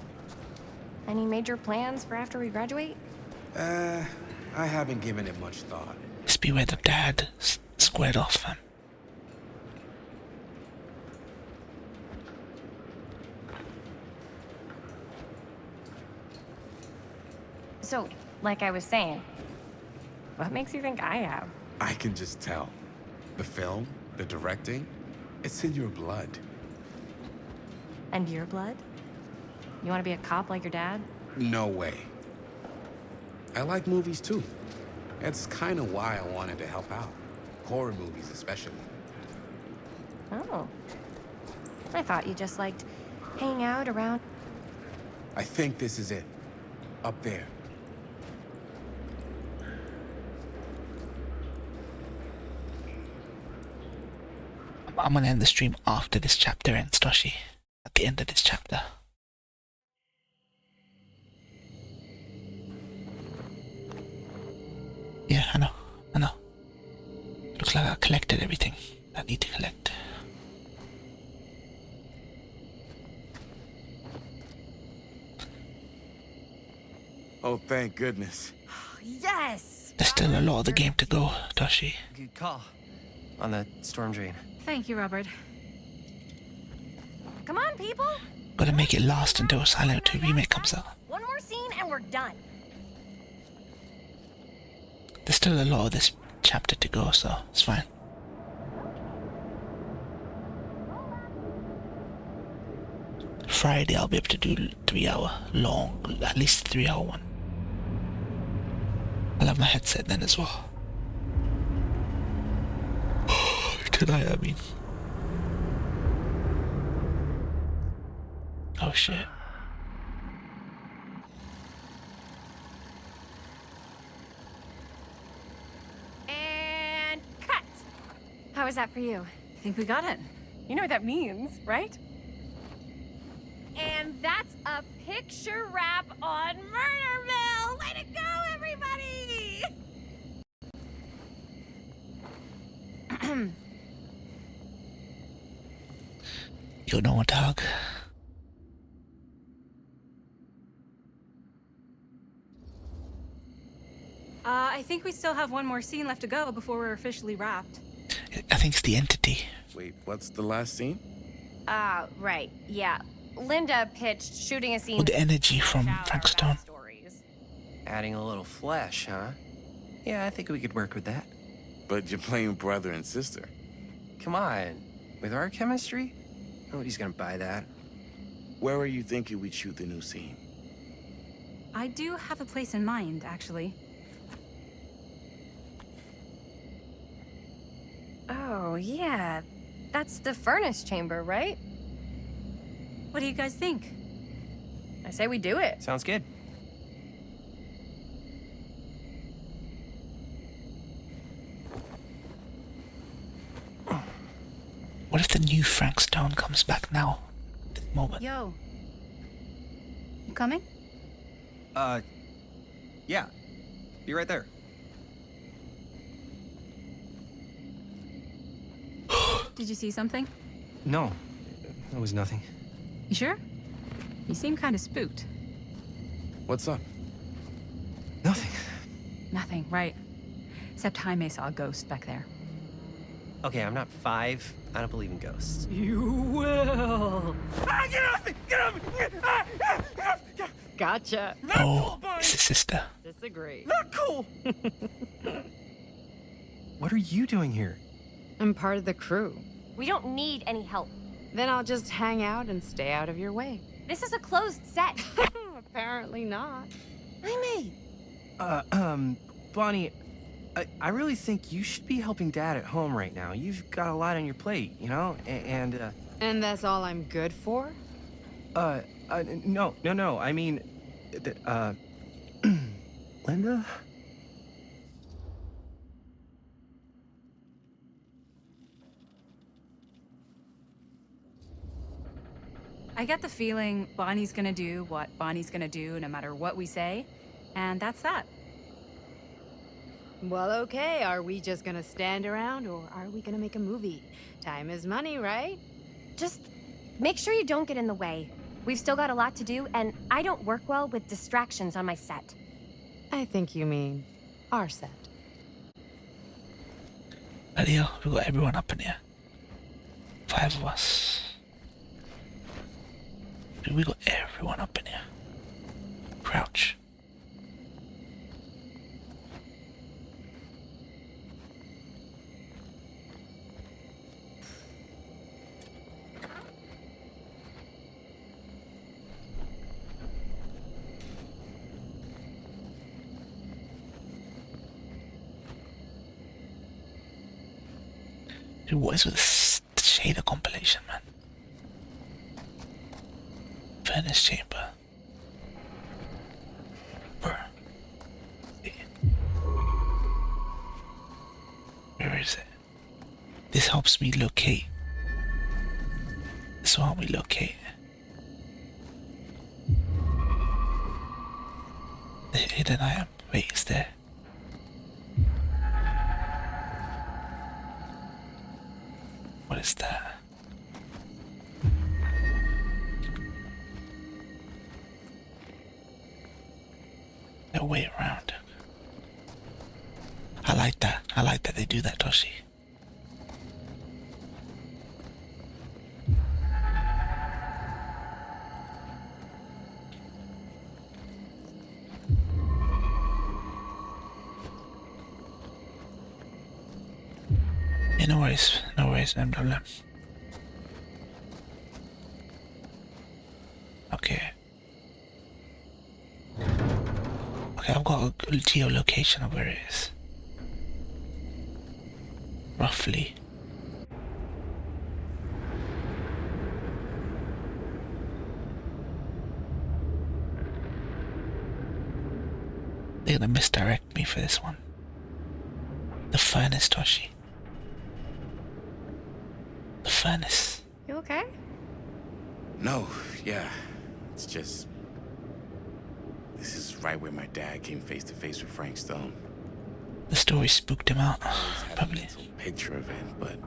Any major plans for after we graduate? I haven't given it much thought. This be where the dad squared off, fam. So, like I was saying, what makes you think I have? I can just tell. The film, the directing, it's in your blood. And your blood? You want to be a cop like your dad? No way. I like movies too. That's kind of why I wanted to help out. Horror movies especially. Oh. I thought you just liked hanging out around. I think this is it. Up there. I'm gonna end the stream after this chapter ends, Toshi. At the end of this chapter. Yeah, I know. Looks like I collected everything I need to collect. Oh, thank goodness. Yes! There's still a lot of the game to go, Toshi. Good call. On the storm drain. Thank you, Robert. Come on, people! Gotta make it last until Silent 2 Remake comes out. One more scene and we're done. There's still a lot of this chapter to go, so it's fine. Friday I'll be able to do 3-hour long, at least 3-hour one. I'll have my headset then as well. Tonight, I mean. Oh shit. And cut! How was that for you? I think we got it. You know what that means, right? And that's a picture wrap on Murder Mill! Way to go, everybody! You know what, dog? I think we still have one more scene left to go before we're officially wrapped. I think it's the entity. Wait, what's the last scene? Right, yeah. Linda pitched shooting a scene With the energy from Frank Stone. Adding a little flesh, huh? Yeah, I think we could work with that. But you're playing brother and sister. Come on. With our chemistry? Nobody's gonna buy that. Where are you thinking we'd shoot the new scene? I do have a place in mind, actually. Oh, yeah. That's the furnace chamber, right? What do you guys think? I say we do it. Sounds good. What if the new Frank Stone comes back now? At this moment. Yo. You coming? Yeah. Be right there. Did you see something? No. That was nothing. You sure? You seem kind of spooked. What's up? Nothing. Nothing, right. Except Jaime saw a ghost back there. Okay, I'm not 5. I don't believe in ghosts. You will. Ah, get off me! Get off me! Gotcha. Oh, it's his sister. Disagree. Not cool! What are you doing here? I'm part of the crew. We don't need any help. Then I'll just hang out and stay out of your way. This is a closed set. Apparently not. Bonnie, I really think you should be helping Dad at home right now. You've got a lot on your plate, you know? And that's all I'm good for? No. I mean, Linda? I get the feeling Bonnie's gonna do what Bonnie's gonna do no matter what we say, and that's that. Well, okay. Are we just gonna stand around or are we gonna make a movie? Time is money, right? Just make sure you don't get in the way. We've still got a lot to do, and I don't work well with distractions on my set. I think you mean our set. Bloody hell, we got everyone up in here. 5 of us. Dude, we got everyone up in here. Crouch. Dude, what is with this shader compilation, man? Furnace chamber. Bruh. Where is it? This helps me locate. This will help me locate. The hidden item. Wait, it's there. What is that? No way around. I like that. I like that they do that, Toshi. Yeah, no worries, no problem. Okay. Okay, I've got a geolocation of where it is. Roughly. They're gonna misdirect me for this one. The furnace, Toshi. The furnace. You okay? No, yeah. It's just... This is right where my dad came face to face with Frank Stone. The story spooked him out, Probably. A picture of it, but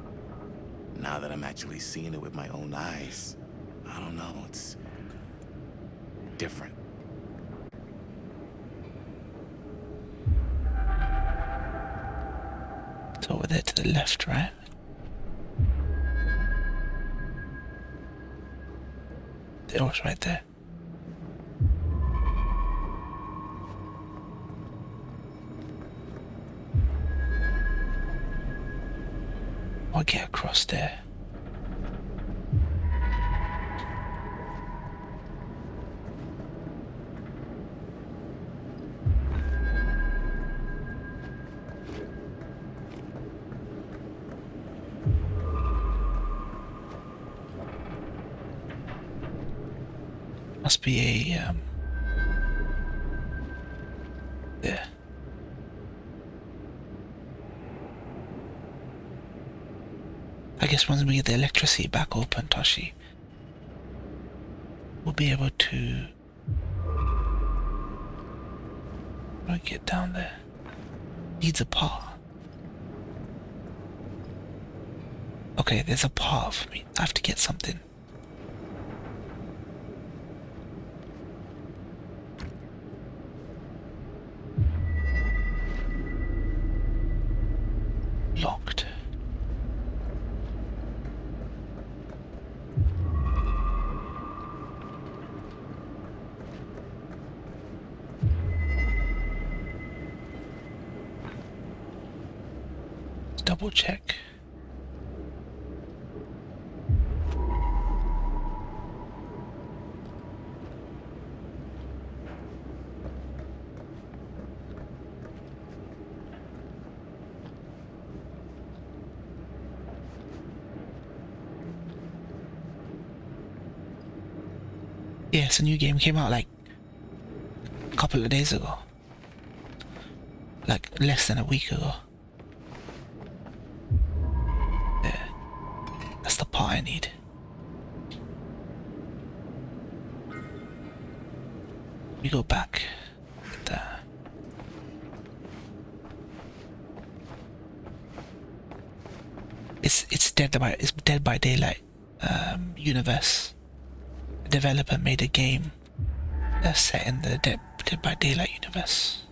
now that I'm actually seeing it with my own eyes, I don't know, it's different. It's over there to the left, right? It was right there. I'll get across there. Must be a there. I guess once we get the electricity back open, Toshi, we'll be able to get down there. Needs a path. Okay, there's a path for me. I have to get something. Locked. Let's double check. Yes, a new game came out like a couple of days ago. Like less than a week ago. There. That's the part I need. We go back. Get that. It's Dead by Daylight universe. developer made a game set in the Dead by Daylight universe.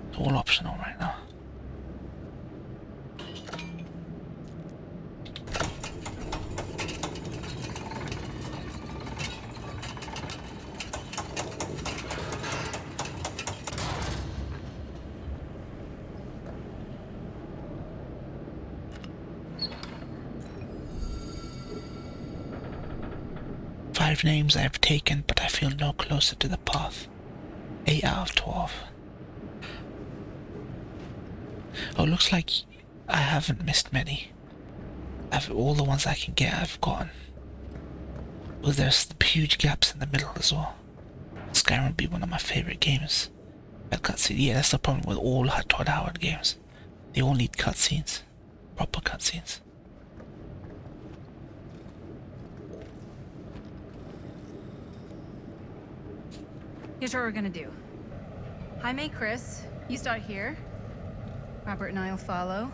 It's all optional right now. Five names I have taken, but I feel no closer to the path. 8 out of 12. Oh, looks like I haven't missed many. All the ones I can get, I've gotten. Well, there's huge gaps in the middle as well. Skyrim would be one of my favorite games. That cutscene, yeah, that's the problem with all Todd Howard games. They all need cutscenes, proper cutscenes. Here's what we're gonna do. Jaime, Chris, you start here. Robert and I will follow.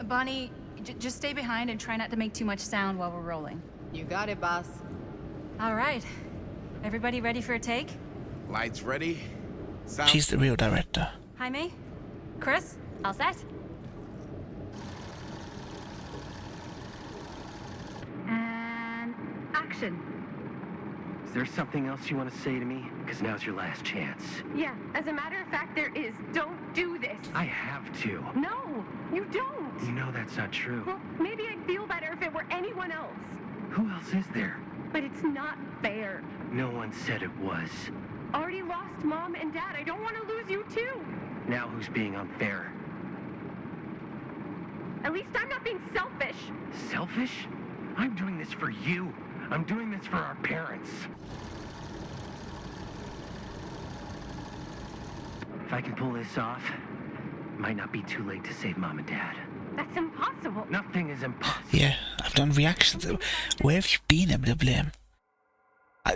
Bonnie, just stay behind and try not to make too much sound while we're rolling. You got it, boss. All right. Everybody ready for a take? Lights ready? She's the real director. Jaime? Chris? All set? And action. Is there something else you want to say to me? Because now's your last chance. Yeah, as a matter of fact, there is. Don't do this. I have to. No, you don't. You know that's not true. Well, maybe I'd feel better if it were anyone else. Who else is there? But it's not fair. No one said it was. Already lost Mom and Dad. I don't want to lose you too. Now who's being unfair? At least I'm not being selfish. Selfish? I'm doing this for you. I'm doing this for our parents. If I can pull this off, it might not be too late to save Mom and Dad. That's impossible. Nothing is impossible. Yeah, I've done reactions. Where have you been, MWM?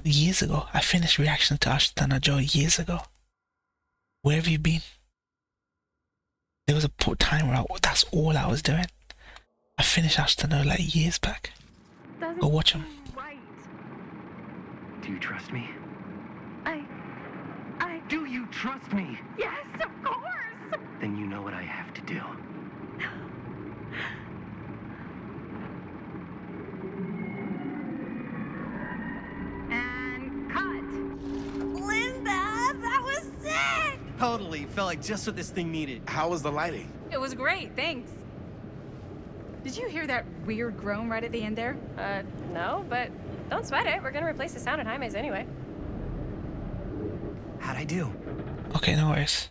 Years ago. I finished reaction to Ashtana Joe years ago. Where have you been? There was a time where that's all I was doing. I finished Ashtana like years back. Go watch them. Right. Do you trust me? I... Do you trust me? Yes, of course. Then you know what I have to do. And cut. Linda, that was sick! Totally. Felt like just what this thing needed. How was the lighting? It was great, thanks. Did you hear that weird groan right at the end there? No, but don't sweat it. We're gonna replace the sound at Jaime's anyway. How'd I do? Okay, no worries.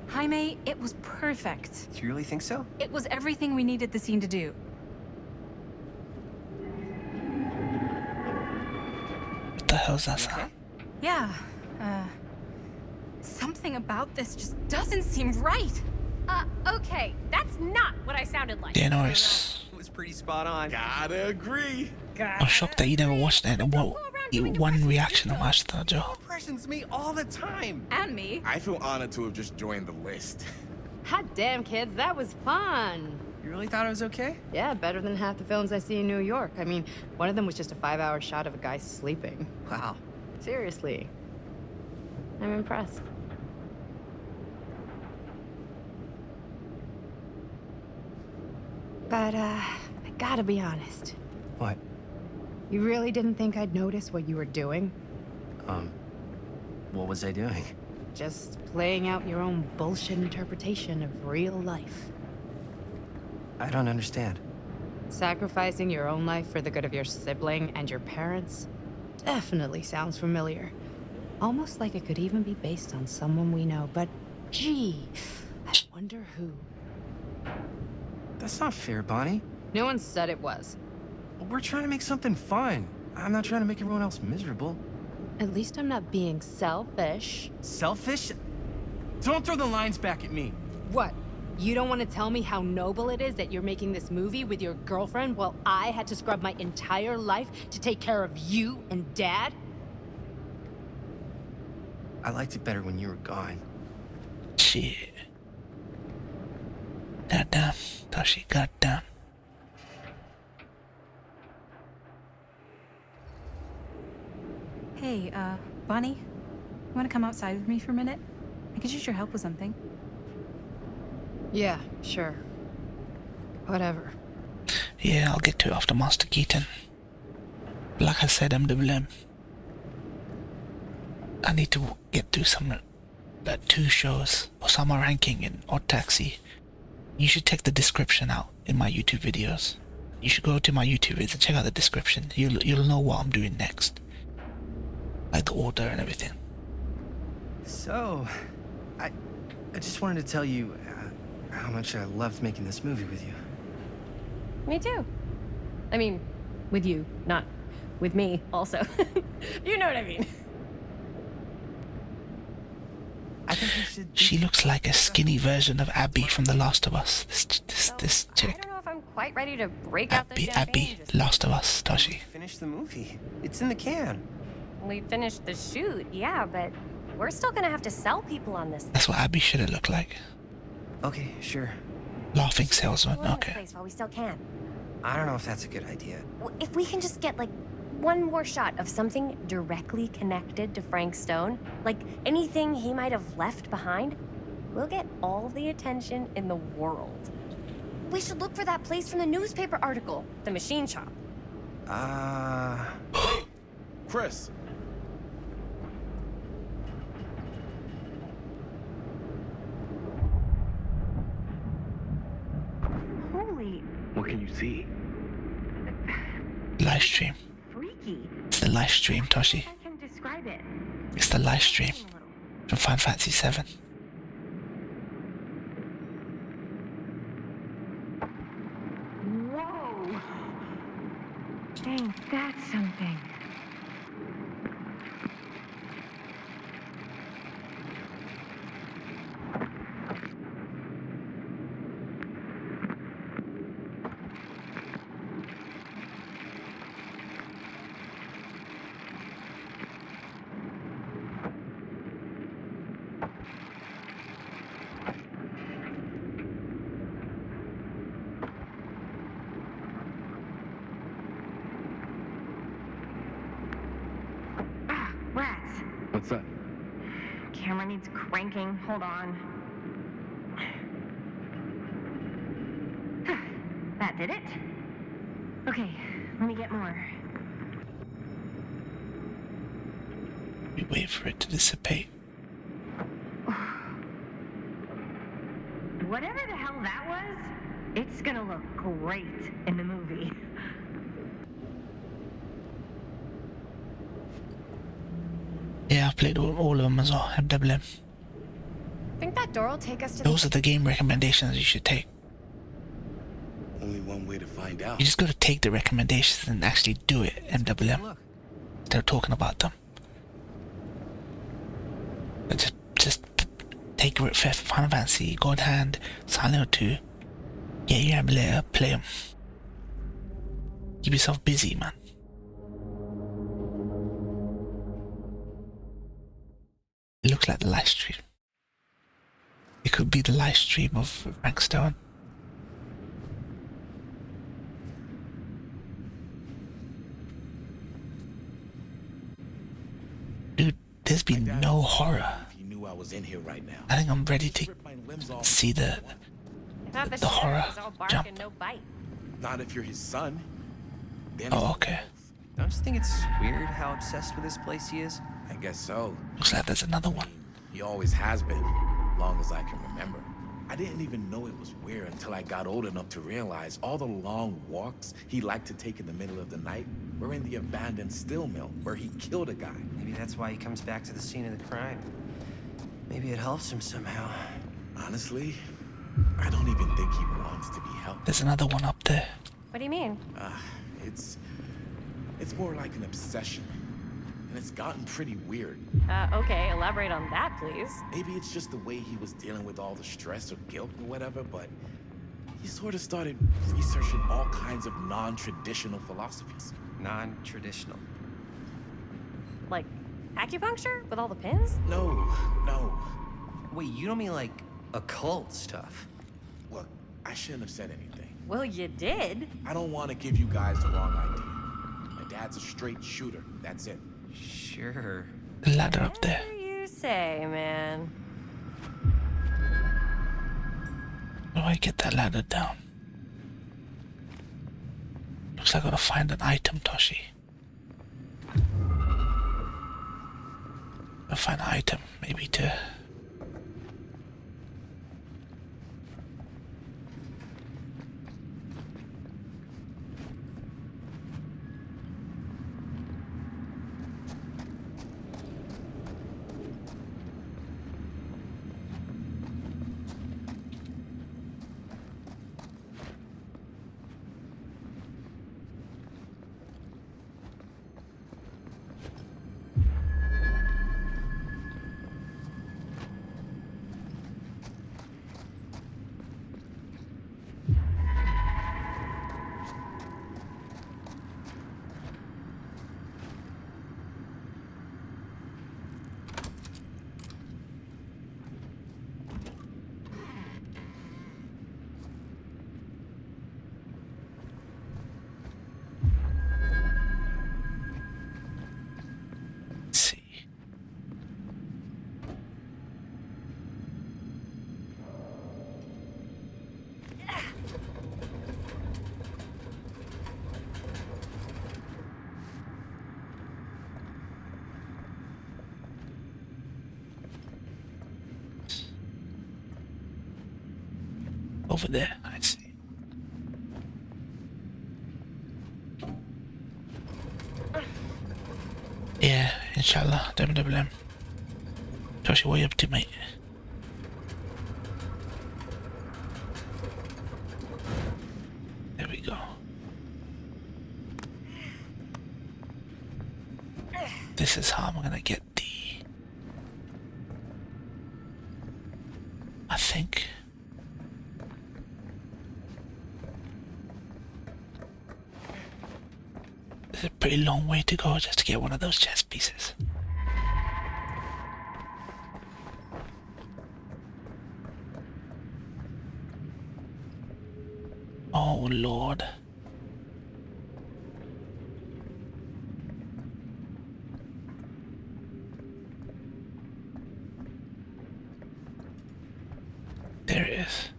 Jaime, it was perfect. Do you really think so? It was everything we needed the scene to do. What the hell's that sound? Yeah, something about this just doesn't seem right. Okay, that's not what I sounded like. Yeah, no worries. It was pretty spot on. Gotta agree. I'm shocked that you never watched that. One reaction of Ashtana Joe. Impressions me all the time. And me. I feel honored to have just joined the list. Hot damn, kids, that was fun. You really thought it was okay? Yeah, better than half the films I see in New York. I mean, one of them was just a 5-hour shot of a guy sleeping. Wow. Seriously. I'm impressed. But, I gotta be honest. What? You really didn't think I'd notice what you were doing? What was I doing? Just playing out your own bullshit interpretation of real life. I don't understand. Sacrificing your own life for the good of your sibling and your parents definitely sounds familiar. Almost like it could even be based on someone we know, but gee, I wonder who. That's not fair, Bonnie. No one said it was. We're trying to make something fun. I'm not trying to make everyone else miserable. At least I'm not being selfish. Selfish? Don't throw the lines back at me. What? You don't want to tell me how noble it is that you're making this movie with your girlfriend while I had to scrub my entire life to take care of you and Dad? I liked it better when you were gone. Shit. Goddamn, Toshi, goddamn. Hey, Bonnie, you want to come outside with me for a minute? I could use your help with something. Yeah, sure. Whatever. Yeah, I'll get to it after Master Keaton. Like I said, MWM, I need to get through some, like 2 shows, Osama Ranking and Odd Taxi. You should check the description out in my YouTube videos. You should go to my YouTube videos and check out the description. You'll know what I'm doing next. Like the order and everything. So, I just wanted to tell you how much I loved making this movie with you. Me too. I mean, with you, not with me, also. You know what I mean. I think we should... She looks like a skinny version of Abby from The Last of Us. This chick. I don't know if I'm quite ready to break out the Abby, Last of Us, Toshi. Finish the movie. It's in the can. We finished the shoot, yeah, but we're still gonna have to sell people on this. That's what Abby should have looked like. Okay, sure. Laughing salesman, We'll okay. place while we still can. I don't know if that's a good idea. If we can just get like one more shot of something directly connected to Frank Stone, like anything he might have left behind, we'll get all the attention in the world. We should look for that place from the newspaper article, the machine shop. Chris. Holy What can you see? Live stream. freaky. It's the live stream, Toshi. I can describe it. It's the live stream from Final Fantasy VII. Whoa! Ain't that something? Rats. What's that? Camera needs cranking. Hold on. That did it? Okay, let me get more. We wait for it to dissipate. Whatever the hell that was, it's gonna look great in the movie. Yeah, I've played all of them as well, MWM. Think that door will take us to Those are the game recommendations you should take. Only one way to find out. You just gotta take the recommendations and actually do it, MWM. Instead of talking about them. But just take Final Fantasy, God Hand, Silent Hill 2. Get your emulator, play them. Keep yourself busy, man. It looks like the live stream. It could be the live stream of Frank Stone. Dude, there's been no horror. If he knew I was in here right now. I think I'm ready to see the horror jump. No bite. Not if you're his son. Then Oh, okay. Don't you think it's weird how obsessed with this place he is? I guess so. Looks like there's another one. He always has been, long as I can remember. I didn't even know it was weird until I got old enough to realize all the long walks he liked to take in the middle of the night were in the abandoned steel mill where he killed a guy. Maybe that's why he comes back to the scene of the crime. Maybe it helps him somehow. Honestly, I don't even think he wants to be helped. There's another one up there. What do you mean? It's more like an obsession. And it's gotten pretty weird. Okay, elaborate on that, please. Maybe it's just the way he was dealing with all the stress or guilt or whatever, but he sort of started researching all kinds of non-traditional philosophies. Non-traditional. Like Acupuncture? With all the pins? No, no. Wait, you don't mean like occult stuff? Look, I shouldn't have said anything. Well, you did. I don't want to give you guys the wrong idea. My dad's a straight shooter. That's it. Sure. The ladder up there. Whatever you say, man. How do I get that ladder down? Looks like I gotta find an item, Toshi. Gotta find an item, maybe to... Over there, I see. Yeah, inshallah, WWM. Joshua, what are you up to, mate? There we go. This is how I'm gonna get the... I think... It's a pretty long way to go just to get one of those chess pieces. Oh Lord. There it is.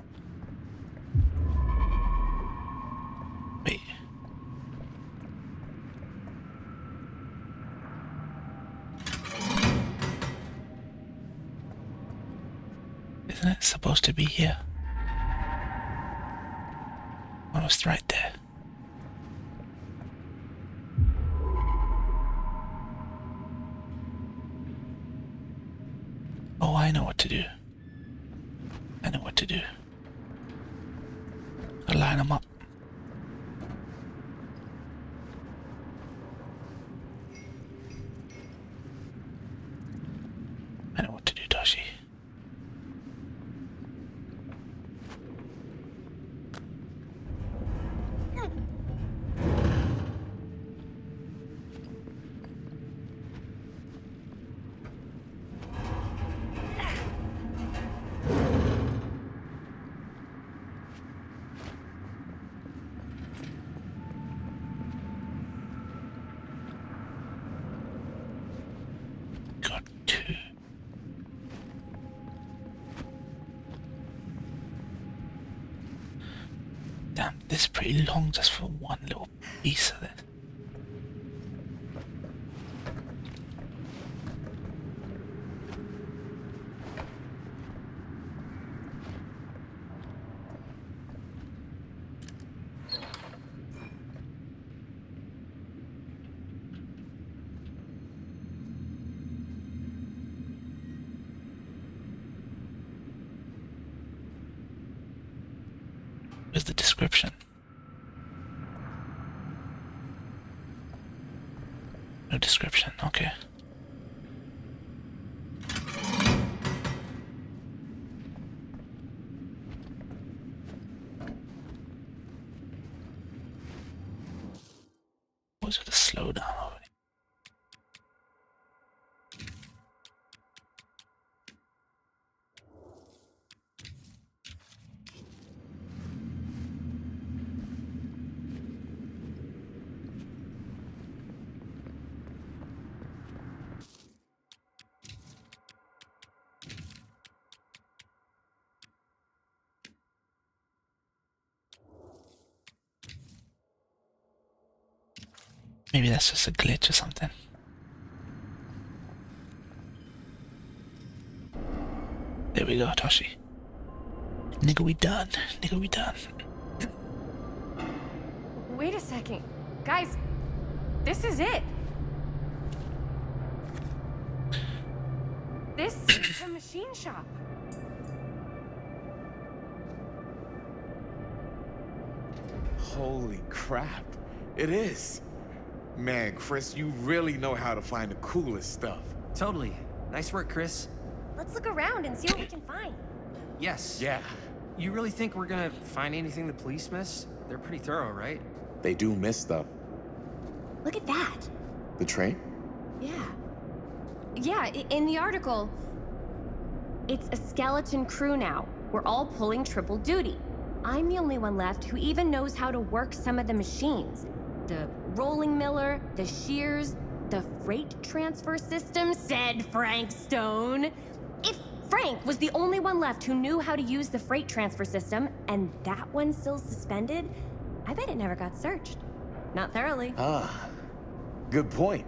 Wait. Isn't it supposed to be here? Almost right there. Oh, I know what to do. I know what to do. I'll line them up. I know what to do, Toshi. Got two. Damn, this is pretty long just for one little piece of it. Where's the description? No description, okay. Was it a slowdown over here? Maybe that's just a glitch or something. There we go, Toshi. Nigga, we done. Nigga, we done. Wait a second. Guys, this is it. This is the machine shop. Holy crap. It is. Man, Chris, you really know how to find the coolest stuff. Totally. Nice work, Chris. Let's look around and see what we can find. Yes. Yeah. You really think we're gonna find anything the police miss? They're pretty thorough, right? They do miss stuff. Look at that. The train? Yeah. Yeah, in the article, it's a skeleton crew now. We're all pulling triple duty. I'm the only one left who even knows how to work some of the machines. The rolling miller, the shears, the freight transfer system, said Frank Stone. If Frank was the only one left who knew how to use the freight transfer system, and that one's still suspended, I bet it never got searched. Not thoroughly. Ah, good point.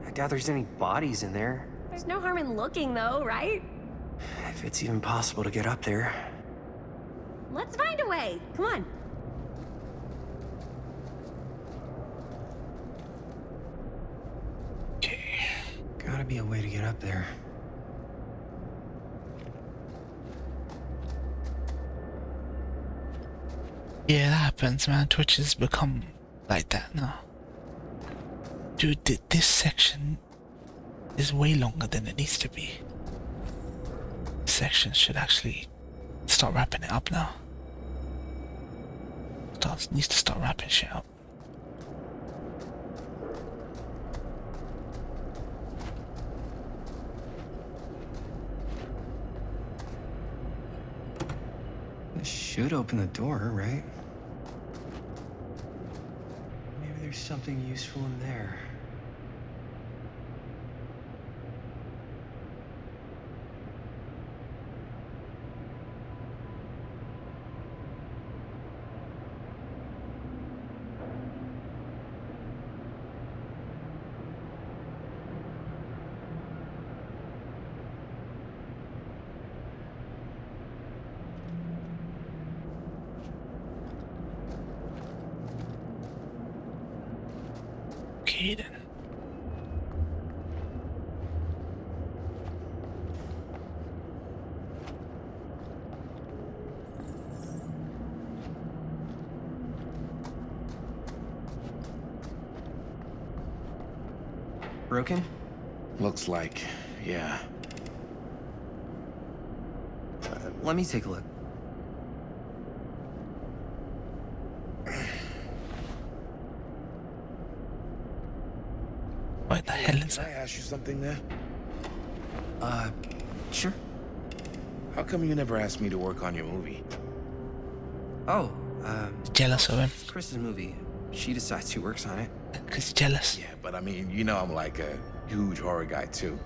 I doubt there's any bodies in there. There's no harm in looking, though, right? If it's even possible to get up there. Let's find a way. Come on. Gotta be a way to get up there. Yeah, that happens, man. Twitch has become like that now. Dude, this section is way longer than it needs to be. This section should actually start wrapping it up now. Needs to start wrapping shit up. This should open the door, right? Maybe there's something useful in there. Okay then. Broken? Looks like, yeah. Let me take a look. What the hell is Can I ask you something there? Sure. How come you never asked me to work on your movie? Oh, jealous of him? it's Chris's movie. She decides who works on it. Because he's jealous. Yeah, but I mean, you know I'm like a huge horror guy too.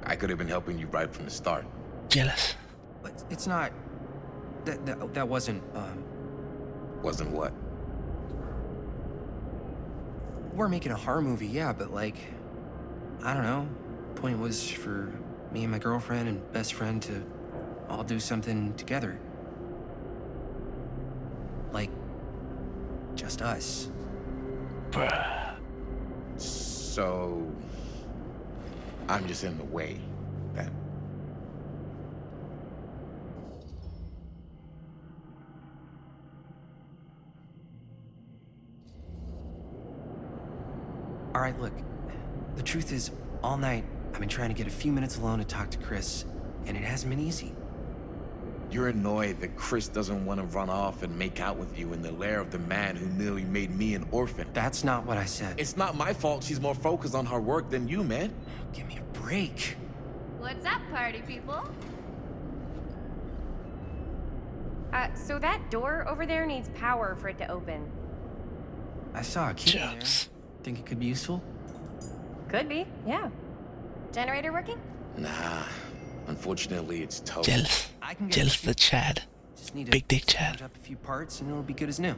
I could have been helping you right from the start. Jealous. But it's not... That wasn't, Wasn't what? We're making a horror movie, yeah, but like... I don't know. Point was for me and my girlfriend and best friend to all do something together. Like... just us. Bruh. So... I'm just in the way, then. All right, look. The truth is, all night, I've been trying to get a few minutes alone to talk to Chris, and it hasn't been easy. You're annoyed that Chris doesn't want to run off and make out with you in the lair of the man who nearly made me an orphan. That's not what I said. It's not my fault she's more focused on her work than you, man. Give me a break. What's up, party people? So that door over there needs power for it to open. I saw a key in there. Think it could be useful? Could be, yeah. Generator working? Nah. Unfortunately, it's toast. Jealous. I can get Jealous of the Chad. Just need Big to dick Chad. change up a few parts and it'll be good as new.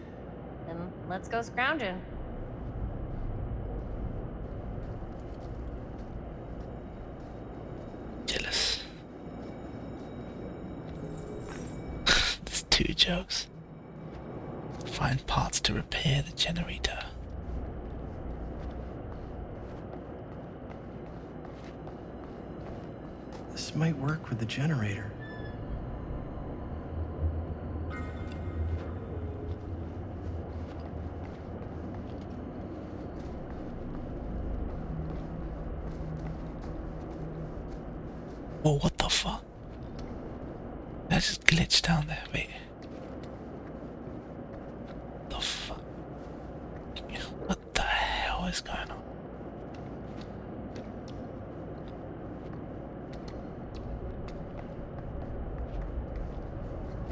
Then let's go scrounging. 2 jokes. Find parts to repair the generator. This might work with the generator. Whoa, what the fuck? That just glitched down there, wait. The fuck? What the hell is going on?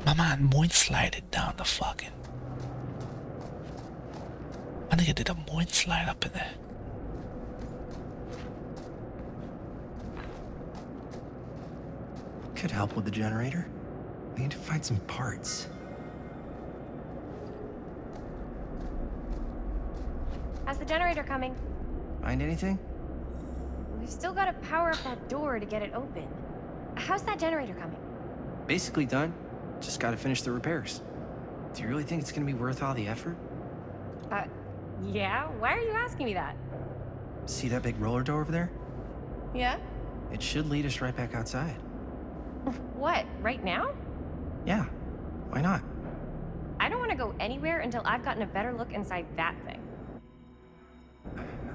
My man moin slided down the fucking... I think I did a moin slide up in there. Could help with the generator. We need to find some parts. How's the generator coming? Find anything? We've still got to power up that door to get it open. How's that generator coming? Basically done. Just gotta finish the repairs. Do you really think it's gonna be worth all the effort? Yeah? Why are you asking me that? See that big roller door over there? Yeah? It should lead us right back outside. What, right now? Yeah, why not? I don't want to go anywhere until I've gotten a better look inside that thing.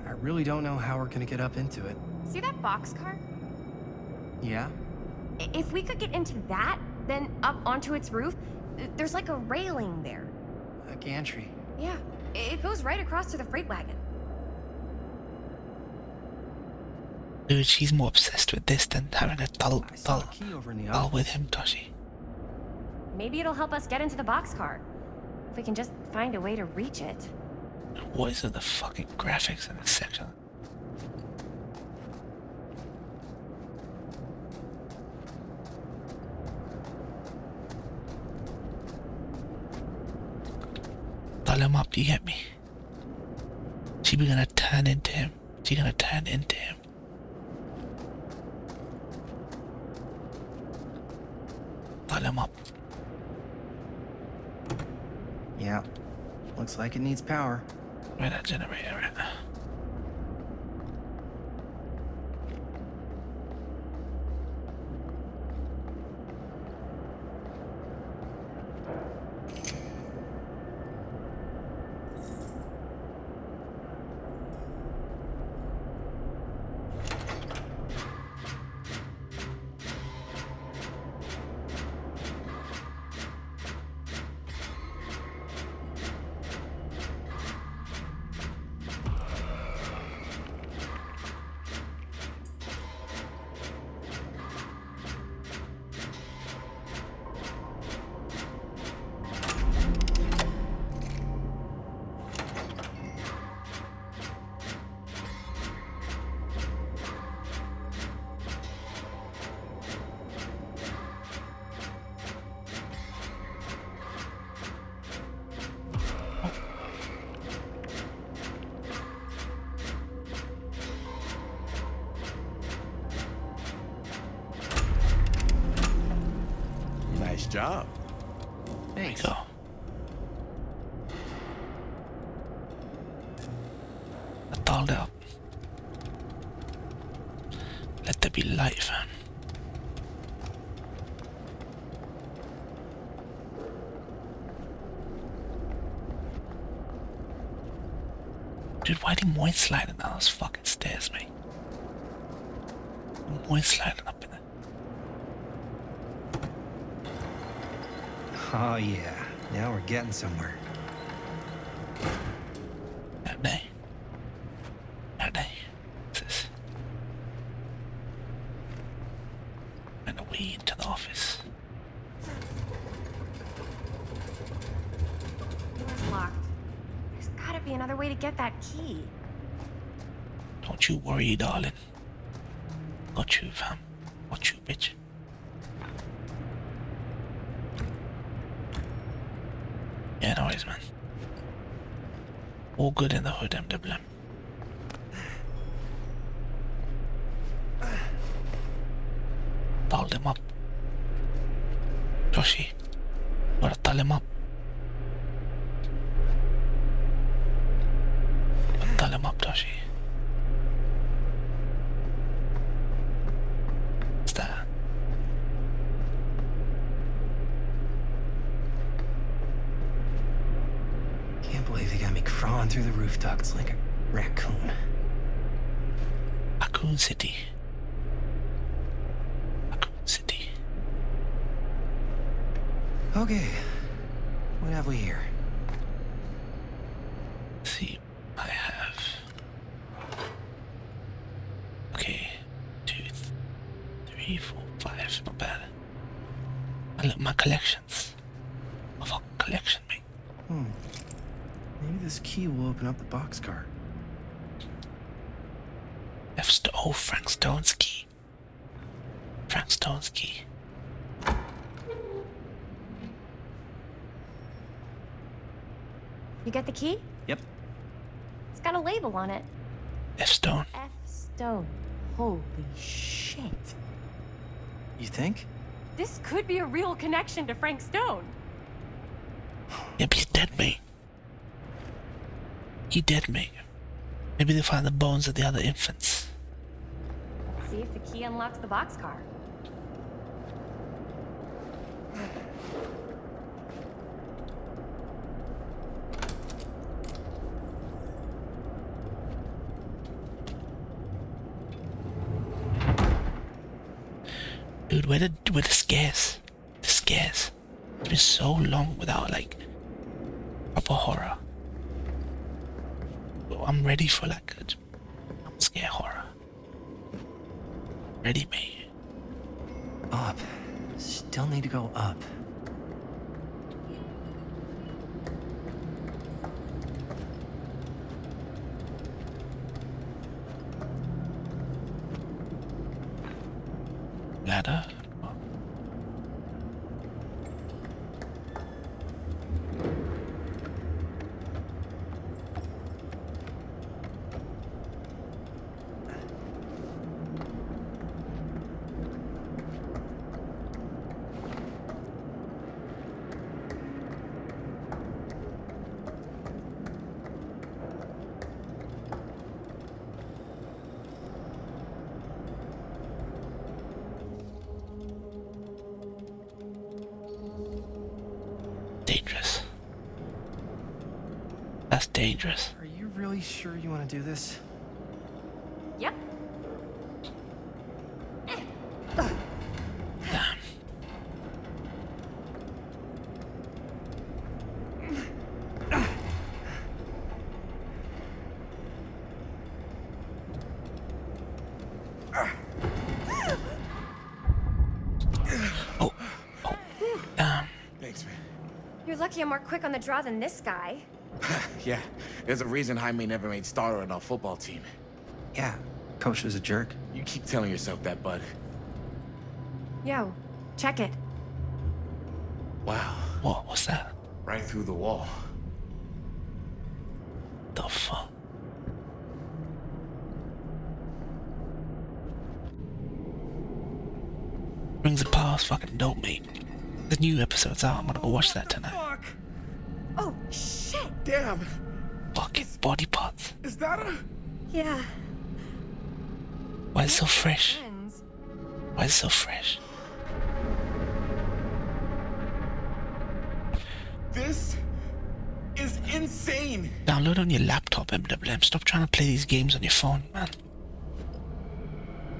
I really don't know how we're gonna get up into it. See that boxcar? Yeah? If we could get into that, then up onto its roof, there's like a railing there. A gantry. Yeah, it goes right across to the freight wagon. Dude, she's more obsessed with this than having a dull with him, Toshi. Maybe it'll help us get into the boxcar. If we can just find a way to reach it. What is it, the fucking graphics in this section? Dial him up, you get me? She be gonna turn into him. She gonna turn into him. Dial him up. Yeah. Looks like it needs power. Where that generator at? Nice job. Thanks. There you go. I dialed up. Let there be light, fam. Dude, why did Moy sliding down those fucking stairs, mate? Moy sliding up in there. Oh yeah, now we're getting somewhere. That day. That day. What's this? And away into the office. Door's locked. There's gotta be another way to get that key. Don't you worry, darling. Got you, fam. Got you, bitch. Yeah, no worries, man. All good in the hood, MWM. Dialed him up. Joshi. Gotta tell him up. Tell him up, Toshi. What's that? Can't believe they got me crawling through the roof ducts like a raccoon. Raccoon City. Raccoon City. Okay, what have we here? Let's see, I have. Okay, 2, 3, 4, 5. Not bad. I look my collections. My fucking collection, mate. Maybe this key will open up the boxcar. Oh, Frank Stone's key. Frank Stone's key. You get the key? Yep. It's got a label on it. F. Stone. F. Stone. Holy shit. You think? This could be a real connection to Frank Stone. Yeah, but he's dead, mate. He dead, mate. Maybe they'll find the bones of the other infants. Let's see if the key unlocks the boxcar. Dude, where the scares? The scares. It's been so long without like proper horror. I'm ready for like a scare horror. Ready, mate. Up. Still need to go up. Ladder. Dangerous. That's dangerous. Are you really sure you want to do this? Yep. Damn. Oh. Damn. Thanks, man. You're lucky I'm more quick on the draw than this guy. Yeah, there's a reason Jaime never made starter on our football team. Yeah, coach was a jerk. You keep telling yourself that, bud. Yo, check it. Wow. What was that? Right through the wall. The fuck? Rings of Power's fucking dope, mate. The new episode's out. I'm gonna go watch that tonight. Fuck! Oh, shit! Damn! Fucking body parts. Is that a... Yeah. Why is it so fresh? Friends. Why is it so fresh? This is insane! Download on your laptop, MWM. Stop trying to play these games on your phone, man.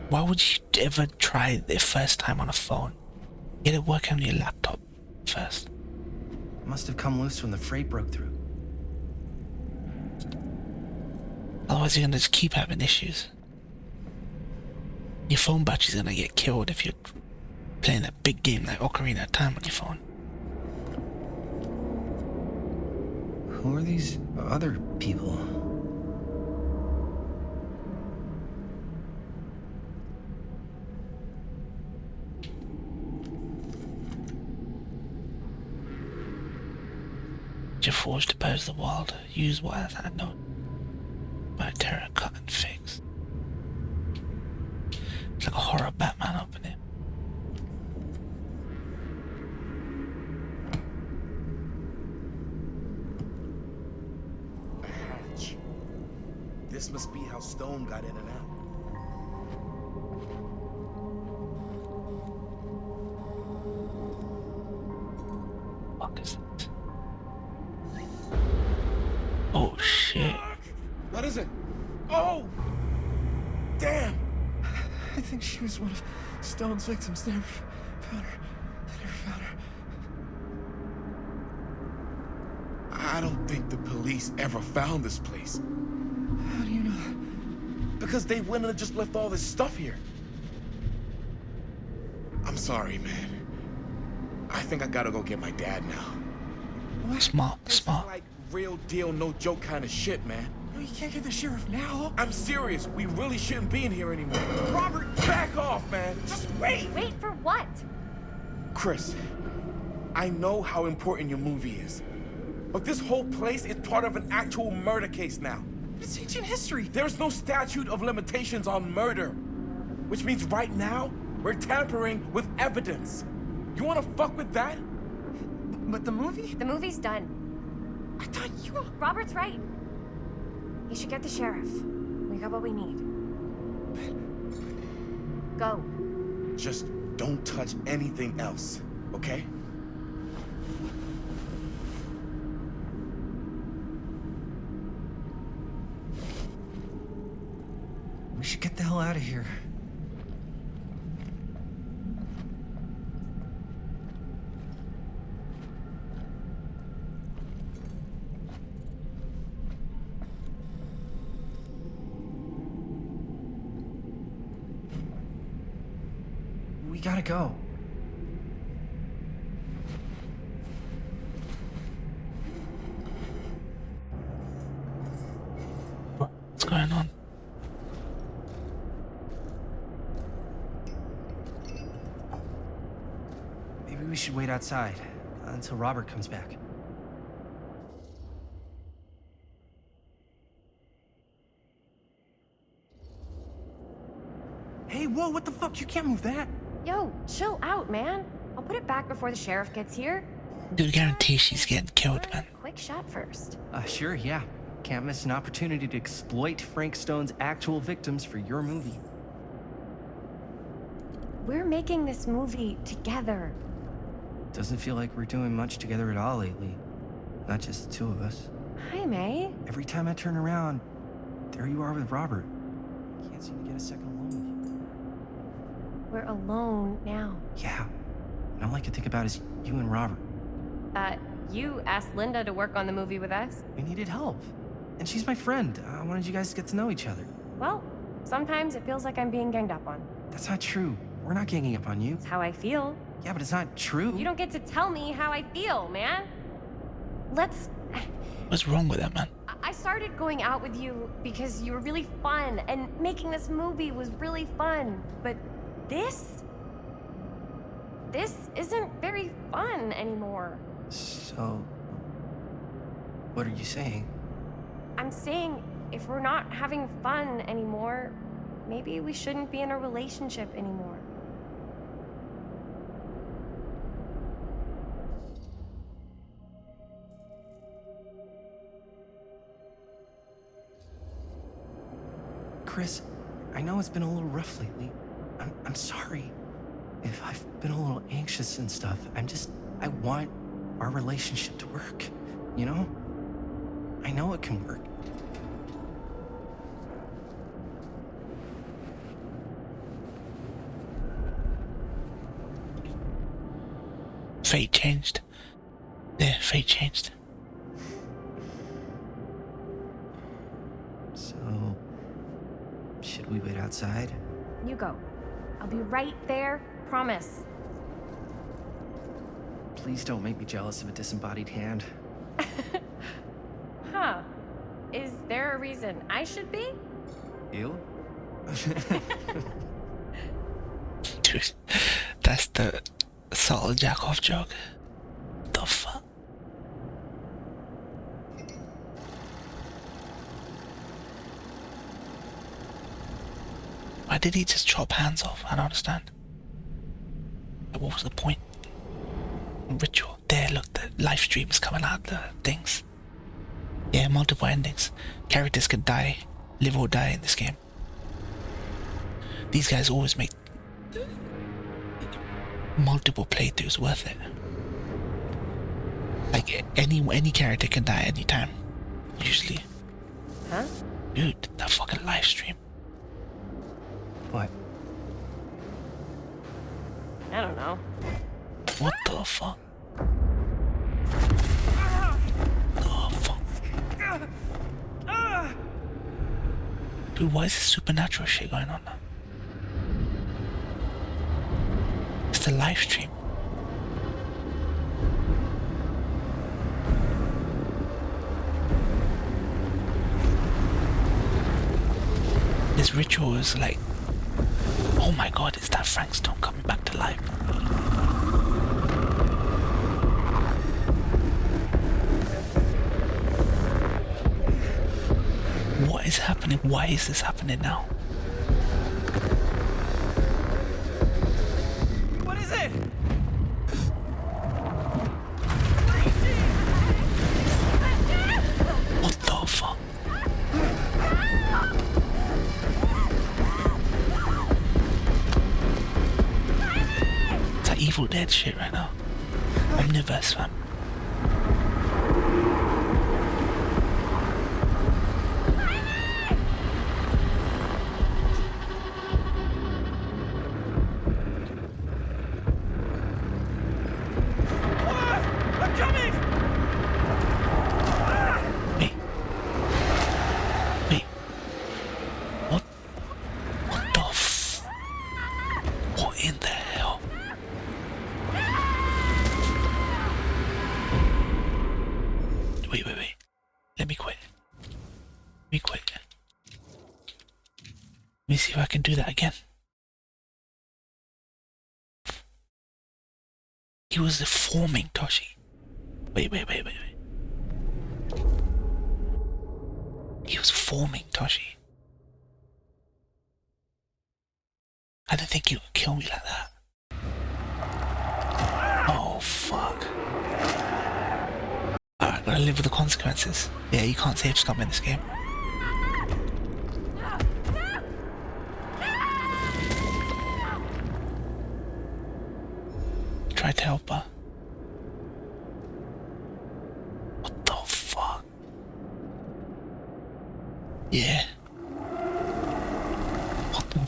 Why would you ever try it the first time on a phone? Get it working on your laptop first. Must have come loose when the freight broke through. Otherwise you're gonna just keep having issues. Your phone battery's gonna get killed if you're playing that big game like Ocarina of Time on your phone. Who are these other people? Forged to pose the wild. Use wires I know. By terror cut and fix. It's like a horror Batman opening. This must be how Stone got in and out. What is it? Oh shit. What is it? Oh! Damn! I think she was one of Stone's victims. They never found her. I don't think the police ever found this place. How do you know that? Because they went and just left all this stuff here. I'm sorry, man. I think I gotta go get my dad now. Smart. Like real deal, no joke kind of shit, man. No, you can't get the sheriff now. I'm serious. We really shouldn't be in here anymore. Robert, back off, man. Just wait. Wait for what? Chris, I know how important your movie is. But this whole place is part of an actual murder case now. It's ancient history. There's no statute of limitations on murder. Which means right now, we're tampering with evidence. You wanna fuck with that? But the movie? The movie's done. I thought you... Robert's right. You should get the sheriff. We got what we need. Go. Just don't touch anything else, okay? We should get the hell out of here. We gotta go. What's going on? Maybe we should wait outside until Robert comes back. Hey, whoa, what the fuck? You can't move that. Yo, chill out, man. I'll put it back before the sheriff gets here. Dude, guarantee she's getting killed, man. Quick shot first. Sure, yeah. Can't miss an opportunity to exploit Frank Stone's actual victims for your movie. We're making this movie together. Doesn't feel like we're doing much together at all lately. Not just the two of us. Hi, May. Every time I turn around, there you are with Robert. Can't seem to get a second alone with you. We're alone now. Yeah. And all I can think about is you and Robert. You asked Linda to work on the movie with us? We needed help. And she's my friend. I wanted you guys to get to know each other. Well, sometimes it feels like I'm being ganged up on. That's not true. We're not ganging up on you. It's how I feel. Yeah, but it's not true. You don't get to tell me how I feel, man. Let's... What's wrong with that, man? I started going out with you because you were really fun, and making this movie was really fun. But this isn't very fun anymore. So... what are you saying? I'm saying if we're not having fun anymore, maybe we shouldn't be in a relationship anymore. Chris, I know it's been a little rough lately. I'm sorry if I've been a little anxious and stuff. I want our relationship to work, you know? I know it can work. Fate changed. Yeah, fate changed. So, should we wait outside? You go. I'll be right there, promise. Please don't make me jealous of a disembodied hand. Huh. Is there a reason I should be? You? Dude, that's the subtle jack-off joke. The fuck? Why did he just chop hands off? I don't understand. What was the point? Ritual. There, look, the live streams coming out, the things. Yeah, multiple endings. Characters could die live or die in this game. These guys always make multiple playthroughs worth it. Like any character can die anytime, usually. Huh? Dude, that fucking live stream. What? I don't know. What the fuck? Oh fuck. Dude, why is this supernatural shit going on now? It's the live stream. This ritual is like, oh my god, is that Frank Stone coming back to life? What is happening? Why is this happening now? What is it? What the fuck? It's like Evil Dead shit right now. Omniverse, fam. Let me see if I can do that again. He was deforming Toshi. Wait. He was forming Toshi. I didn't think he would kill me like that. Oh, fuck. Alright, gotta live with the consequences. Yeah, you can't save Scum in this game. Try to help her. What the fuck? Yeah. What the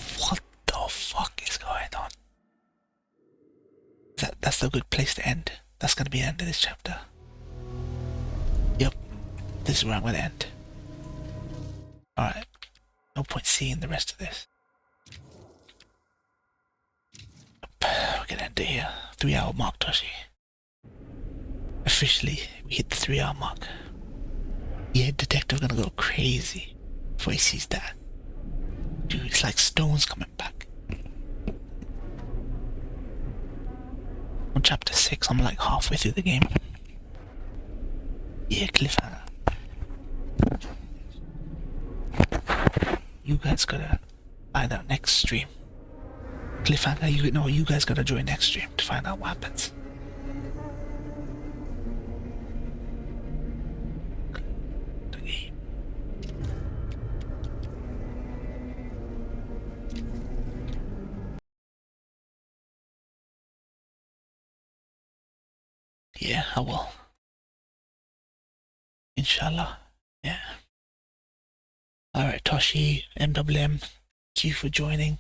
fuck is going on? That's a good place to end. That's gonna be the end of this chapter. Yep. This is where I'm gonna end. Alright. No point seeing the rest of this. We're gonna end it here. 3-hour mark, Toshi. Officially, we hit the 3-hour mark. Yeah, detective gonna go crazy before he sees that. Dude, it's like Stone's coming back. On chapter 6, I'm like halfway through the game. Yeah, cliffhanger. You guys gotta find out next stream. Cliffhanger, you guys gotta join next stream to find out what happens. Yeah, I will. Inshallah. Yeah. Alright, Toshi, MWM, thank you for joining.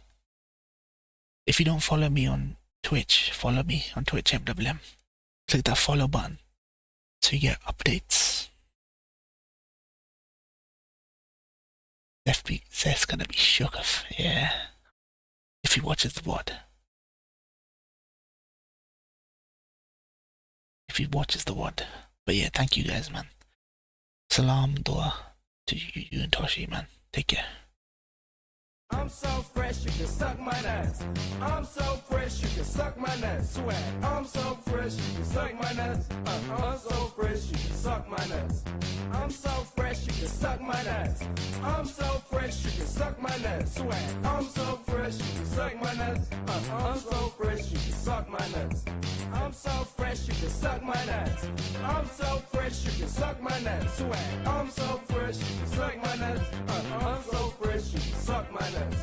If you don't follow me on Twitch, follow me on Twitch, MWM. Click that follow button so you get updates. FBZ's gonna be shook off, yeah. If he watches the VOD. If he watches the VOD. But yeah, thank you guys, man. Salam, dua to you and Toshi, man. Take care. I'm so fresh, you can suck my nuts. I'm so fresh, you can suck my nuts. Swag. I'm so fresh, you can suck my nuts. I'm so fresh, you can suck my nuts. I'm so fresh, you can suck my nuts. I'm so fresh, you can suck my nuts. Swag. I'm so fresh, you can suck my nuts. I'm so fresh, you can suck my nuts. I'm so fresh, you can suck my nuts. I'm so fresh, you can suck my nuts. Swag. I'm so fresh, you can suck my nuts. I'm so fresh, you can suck my nuts.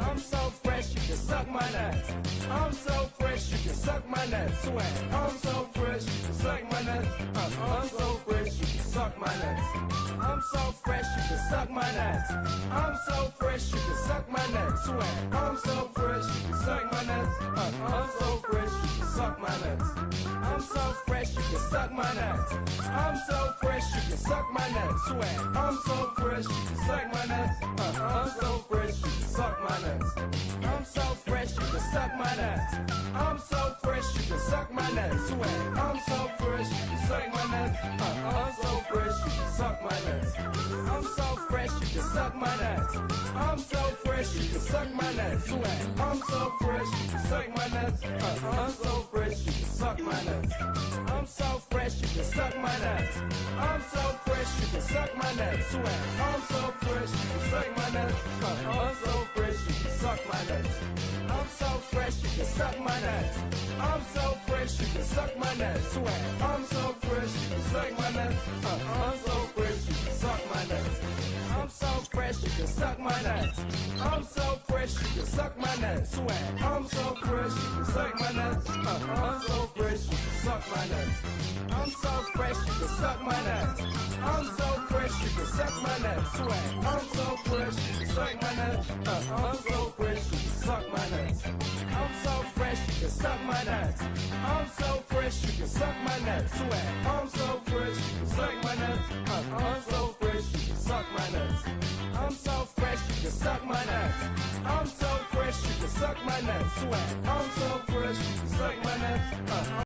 I'm so fresh, you can suck my nuts. I'm so fresh, you can suck my nuts. Swag. I'm so fresh, you can suck my nuts. I'm so fresh, you can suck my nuts. I'm so fresh, you can suck my nuts. I'm so fresh, you can suck my nuts. Swag. I'm so fresh, you can suck my nuts. I'm so fresh, you can suck my nuts. I'm so fresh, you can suck my nuts. I'm so fresh, you can suck my nuts. Swag. I'm so fresh, you can suck my nuts. I'm so fresh, you can suck my nuts. I'm so fresh, you can suck my nuts. I'm so fresh, you can suck my nuts. Swag. I'm so fresh, you can suck my nuts. I'm so fresh, you can suck my nuts. I'm so fresh, you can suck my nuts. I'm so fresh, you can suck my nuts. Swag. I'm so fresh, you can suck my nuts. I'm so fresh, you can suck my nuts. I'm so fresh, you can suck my nuts. I'm so fresh, you can suck my nuts. Swag. I'm so fresh, you can suck my nuts. I'm so fresh, you can suck my nuts. I'm so fresh, you can suck my nuts. I'm so fresh, you can suck my nuts. Swag. I'm so fresh, you can suck my nuts. I'm so fresh, you can suck my nuts. I'm so fresh, you can suck my nuts. I'm so fresh, you can suck my nuts. Swag. I'm so fresh, you can suck my nuts. I'm so fresh, you can suck my nuts. I'm so fresh, you can suck my nuts. I'm so fresh, you can suck my nuts. Swag. I'm so fresh, you can suck my nuts. I'm so fresh, you can suck my nuts. I'm so fresh, you can suck my nuts. I'm so fresh, you can suck my nuts. Swag. I'm so fresh, you can suck my nuts. I'm so fresh, you can suck my nuts. I'm so fresh, you can suck my nuts. I'm so fresh, you can suck my nuts. Swag. I'm so fresh, you can suck my nuts.